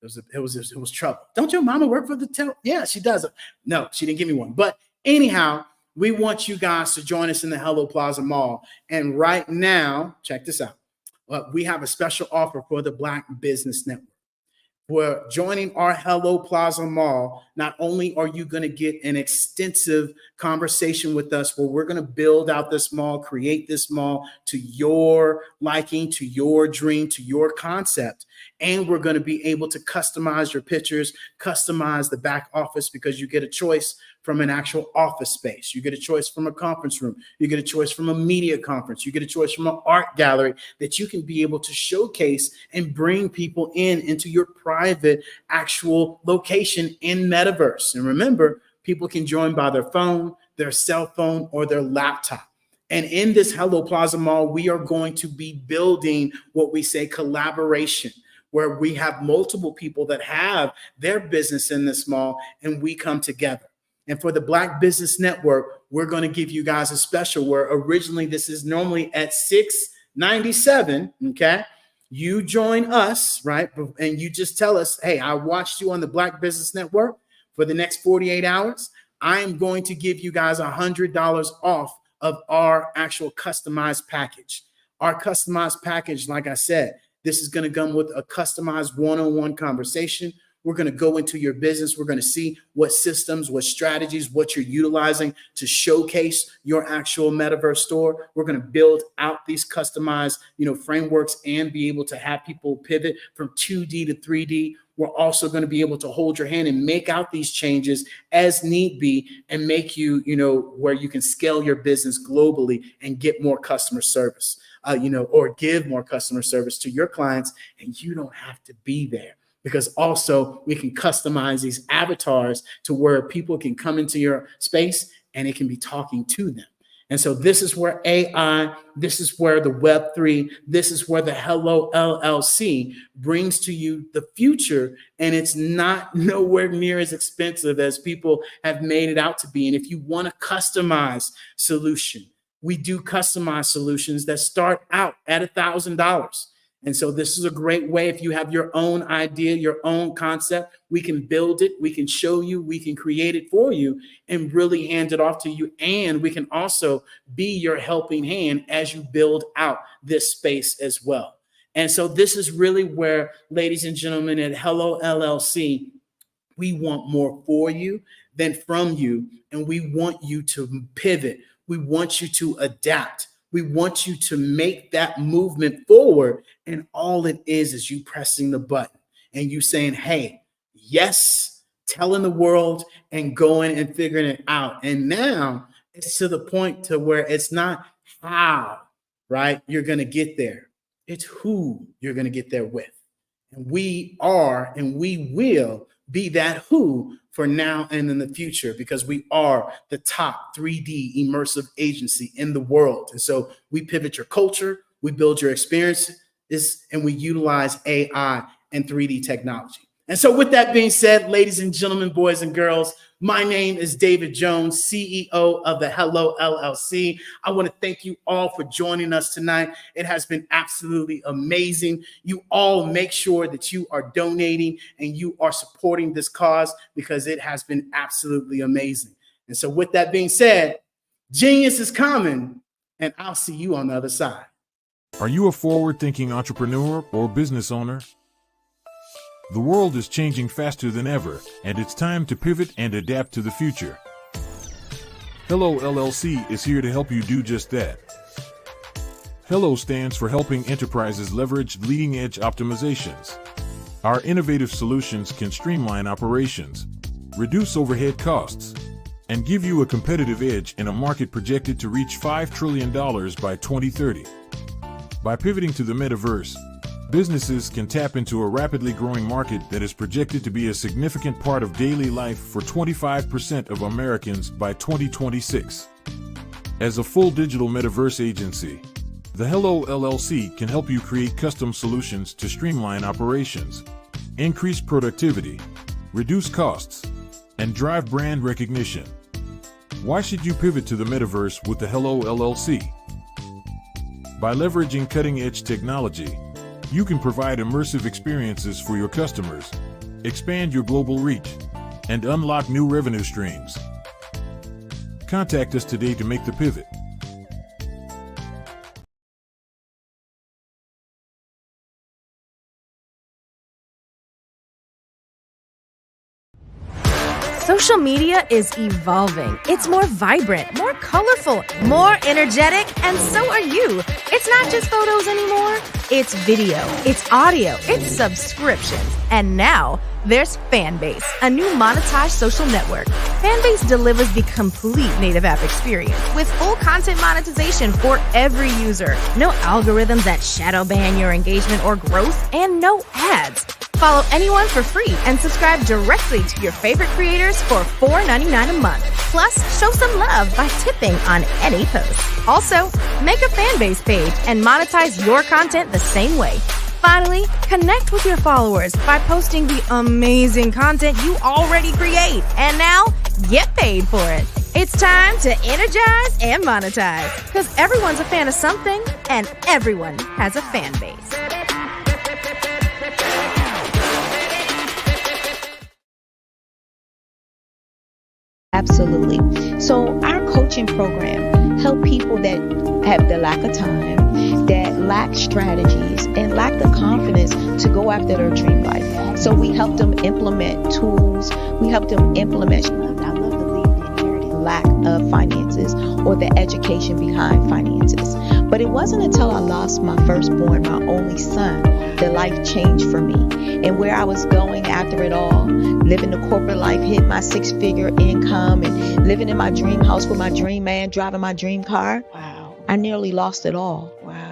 It was trouble. Don't your mama work for the Yeah, she does. No, she didn't give me one. But anyhow, we want you guys to join us in the Hello Plaza Mall. And right now, check this out. We have a special offer for the Black Business Network. We're joining our Hello Plaza Mall. Not only are you going to get an extensive conversation with us where we're going to build out this mall, create this mall to your liking, to your dream, to your concept. And we're going to be able to customize your pictures, customize the back office, because you get a choice from an actual office space. You get a choice from a conference room. You get a choice from a media conference. You get a choice from an art gallery that you can be able to showcase and bring people into your private actual location in Metaverse. And remember, people can join by their phone, their cell phone, or their laptop. And in this Hello Plaza Mall, we are going to be building what we say collaboration, where we have multiple people that have their business in this mall and we come together. And for the Black Business Network, we're going to give you guys a special where originally this is normally at $697. Okay. You join us, right? And you just tell us, hey, I watched you on the Black Business Network for the next 48 hours. I am going to give you guys $100 off of our actual customized package. Our customized package, like I said, this is going to come with a customized one-on-one conversation. We're going to go into your business. We're going to see what systems, what strategies, what you're utilizing to showcase your actual metaverse store. We're going to build out these customized, frameworks and be able to have people pivot from 2D to 3D. We're also going to be able to hold your hand and make out these changes as need be and make you, where you can scale your business globally and get more customer service, or give more customer service to your clients. And you don't have to be there. Because also we can customize these avatars to where people can come into your space and it can be talking to them. And so this is where AI, this is where the Web3, this is where the Hello LLC brings to you the future. And it's not nowhere near as expensive as people have made it out to be. And if you want a customized solution, we do customized solutions that start out at $1,000. And so this is a great way. If you have your own idea, your own concept, we can build it. We can show you, we can create it for you and really hand it off to you. And we can also be your helping hand as you build out this space as well. And so this is really where, ladies and gentlemen, at Hello LLC, we want more for you than from you. And we want you to pivot. We want you to adapt. We want you to make that movement forward. And all it is you pressing the button and you saying, hey, yes, telling the world and going and figuring it out. And now it's to the point to where it's not how, right, you're going to get there. It's who you're going to get there with. And we are and we will be that who for now and in the future, because we are the top 3D immersive agency in the world. And so we pivot your culture, we build your experiences, and we utilize AI and 3D technology. And so with that being said, ladies and gentlemen, boys and girls, my name is David Jones, CEO of the Hello LLC. I want to thank you all for joining us tonight. It has been absolutely amazing. You all make sure that you are donating and you are supporting this cause because it has been absolutely amazing. And so with that being said, genius is coming, and I'll see you on the other side. Are you a forward-thinking entrepreneur or business owner? The world is changing faster than ever, and it's time to pivot and adapt to the future. Hello LLC is here to help you do just that. Hello stands for helping enterprises leverage leading-edge optimizations. Our innovative solutions can streamline operations, reduce overhead costs, and give you a competitive edge in a market projected to reach $5 trillion by 2030. By pivoting to the metaverse, businesses can tap into a rapidly growing market that is projected to be a significant part of daily life for 25% of Americans by 2026. As a full digital metaverse agency, the Hello LLC can help you create custom solutions to streamline operations, increase productivity, reduce costs, and drive brand recognition. Why should you pivot to the metaverse with the Hello LLC? By leveraging cutting-edge technology, you can provide immersive experiences for your customers, expand your global reach, and unlock new revenue streams. Contact us today to make the pivot. Social media is evolving. It's more vibrant, more colorful, more energetic, and so are you. It's not just photos anymore. It's video, it's audio, it's subscriptions. And now there's Fanbase, a new monetized social network. Fanbase delivers the complete native app experience with full content monetization for every user. No algorithms that shadow ban your engagement or growth, and no ads. Follow anyone for free and subscribe directly to your favorite creators for $4.99 a month. Plus, show some love by tipping on any post. Also, make a Fanbase page and monetize your content the same way. Finally, connect with your followers by posting the amazing content you already create. And now, get paid for it. It's time to energize and monetize, because everyone's a fan of something and everyone has a fan base. Absolutely. So our coaching program help people that have the lack of time, that lack strategies, and lack the confidence to go after their dream life. So we help them implement tools. We help them implement, I love to leave the inherited lack of finances or the education behind finances. But it wasn't until I lost my firstborn, my only son, that life changed for me. And where I was going after it all, living the corporate life, hit my 6-figure income, and living in my dream house with my dream man, driving my dream car. Wow. I nearly lost it all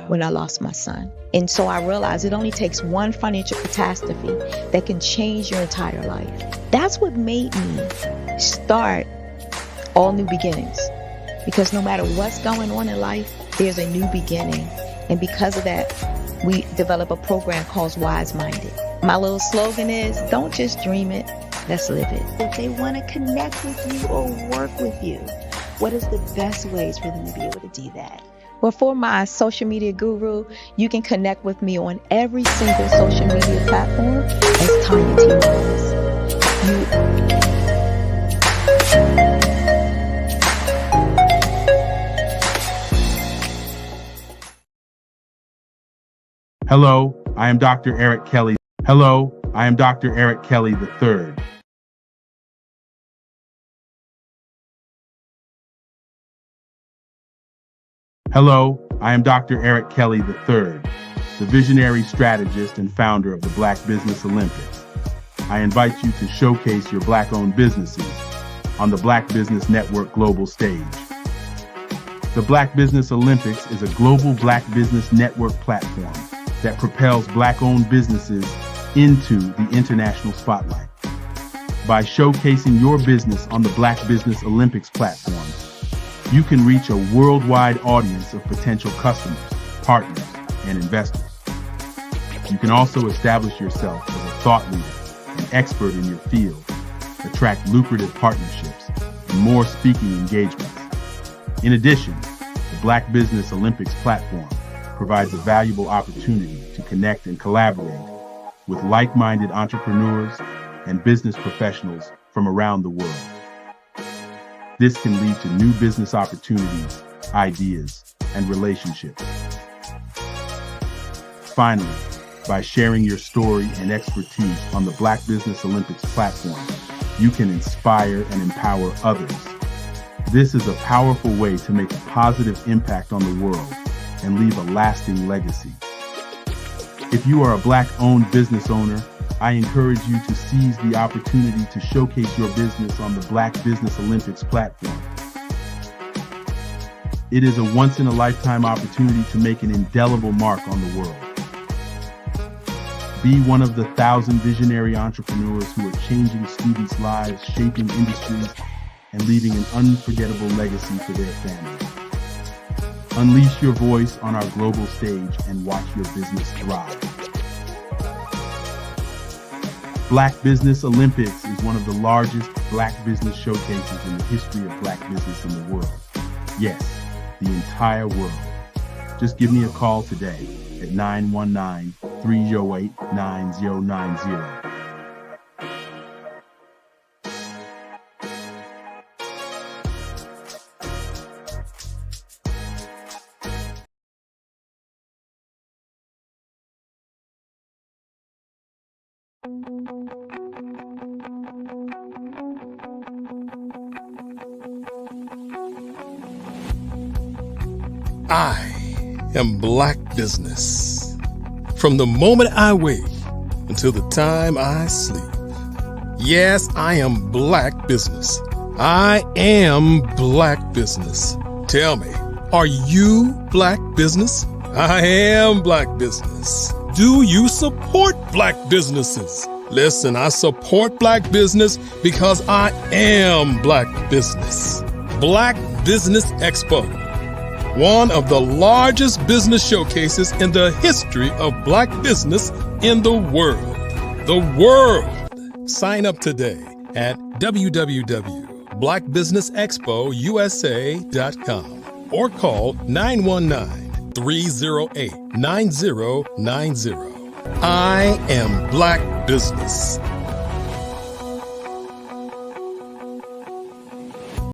when I lost my son. And so I realized it only takes one financial catastrophe that can change your entire life. That's what made me start All New Beginnings. Because no matter what's going on in life, there's a new beginning. And because of that, we develop a program called Wise Minded. My little slogan is, don't just dream it, let's live it. If they want to connect with you or work with you, what is the best ways for them to be able to do that? Well, for my social media guru, you can connect with me on every single social media platform as Tanya T. Wallace. Hello, I am Dr. Eric Kelly. Hello, I am Dr. Eric Kelly III. Hello, I am Dr. Eric Kelly III, the visionary strategist and founder of the Black Business Olympics. I invite you to showcase your Black-owned businesses on the Black Business Network global stage. The Black Business Olympics is a global Black Business Network platform that propels Black-owned businesses into the international spotlight. By showcasing your business on the Black Business Olympics platform, you can reach a worldwide audience of potential customers, partners, and investors. You can also establish yourself as a thought leader, an expert in your field, attract lucrative partnerships, and more speaking engagements. In addition, the Black Business Olympics platform provides a valuable opportunity to connect and collaborate with like-minded entrepreneurs and business professionals from around the world. This can lead to new business opportunities, ideas, and relationships. Finally, by sharing your story and expertise on the Black Business Olympics platform, you can inspire and empower others. This is a powerful way to make a positive impact on the world and leave a lasting legacy. If you are a Black-owned business owner, I encourage you to seize the opportunity to showcase your business on the Black Business Olympics platform. It is a once-in-a-lifetime opportunity to make an indelible mark on the world. Be one of the 1,000 visionary entrepreneurs who are changing students' lives, shaping industries, and leaving an unforgettable legacy for their families. Unleash your voice on our global stage and watch your business thrive. Black Business Olympics is one of the largest black business showcases in the history of black business in the world. Yes, the entire world. Just give me a call today at 919-308-9090. I am black business. From the moment I wake until the time I sleep. Yes, I am black business. I am black business. Tell me, are you black business? I am black business. Do you support black businesses? Listen, I support black business because I am black business. Black Business Expo, one of the largest business showcases in the history of black business in the world. The world! Sign up today at www.blackbusinessexpousa.com or call 919-308-9090. I am black business.